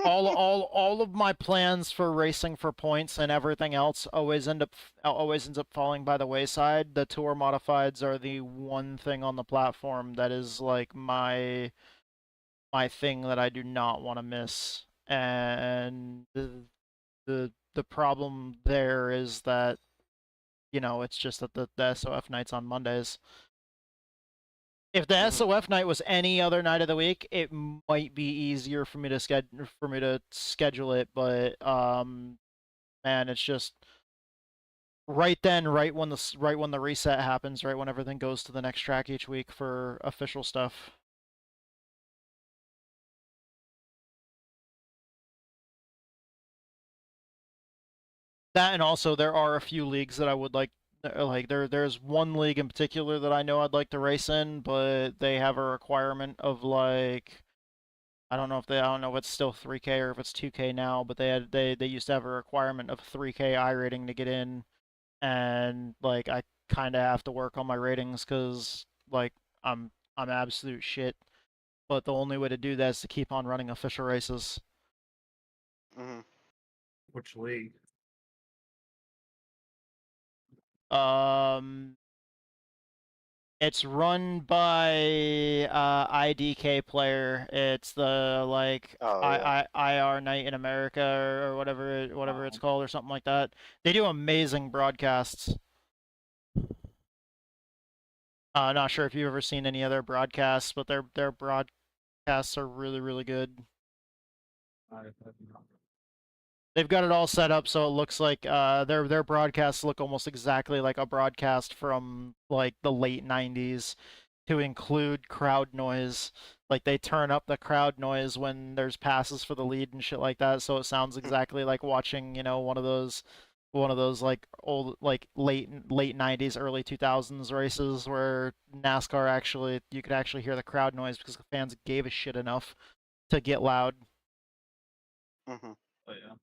B: all of my plans for racing for points and everything else always ends up falling by the wayside. The tour modifieds are the one thing on the platform that is like my thing that I do not want to miss. And the problem there is that it's just that the SOF night's on Mondays. If the
F: Mhm.
B: SOF night was any other night of the week, it might be easier for me to schedule it, but man, it's just right then, right when the reset happens, right when everything goes to the next track each week for official stuff. That, and also there are a few leagues that I would like there's one league in particular that I know I'd like to race in, but they have a requirement of like I don't know if it's still 3K or if it's 2K now, but they used to have a requirement of 3K I rating to get in, and like I kind of have to work on my ratings because like I'm absolute shit. But the only way to do that is to keep on running official races.
F: Mhm.
I: Which league?
B: Um, it's run by IDK player. It's the like
F: Oh yeah.
B: IR Night in America or whatever it's called or something like that. They do amazing broadcasts. Not sure if you've ever seen any other broadcasts, but their broadcasts are really good. They've got it all set up so it looks like their broadcasts look almost exactly like a broadcast from like the late 90s to include crowd noise. Like they turn up the crowd noise when there's passes for the lead and shit like that, so it sounds exactly like watching, one of those like old like late 90s early 2000s races where NASCAR actually you could actually hear the crowd noise because the fans gave a shit enough to get loud.
F: Mhm.
I: Oh yeah.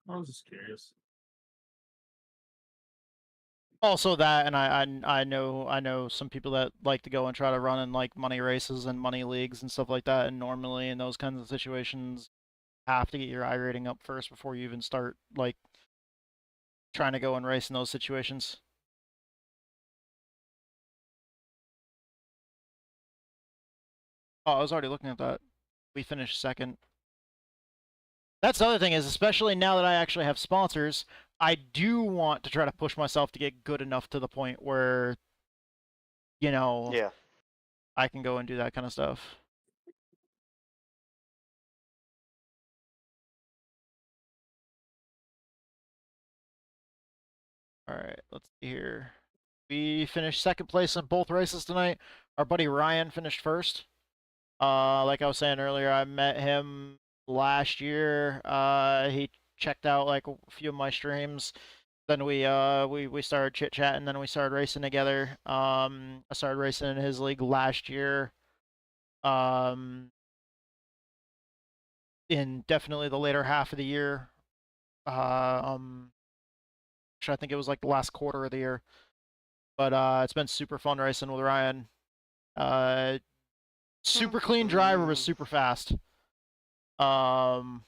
I: I was just curious.
B: Also that, and I know some people that like to go and try to run in like money races and money leagues and stuff like that, and normally in those kinds of situations have to get your I rating up first before you even start like trying to go and race in those situations. Oh, I was already looking at that. We finished second. That's the other thing is, especially now that I actually have sponsors, I do want to try to push myself to get good enough to the point where,
F: Yeah.
B: I can go and do that kind of stuff. All right, let's see here. We finished second place in both races tonight. Our buddy Ryan finished first. Like I was saying earlier, I met him last year. He checked out like a few of my streams. Then we started chit chatting. Then we started racing together. I started racing in his league last year. Um, in definitely the later half of the year. Um, I think it was like the last quarter of the year. But it's been super fun racing with Ryan. Uh, super clean driver, was super fast. So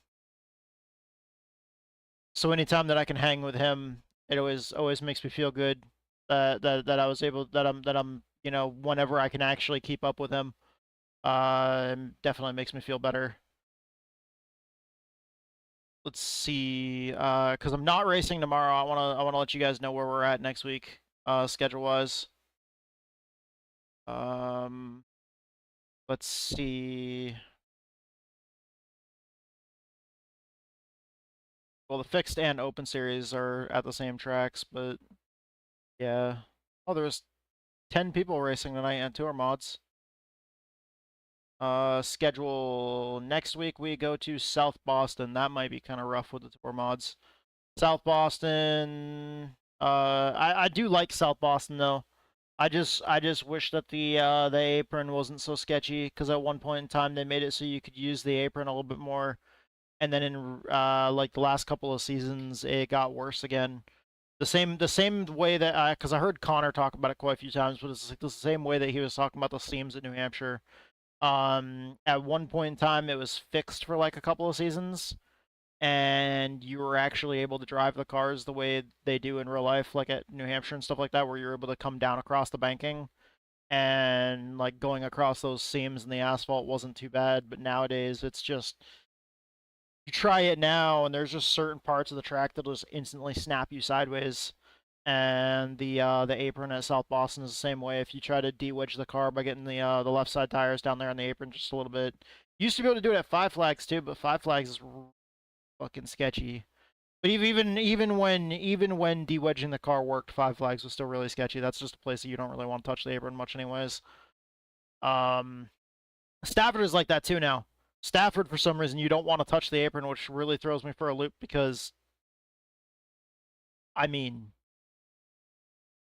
B: anytime that I can hang with him, it always makes me feel good that I was able that I'm whenever I can actually keep up with him, definitely makes me feel better. Let's see, because I'm not racing tomorrow. I wanna let you guys know where we're at next week, schedule wise. Um, let's see. Well, the fixed and open series are at the same tracks, but yeah. Oh, there was 10 people racing tonight and tour mods. Schedule next week we go to South Boston. That might be kind of rough with the tour mods. South Boston. I do like South Boston though. I just wish that the apron wasn't so sketchy because at one point in time they made it so you could use the apron a little bit more, and then in like the last couple of seasons it got worse again. The same way that because I heard Connor talk about it quite a few times, but it's like the same way that he was talking about the seams at New Hampshire. At one point in time, it was fixed for like a couple of seasons, and you were actually able to drive the cars the way they do in real life, like at New Hampshire and stuff like that, where you're able to come down across the banking and like going across those seams in the asphalt wasn't too bad. But nowadays, it's just You try it now, and there's just certain parts of the track that'll just instantly snap you sideways. And the apron at South Boston is the same way. If you try to de-wedge the car by getting the left side tires down there on the apron just a little bit. Used to be able to do it at Five Flags too, but Five Flags is fucking sketchy. But even when de-wedging the car worked, Five Flags was still really sketchy. That's just a place that you don't really want to touch the apron much anyways. Stafford is like that too now. Stafford, for some reason, you don't want to touch the apron, which really throws me for a loop because, I mean,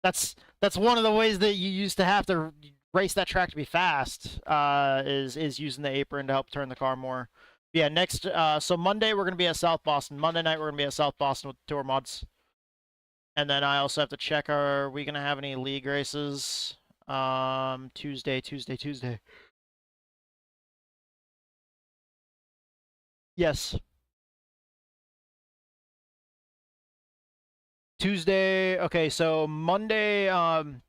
B: that's one of the ways that you used to have to race that track to be fast, is using the apron to help turn the car more. Yeah, next, so Monday we're going to be at South Boston. Monday night we're going to be at South Boston with tour mods. And then I also have to check, are we going to have any league races? Tuesday. Yes. Tuesday, okay, so Monday, I'm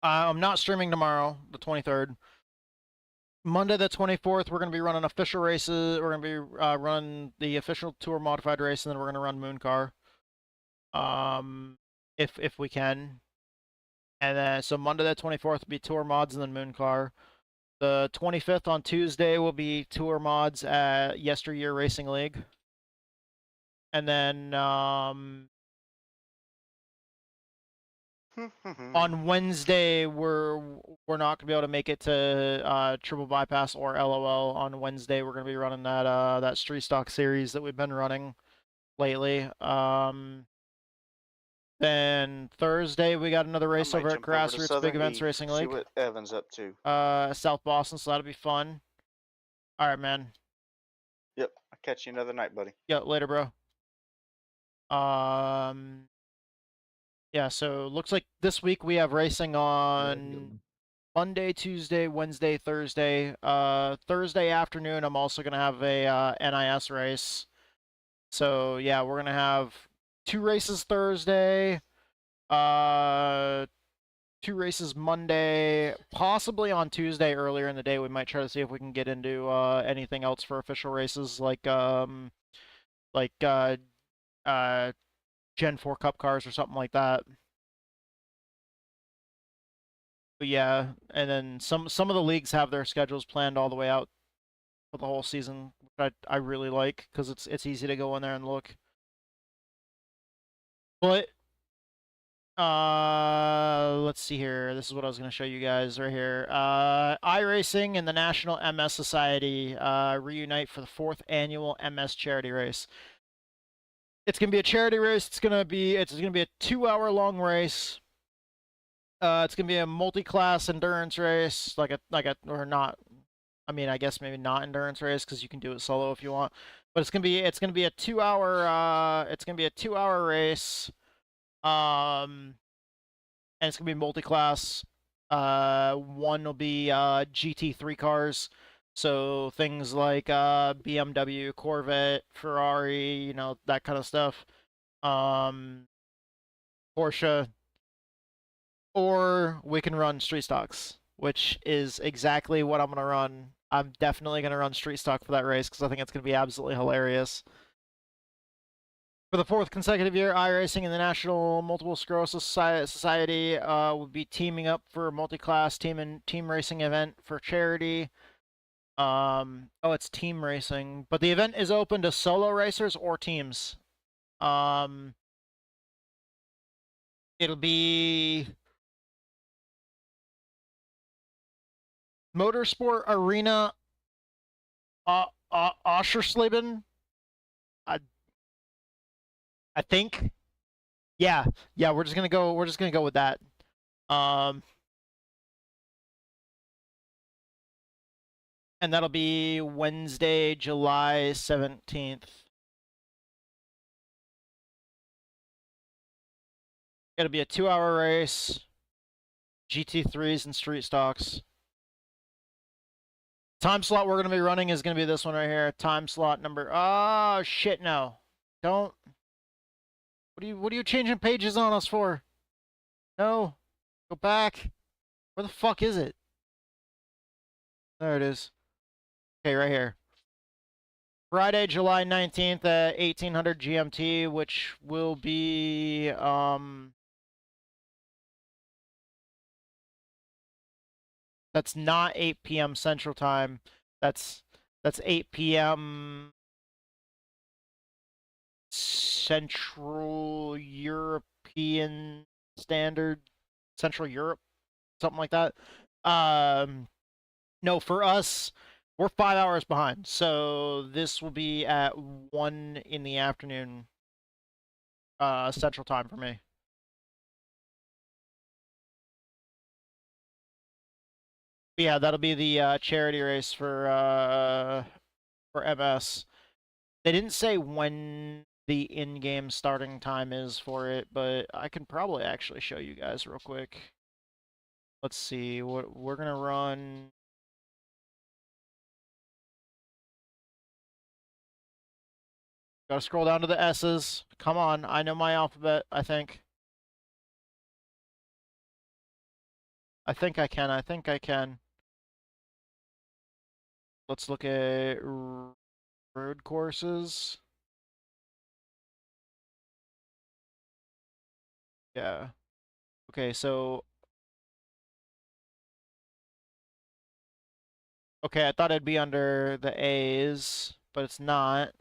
B: not streaming tomorrow, the 23rd. Monday the 24th, we're going to be running official races. We're going to be running the official tour modified race, and then we're going to run Moon Car. If we can. And then, so Monday the 24th will be tour mods and then Moon Car. The 25th on Tuesday will be tour mods at Yesteryear Racing League. And then, on Wednesday, we're not gonna be able to make it to triple bypass or LOL. On Wednesday, we're gonna be running that street stock series that we've been running lately. Then Thursday we got another race over at Grassroots Big Events Racing League.
F: See what Evan's up to.
B: South Boston, so that'll be fun. All right, man.
F: Yep, I'll catch you another night, buddy.
B: Yeah, later, bro. Yeah, so looks like this week we have racing on Monday, Tuesday, Wednesday, Thursday. Thursday afternoon, I'm also gonna have a NIS race. So yeah, we're gonna have 2 races Thursday, 2 races Monday, possibly on Tuesday earlier in the day. We might try to see if we can get into anything else for official races, like Gen 4 Cup cars or something like that. But yeah, and then some of the leagues have their schedules planned all the way out for the whole season, which I really like because it's easy to go in there and look. But let's see here. This is what I was going to show you guys right here. iRacing and the National MS Society reunite for the 4th annual MS charity race. It's going to be a charity race. It's going to be a 2-hour long race. It's going to be a multi-class endurance race, or not. I mean, I guess maybe not endurance race because you can do it solo if you want. But it's going to be a 2-hour race. And it's gonna be multi-class. One will be GT3 cars, so things like BMW, Corvette, Ferrari, you know, that kind of stuff. Porsche, or we can run street stocks, which is exactly what I'm gonna run. I'm definitely gonna run street stock for that race because I think it's gonna be absolutely hilarious. For the 4th consecutive year, iRacing and the National Multiple Sclerosis Society will be teaming up for a multi-class team racing event for charity. Oh, it's team racing, but the event is open to solo racers or teams. It'll be Motorsport Arena Oschersleben. I think. Yeah, we're just gonna go with that. And that'll be Wednesday, July 17th. It'll be a 2-hour race, GT3s and street stocks. Time slot we're gonna be running is gonna be this one right here. Time slot number. Oh shit! No, don't. What are you changing pages on us for? No, go back. Where the fuck is it? There it is. Okay, right here. Friday, July 19th at 1800 GMT, which will be that's not 8 p.m. Central Time. That's 8 p.m. Central European Standard, Central Europe, something like that. No, for us, we're 5 hours behind. So this will be at 1 in the afternoon, Central Time for me. But yeah, that'll be the charity race for MS. They didn't say when the in-game starting time is for it, but I can probably actually show you guys real quick. Let's see, what we're gonna run. Gotta scroll down to the S's. Come on, I know my alphabet, I think. I think I can. Let's look at road courses. Yeah. Okay, so... Okay, I thought it'd be under the A's, but it's not.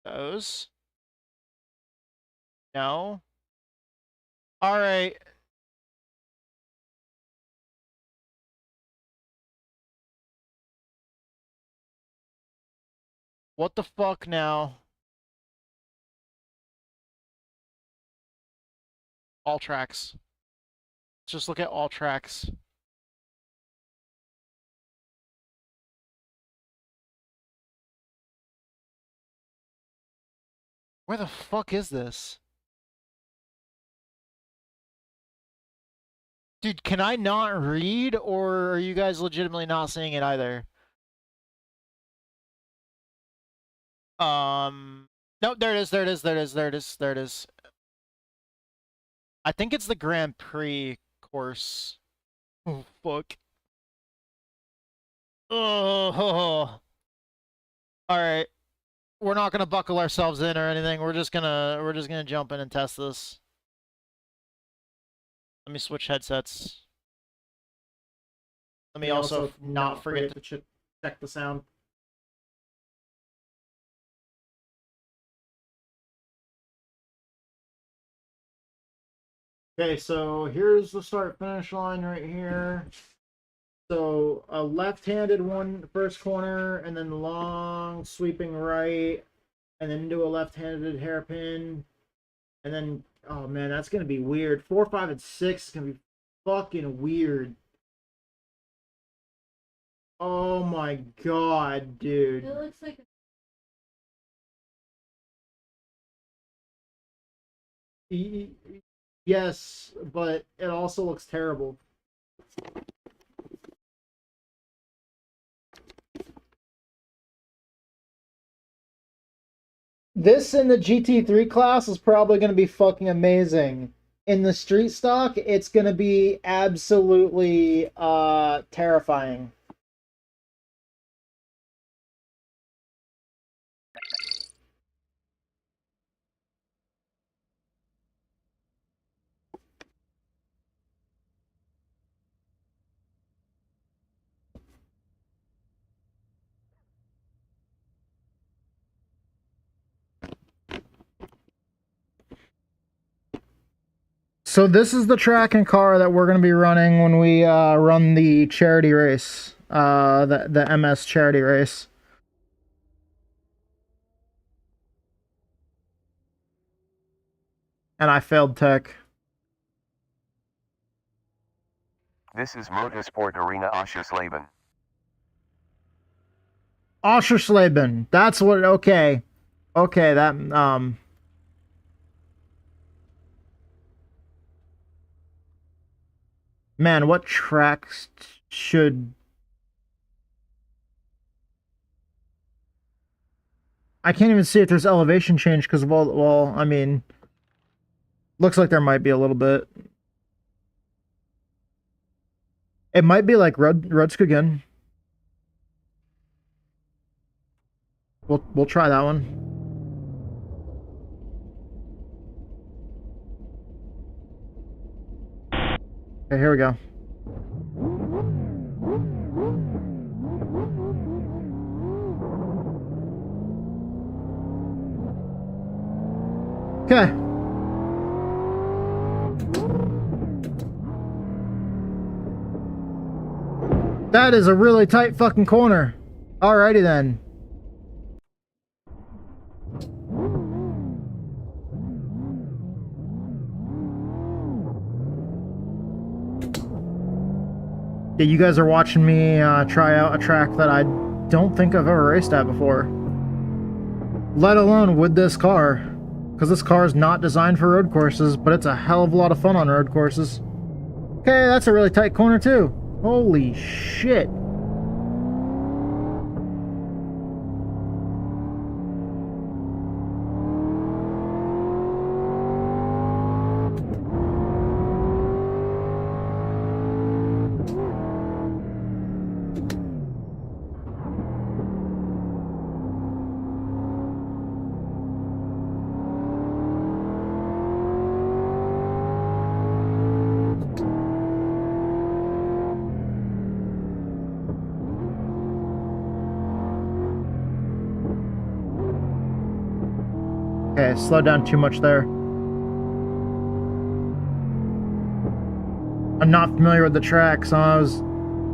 B: Those? No? Alright. What the fuck now? All tracks. Let's just look at all tracks. Where the fuck is this? Dude, can I not read, or are you guys legitimately not seeing it either? No, there it is, there it is, there it is, there it is, there it is. I think it's the Grand Prix course. Oh, fuck. Oh. Alright. We're not gonna buckle ourselves in or anything. We're just gonna jump in and test this. Let me switch headsets. Let me also not forget to check the sound. Okay, so here's the start finish line right here. So a left-handed one first corner, and then long sweeping right, and then do a left-handed hairpin, and then oh man, that's gonna be weird. 4, 5, and 6 is gonna be fucking weird. Oh my god, dude.
J: It looks like
B: Yes, but it also looks terrible. This in the GT3 class is probably going to be fucking amazing. In the street stock, it's going to be absolutely terrifying. So this is the track and car that we're going to be running when we run the charity race, the MS charity race. And I failed tech.
A: This is Motorsport Arena Oschersleben.
B: Oschersleben. That's what, okay. Okay, that, man, what tracks should... I can't even see if there's elevation change because of all, well, I mean, looks like there might be a little bit. It might be like Rudskogen. We'll try that one. Okay, here we go. Okay. That is a really tight fucking corner. Alrighty then. Yeah, you guys are watching me try out a track that I don't think I've ever raced at before. Let alone with this car. Because this car is not designed for road courses, but it's a hell of a lot of fun on road courses. Okay, that's a really tight corner too. Holy shit. Okay, slowed down too much there. I'm not familiar with the track, so I was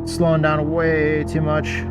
B: slowing down way too much.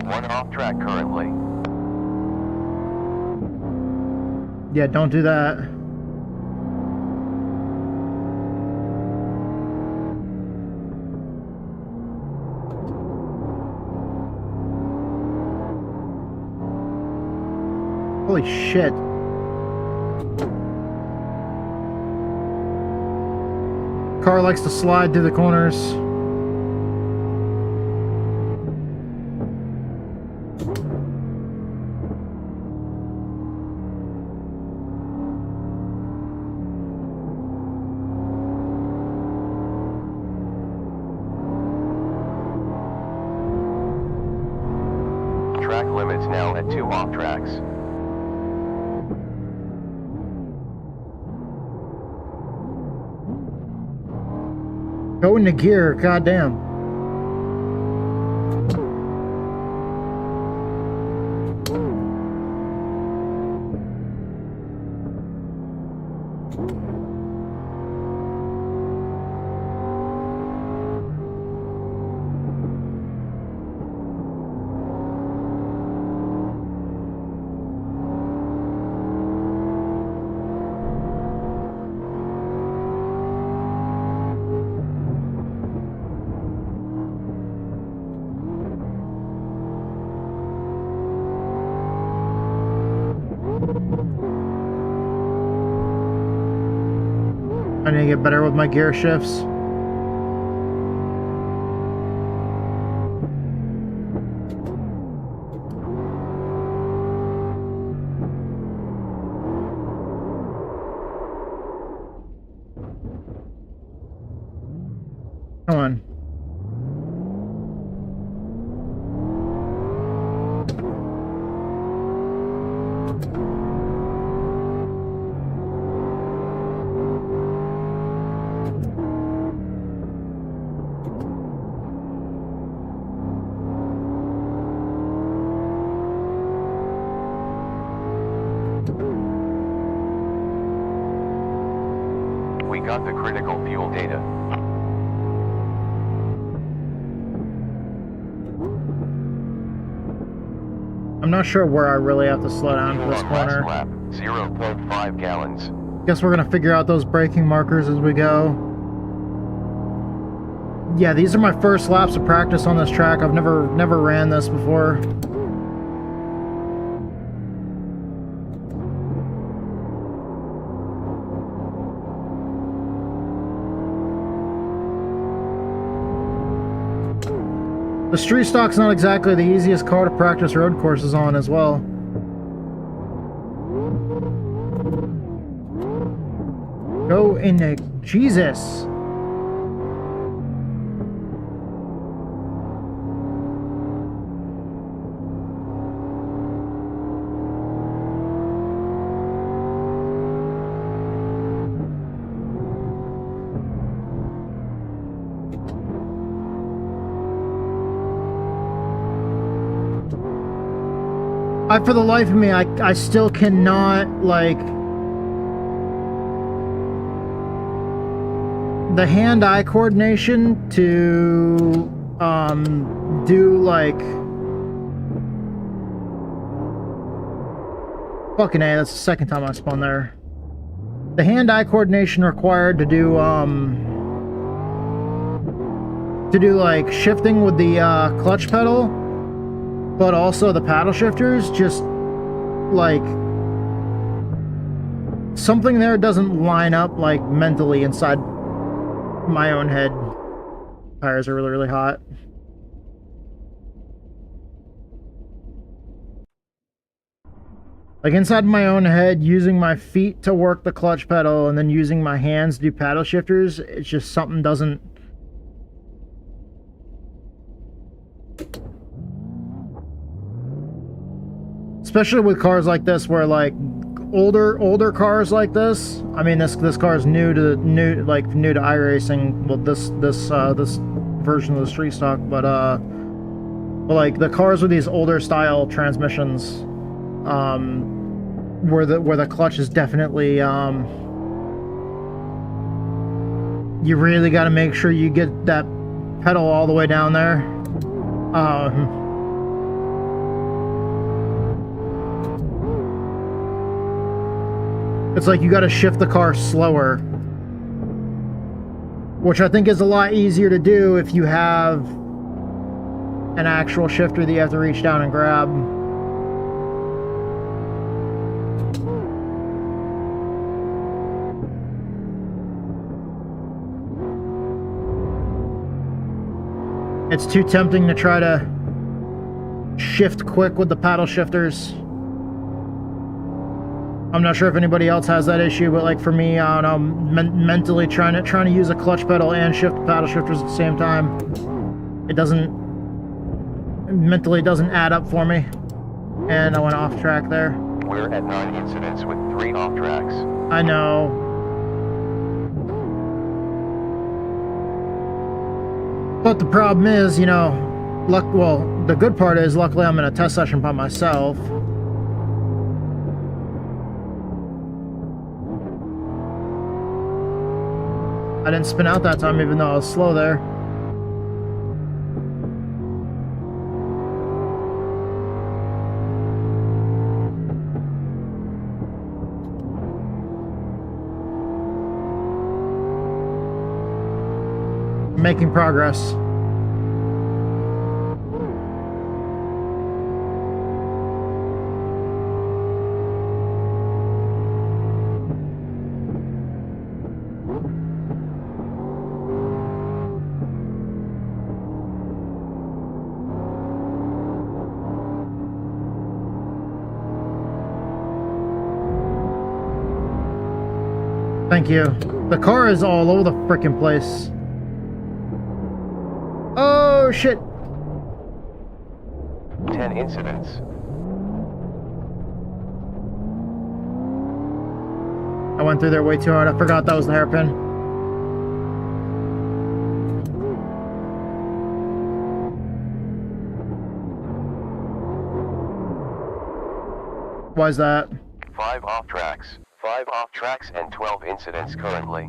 A: One off track currently.
B: Yeah, don't do that. Holy shit. Car likes to slide through the corners.
A: Track limits now at 2 off tracks.
B: Go into gear, goddamn. I need to get better with my gear shifts. Come on.
A: We got the critical fuel data.
B: I'm not sure where I really have to slow down for
A: Fuel
B: this
A: on last
B: corner.
A: lap, 0.5 gallons.
B: Guess we're gonna figure out those braking markers as we go. Yeah, these are my first laps of practice on this track. I've never ran this before. The street stock's not exactly the easiest car to practice road courses on as well. Go in the Jesus. For the life of me, I still cannot, like, the hand-eye coordination to do, like, fucking A, that's the second time I spun there. The hand-eye coordination required to do like shifting with the clutch pedal, but also the paddle shifters, just like something there doesn't line up, like, mentally inside my own head. Tires are really, really hot. Like, inside my own head, using my feet to work the clutch pedal and then using my hands to do paddle shifters, it's just something doesn't... Especially with cars like this, where, like, older cars like this. I mean, this car is new to iRacing. Well, this version of the street stock, but like the cars with these older style transmissions, where the clutch is definitely you really got to make sure you get that pedal all the way down there. It's like you got to shift the car slower, which I think is a lot easier to do if you have an actual shifter that you have to reach down and grab. It's too tempting to try to shift quick with the paddle shifters. I'm not sure if anybody else has that issue, but like for me, I don't know, mentally trying to use a clutch pedal and shift paddle shifters at the same time, it mentally doesn't add up for me. And I went off track there.
A: We're at 9 incidents with 3 off tracks.
B: I know. But the problem is, you know, the good part is, luckily I'm in a test session by myself. I didn't spin out that time, even though I was slow there. Making progress. Thank you. The car is all over the frickin' place. Oh shit.
A: 10 incidents.
B: I went through there way too hard. I forgot that was the hairpin. Why is that?
A: 5 off tracks. 5 off tracks and 12 incidents currently.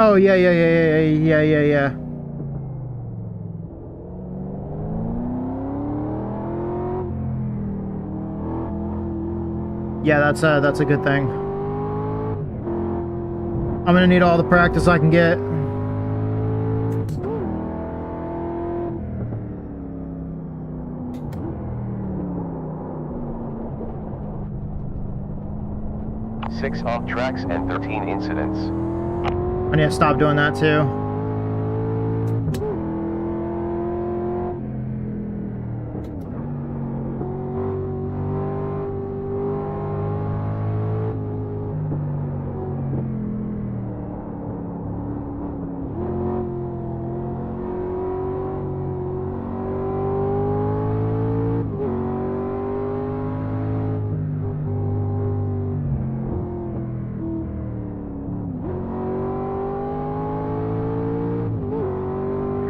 B: Oh, yeah. Yeah, that's a good thing. I'm gonna need all the practice I can get.
A: Six off tracks and 13 incidents.
B: I need to stop doing that too.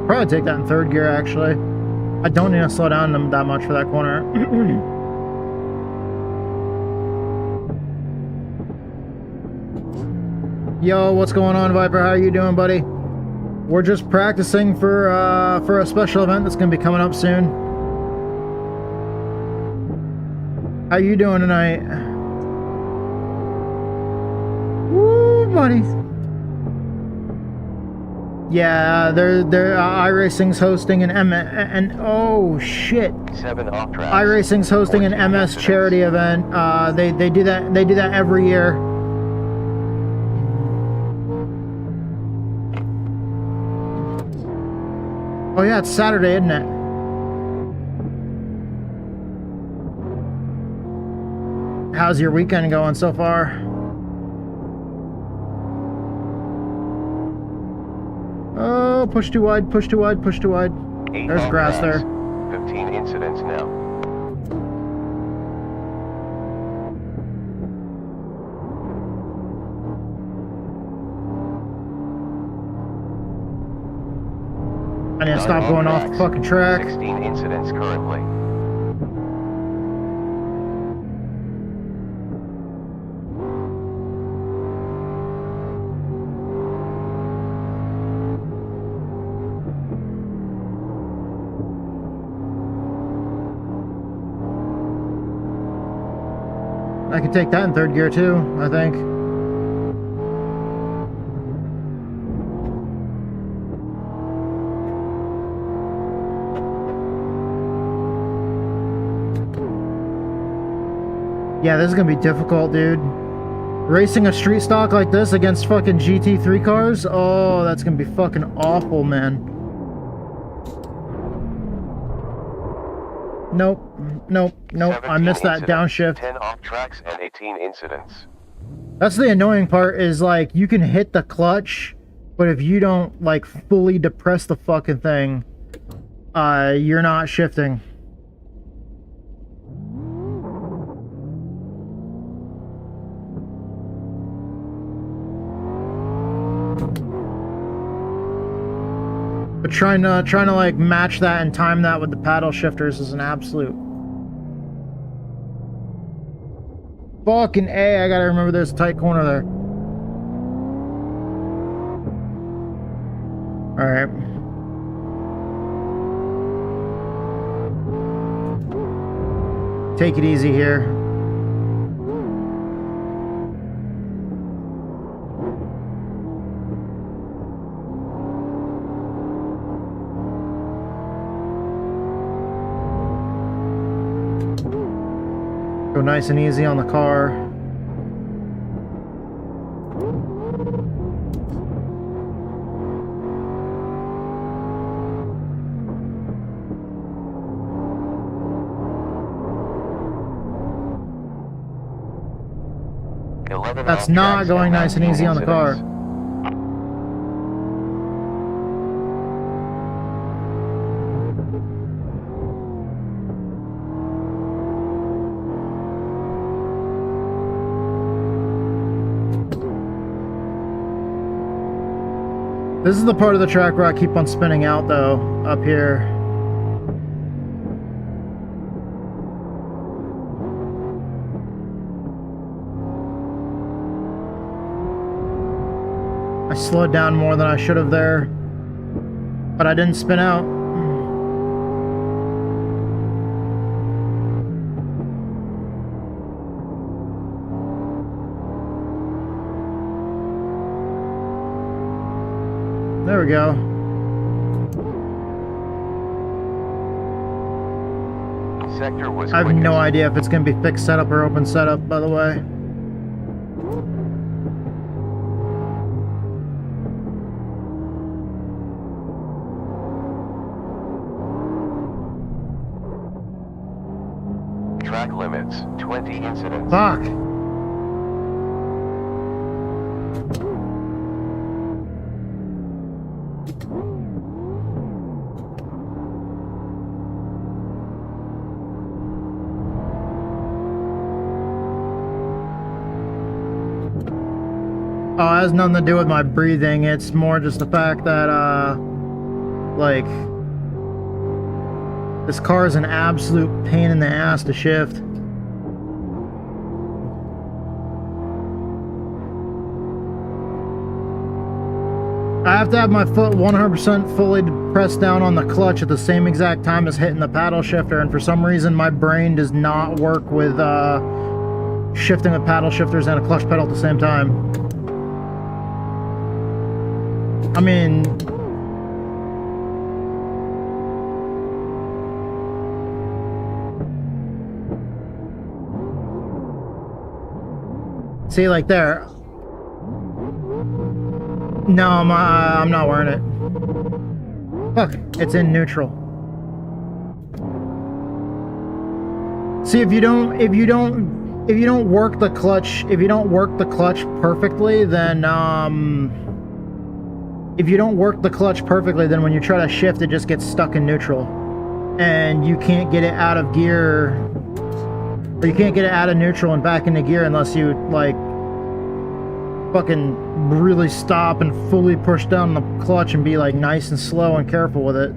B: Probably take that in third gear, actually. I don't need to slow down them that much for that corner. Yo, what's going on, Viper? How are you doing, buddy? We're just practicing for a special event that's gonna be coming up soon. How you doing tonight? Woo, buddy. Yeah, they're iRacing's hosting an oh shit.
A: 7 off tracks.
B: iRacing's hosting an MS charity event. They do that every year. Oh yeah, it's Saturday, isn't it? How's your weekend going so far? Oh, push too wide, push too wide, push too wide. There's grass there.
A: 15 incidents now.
B: I need to stop going off the fucking track.
A: 16 incidents currently.
B: I could take that in third gear too, I think. Yeah, this is gonna be difficult, dude. Racing a street stock like this against fucking GT3 cars? Oh, that's gonna be fucking awful, man. Nope. Nope. Nope. I missed that downshift.
A: 10 off tracks and 18 incidents.
B: That's the annoying part, is like you can hit the clutch, but if you don't like fully depress the fucking thing, you're not shifting. But trying to like match that and time that with the paddle shifters is an absolute fucking A. I gotta remember there's a tight corner there. Alright. Take it easy here. Go nice and easy on the car. That's not going nice and easy on the car. This is the part of the track where I keep on spinning out, though, up here. I slowed down more than I should have there, but I didn't spin out. There we go.
A: Sector was
B: I have
A: quickest.
B: no idea if it's going to be fixed setup or open setup, by the way.
A: Track limits, 20 incidents.
B: Fuck. Oh, it has nothing to do with my breathing. It's more just the fact that, like, this car is an absolute pain in the ass to shift. I have to have my foot 100% fully pressed down on the clutch at the same exact time as hitting the paddle shifter, and for some reason my brain does not work with shifting with paddle shifters and a clutch pedal at the same time. I mean, see, like there. No, I'm not wearing it. Look, it's in neutral. See, if you don't work the clutch, perfectly, then when you try to shift, it just gets stuck in neutral, and you can't get it out of gear, or you can't get it out of neutral and back into gear unless you like fucking really stop and fully push down the clutch and be like nice and slow and careful with it.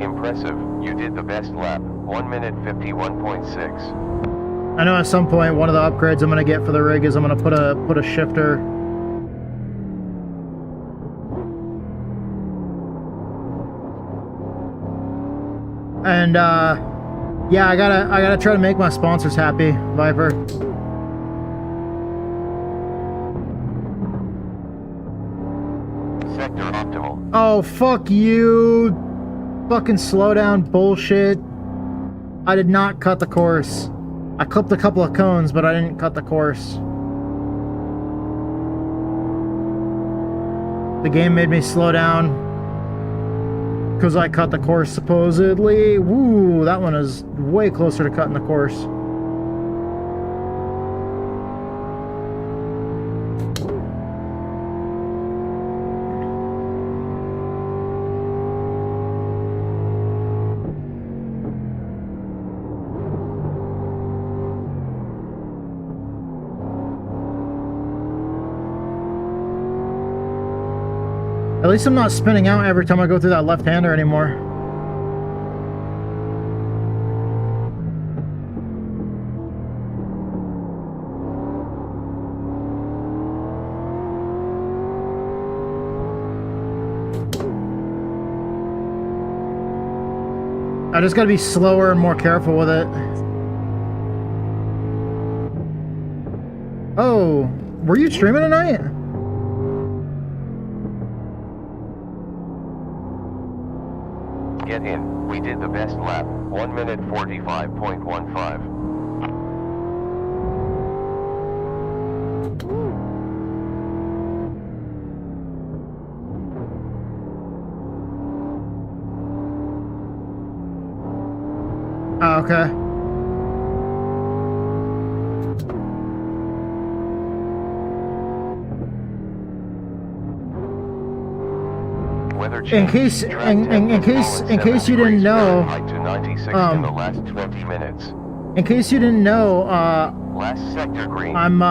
A: Impressive. You did the best lap. 1 minute 51.6.
B: I know at some point one of the upgrades I'm gonna get for the rig is I'm gonna put a shifter. And yeah, I gotta try to make my sponsors happy, Viper.
A: Sector optimal.
B: Oh, fuck you. Fucking slow down bullshit. I did not cut the course. I clipped a couple of cones, but I didn't cut the course. The game made me slow down because I cut the course, supposedly. Woo, that one is way closer to cutting the course. At least I'm not spinning out every time I go through that left-hander anymore. I just gotta be slower and more careful with it. Oh, were you streaming tonight?
A: Get in. We did the best lap. 1 minute 45.15.
B: Oh, okay.
A: Weather
B: In
A: change.
B: case
A: Track
B: in
A: temp
B: case
A: fallen
B: in case
A: 7
B: you didn't
A: degrees
B: know,
A: Fahrenheit to 96 in the last 20 minutes.
B: in case you didn't know,
A: Last sector green.
B: I'm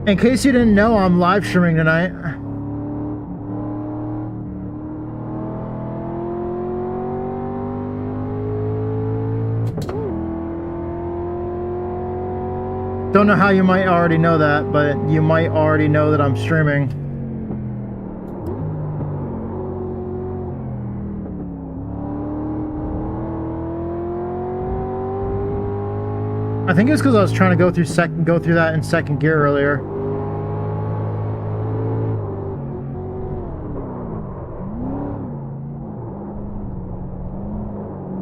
B: in case you didn't know, I'm live streaming tonight. Don't know how you might already know that, but you might already know that I'm streaming. I think it's because I was trying to go through that in second gear earlier.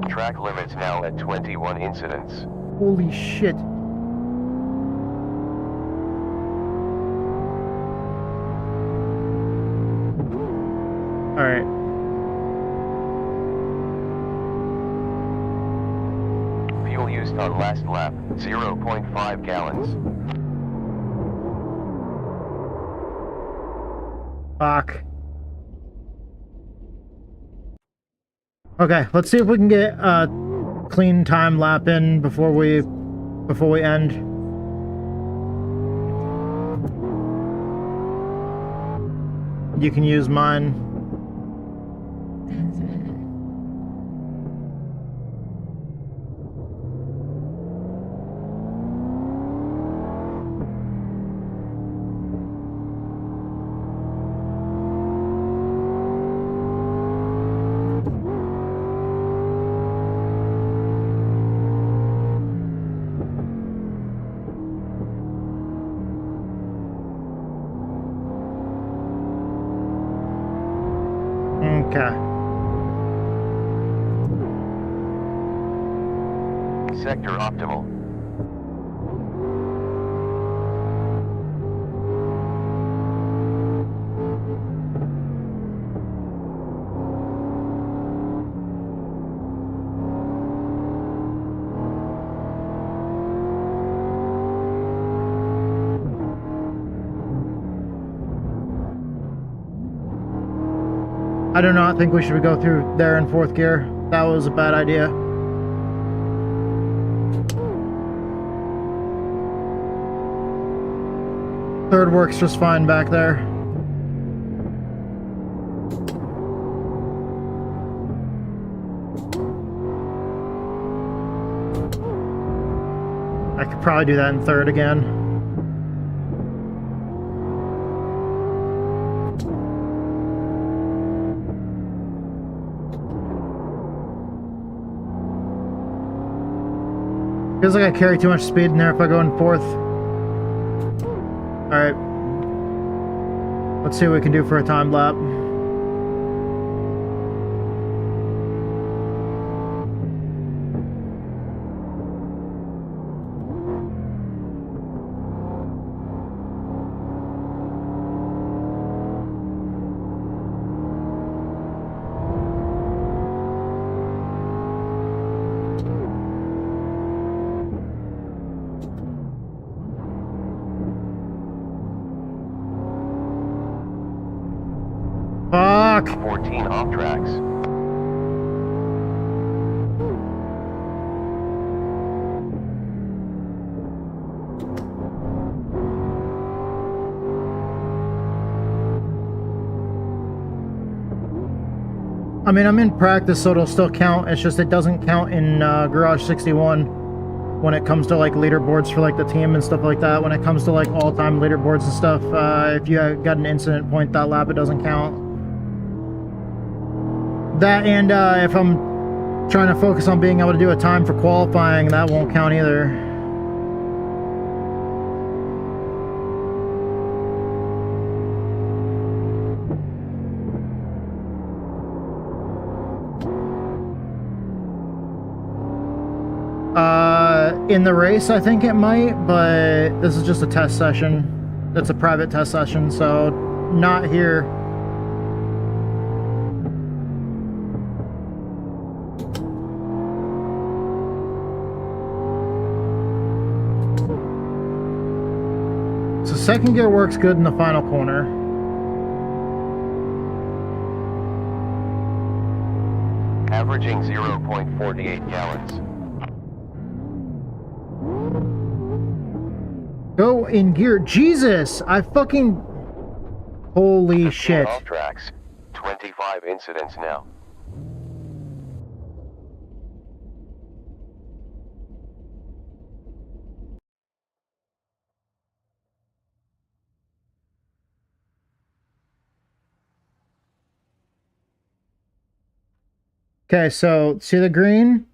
A: Track limits now at 21 incidents.
B: Holy shit. Alright.
A: Fuel used on last lap, 0.5 gallons.
B: Fuck. Okay, let's see if we can get a clean time lap in before we end. You can use mine. Okay.
A: Sector optimal.
B: I do not think we should go through there in fourth gear. That was a bad idea. Third works just fine back there. I could probably do that in third again. Feels like I carry too much speed in there if I go in fourth. Alright. Let's see what we can do for a time lap. Fuck!
A: 14 off tracks.
B: I mean, I'm in practice, so it'll still count. It's just it doesn't count in Garage 61 when it comes to like leaderboards for like the team and stuff like that. When it comes to like all-time leaderboards and stuff, if you got an incident point that lap, it doesn't count. That and if I'm trying to focus on being able to do a time for qualifying, that won't count either. In the race, I think it might, but this is just a test session. It's a private test session, so not here. So second gear works good in the final corner.
A: Averaging 0.48 gallons.
B: Go in gear. Jesus! I fucking... Holy shit.
A: Off tracks. 25 incidents now.
B: Okay, so see the green?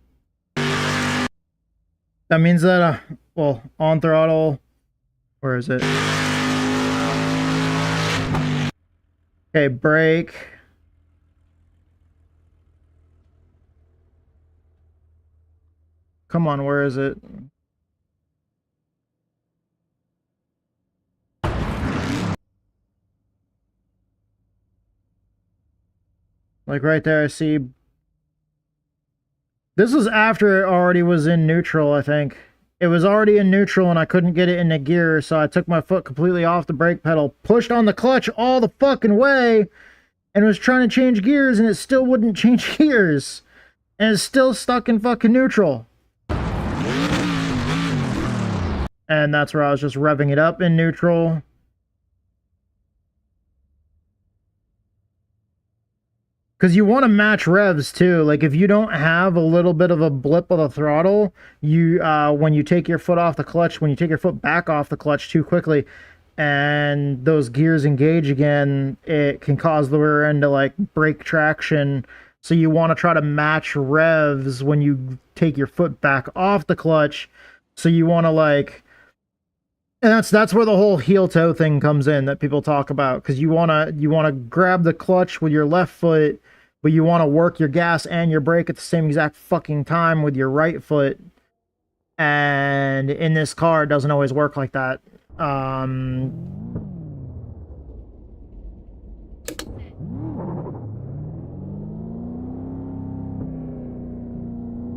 B: That means that well, on throttle. Where is it? Okay, brake. Come on, where is it? Like right there, I see. This was after it already was in neutral, I think. It was already in neutral and I couldn't get it into gear, so I took my foot completely off the brake pedal, pushed on the clutch all the fucking way, and was trying to change gears, and it still wouldn't change gears. And it's still stuck in fucking neutral. And that's where I was just revving it up in neutral. Because you want to match revs too. Like if you don't have a little bit of a blip of the throttle, you when you take your foot off the clutch, when you take your foot back off the clutch too quickly, and those gears engage again, it can cause the rear end to like break traction. So you want to try to match revs when you take your foot back off the clutch. So you want to like, and that's where the whole heel toe thing comes in that people talk about, because you wanna grab the clutch with your left foot, but you want to work your gas and your brake at the same exact fucking time with your right foot. And in this car, it doesn't always work like that.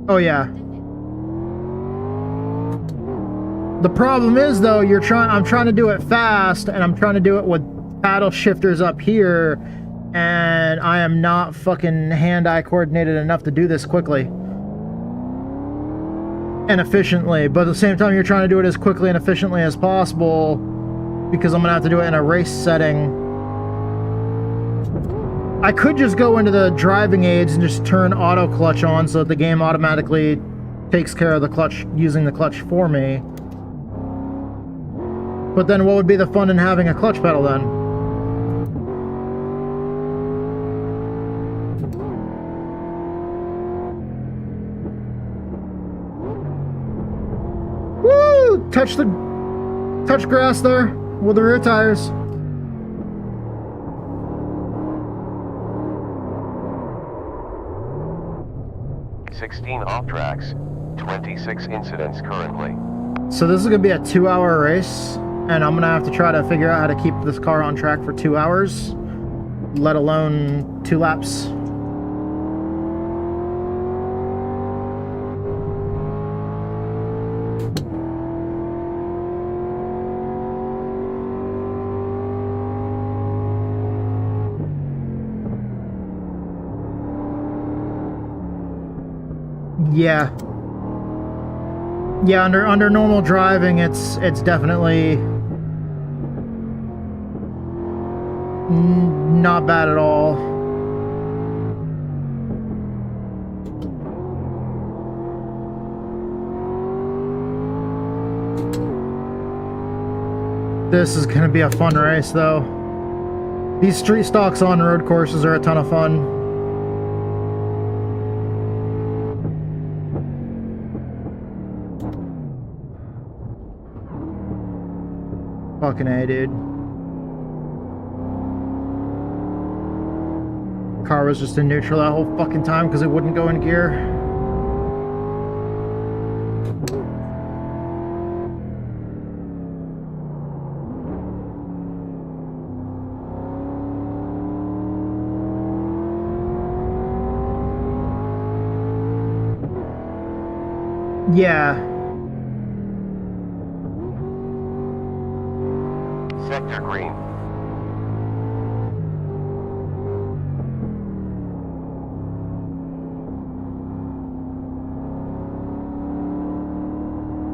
B: Oh yeah. The problem is though, I'm trying to do it fast, and I'm trying to do it with paddle shifters up here, and I am not fucking hand-eye coordinated enough to do this quickly and efficiently. But at the same time, you're trying to do it as quickly and efficiently as possible, because I'm gonna have to do it in a race setting. I could just go into the driving aids and just turn auto clutch on so that the game automatically takes care of the clutch, using the clutch for me. But then what would be the fun in having a clutch pedal then? Woo! Touch grass there with the rear tires.
A: $16 off tracks, 26 incidents currently.
B: So this is gonna be a 2-hour race, and I'm gonna have to try to figure out how to keep this car on track for 2 hours, let alone 2 laps. Yeah, under normal driving, it's definitely not bad at all. This is gonna be a fun race though. These street stocks on road courses are a ton of fun. Fucking A, dude. Car was just in neutral that whole fucking time because it wouldn't go in gear. Yeah.
A: Sector green.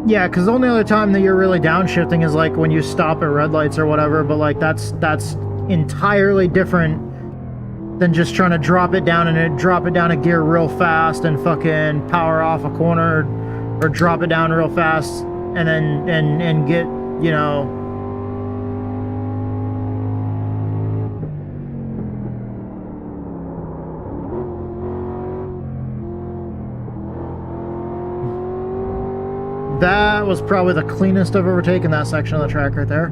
B: Yeah, because the only other time that you're really downshifting is like when you stop at red lights or whatever, but like that's entirely different than just trying to drop it down a gear real fast and fucking power off a corner, or drop it down real fast and then and get, you know, That was probably the cleanest I've ever taken that section of the track right there.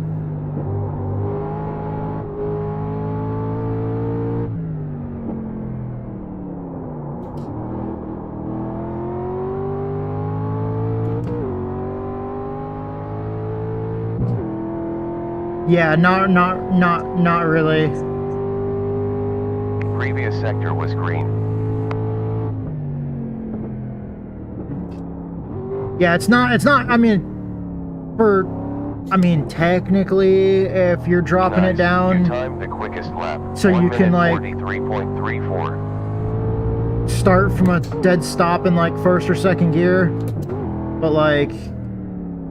B: Yeah, not really.
A: Previous sector was green.
B: Yeah, it's not, I mean, technically, if you're dropping it down,
A: You timed the quickest lap.
B: so you can, like,
A: 43.34.
B: start from a dead stop in, like, first or second gear, but, like,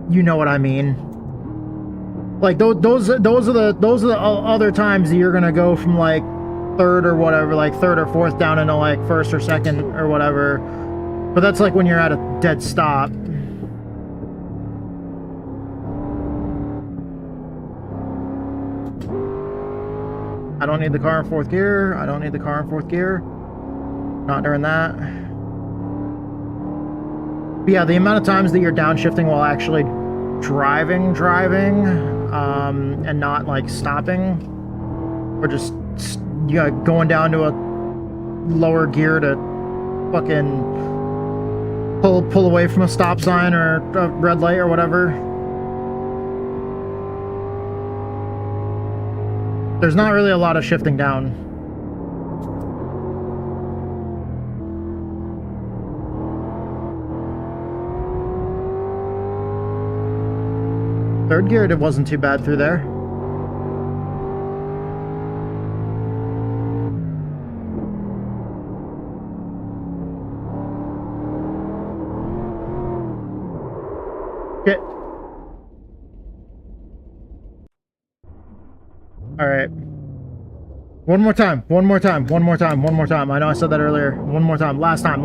B: you know what I mean. Like, those are the other times that you're gonna go from, like, third or whatever, like, third or fourth down into, like, first or second or whatever, but that's, like, when you're at a dead stop. I don't need the car in fourth gear. I don't need the car in fourth gear. Not during that. But yeah, the amount of times that you're downshifting while actually driving, and not like stopping, or just going down to a lower gear to fucking pull away from a stop sign or a red light or whatever. There's not really a lot of shifting down. Third gear, it wasn't too bad through there. Shit. All right. One more time. I know I said that earlier. One more time. Last time.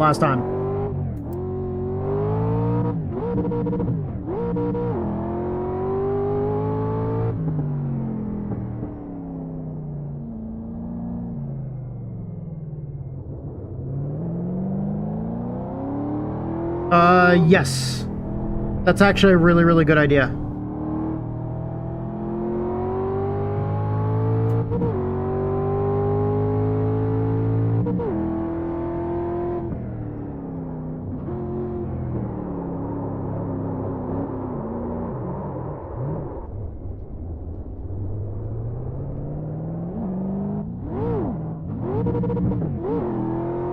B: Yes. That's actually a really, really good idea.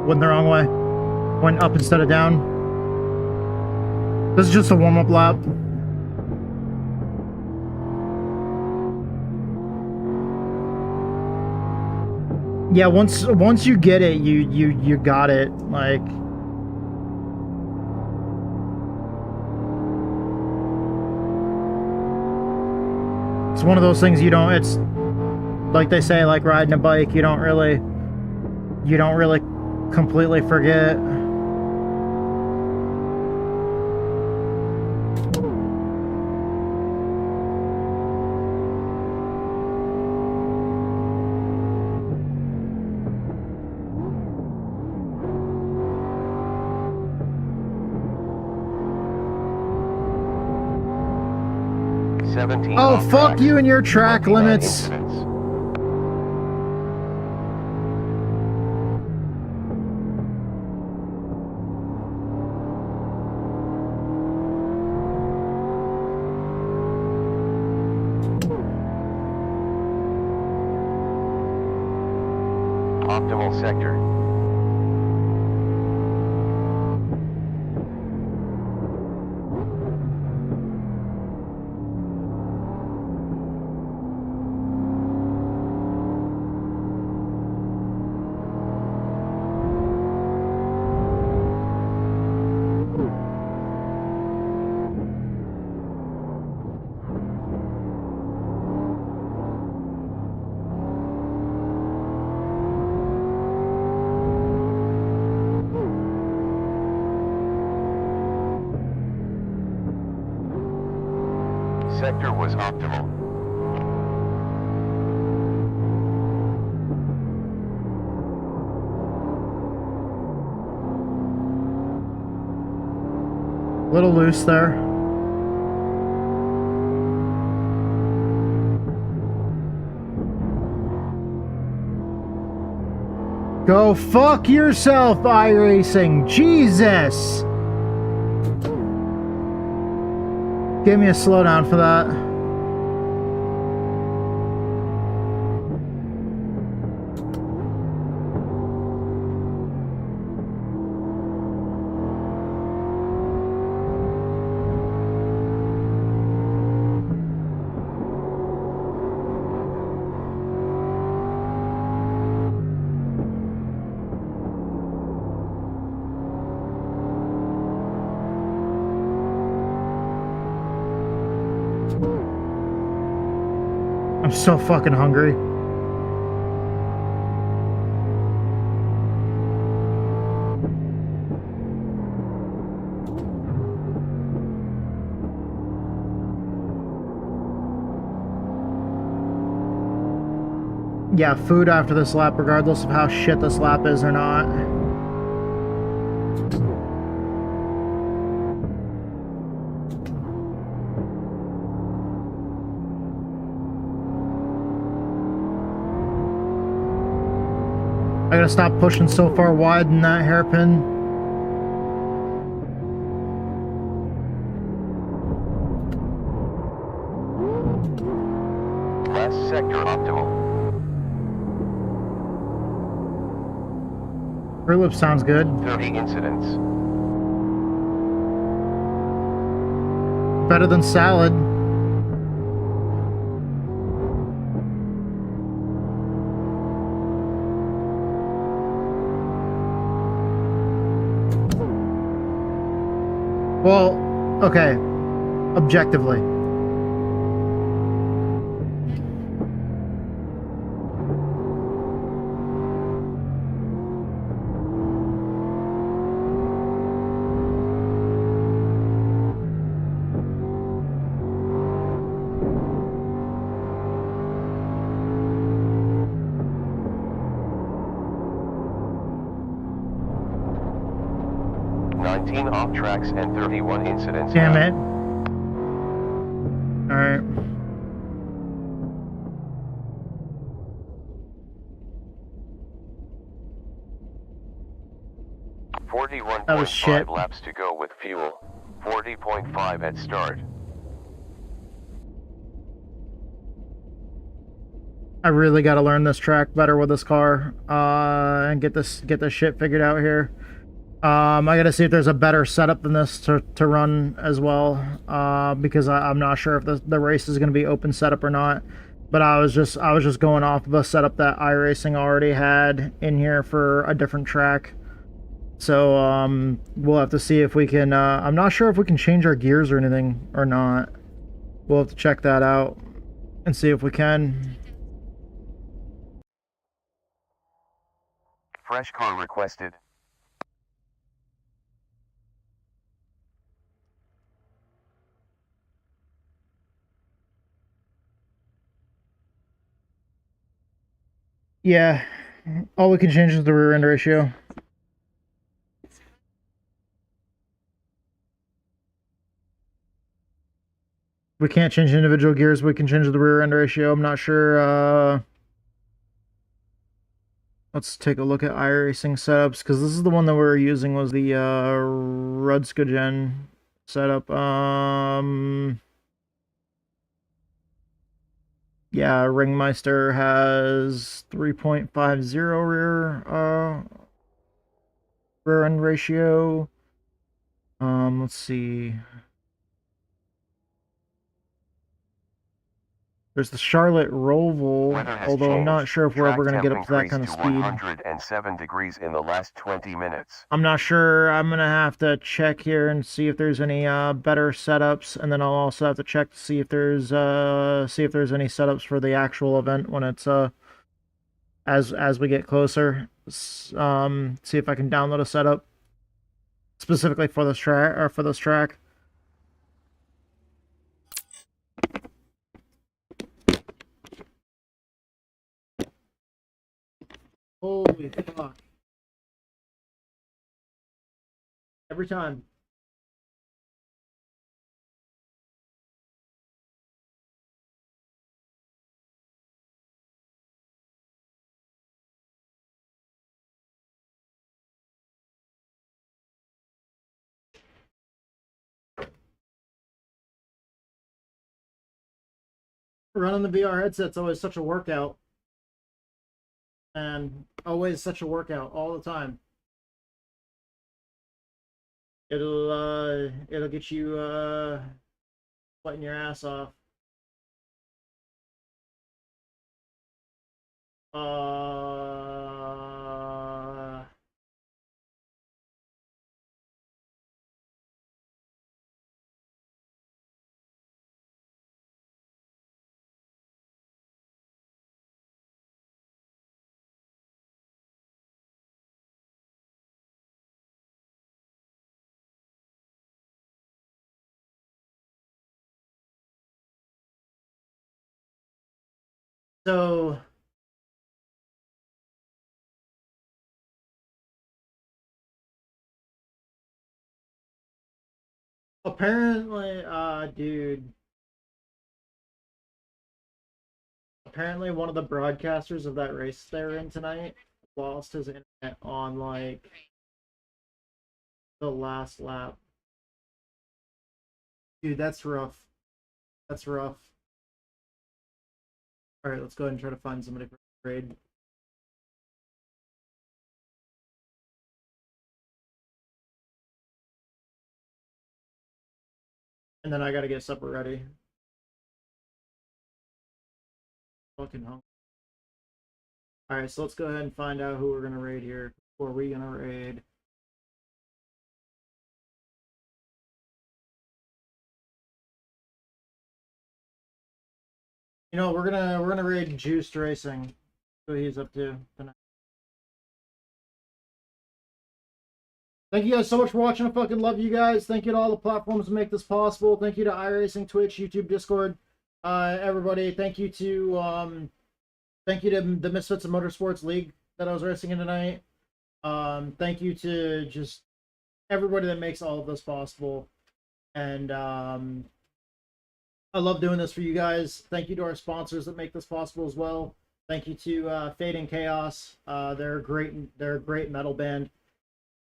B: Went the wrong way. Went up instead of down. This is just a warm-up lap. Yeah, once you get it, you got it. Like, it's one of those things you don't, it's like they say, like riding a bike, you don't really completely forget. Oh, fuck you and your track limits.
A: Optimal sector. Sector was optimal.
B: Little loose there. Go fuck yourself, iRacing. Jesus. Give me a slowdown for that. I'm so fucking hungry. Yeah, food after this lap, regardless of how shit this lap is or not. I gotta stop pushing so far wide in that hairpin.
A: Last sector optimal.
B: Rear lip sounds good.
A: 30 incidents.
B: Better than salad. Well, okay. Objectively.
A: Off tracks and 31 incidents.
B: Damn it. Alright. That was shit.
A: 41.5 laps to go with fuel. 40.5 at start.
B: I really got to learn this track better with this car, and get this shit figured out here. I gotta see if there's a better setup than this to run as well, because I'm not sure if the race is gonna be open setup or not. But I was just going off of a setup that iRacing already had in here for a different track. So we'll have to see if we can. I'm not sure if we can change our gears or anything or not. We'll have to check that out and see if we can.
A: Fresh car requested.
B: Yeah, all we can change is the rear end ratio. We can't change individual gears, we can change the rear end ratio. I'm not sure. Let's take a look at iRacing setups, because this is the one that we were using, was the Rudskogen setup. Yeah, Ringmeister has 3.50 rear end ratio. Let's see. There's the Charlotte Roval, although I'm not sure if we're ever going to get up to that kind of speed.
A: 107 degrees in the last 20 minutes.
B: I'm not sure. I'm going to have to check here and see if there's any better setups, and then I'll also have to check to see if there's any setups for the actual event when it's as we get closer. See if I can download a setup specifically for this track. Holy fuck. Every time. running the VR headset's always such a workout. And always such a workout all the time. It'll get you sweating your ass off. So apparently, dude. Apparently one of the broadcasters of that race they're in tonight lost his internet on like the last lap. Dude, that's rough. That's rough. Alright, let's go ahead and try to find somebody for trade. And then I gotta get supper ready. Fucking hungry. Alright, so let's go ahead and find out who we're gonna raid here. Who are we gonna raid? You know, we're gonna raid Juiced Racing. See what he's up to tonight. Thank you guys so much for watching. I fucking love you guys. Thank you to all the platforms that make this possible. Thank you to iRacing, Twitch, YouTube, Discord, everybody. Thank you to the Misfits of Motorsports League that I was racing in tonight. Thank you to just everybody that makes all of this possible. And I love doing this for you guys. Thank you to our sponsors that make this possible as well. Thank you to Fade and Chaos. They're a great metal band.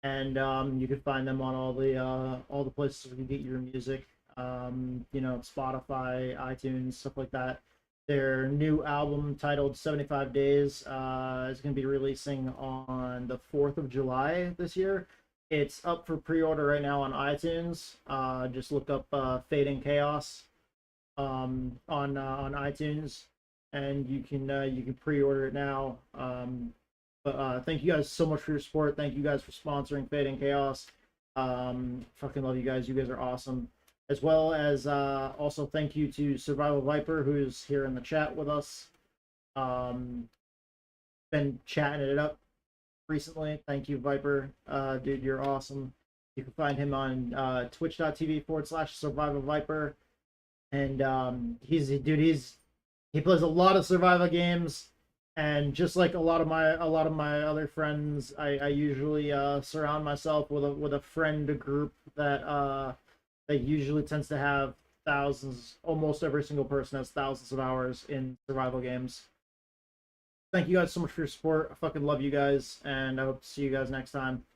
B: And you can find them on all the places where you get your music, you know, Spotify, iTunes, stuff like that. Their new album titled 75 Days is going to be releasing on the 4th of July this year. It's up for pre-order right now on iTunes. Just look up Fade and Chaos on iTunes, and you can pre-order it now. But thank you guys so much for your support. Thank you guys for sponsoring Fade and Chaos. Fucking love you guys. You guys are awesome. As well as also thank you to Survival Viper, who's here in the chat with us. Been chatting it up recently. Thank you, Viper. Dude, you're awesome. You can find him on twitch.tv/Survival Viper. And he plays a lot of survival games. And just like a lot of my other friends, I usually surround myself with a friend group that usually tends to have thousands. Almost every single person has thousands of hours in survival games. Thank you guys so much for your support. I fucking love you guys, and I hope to see you guys next time.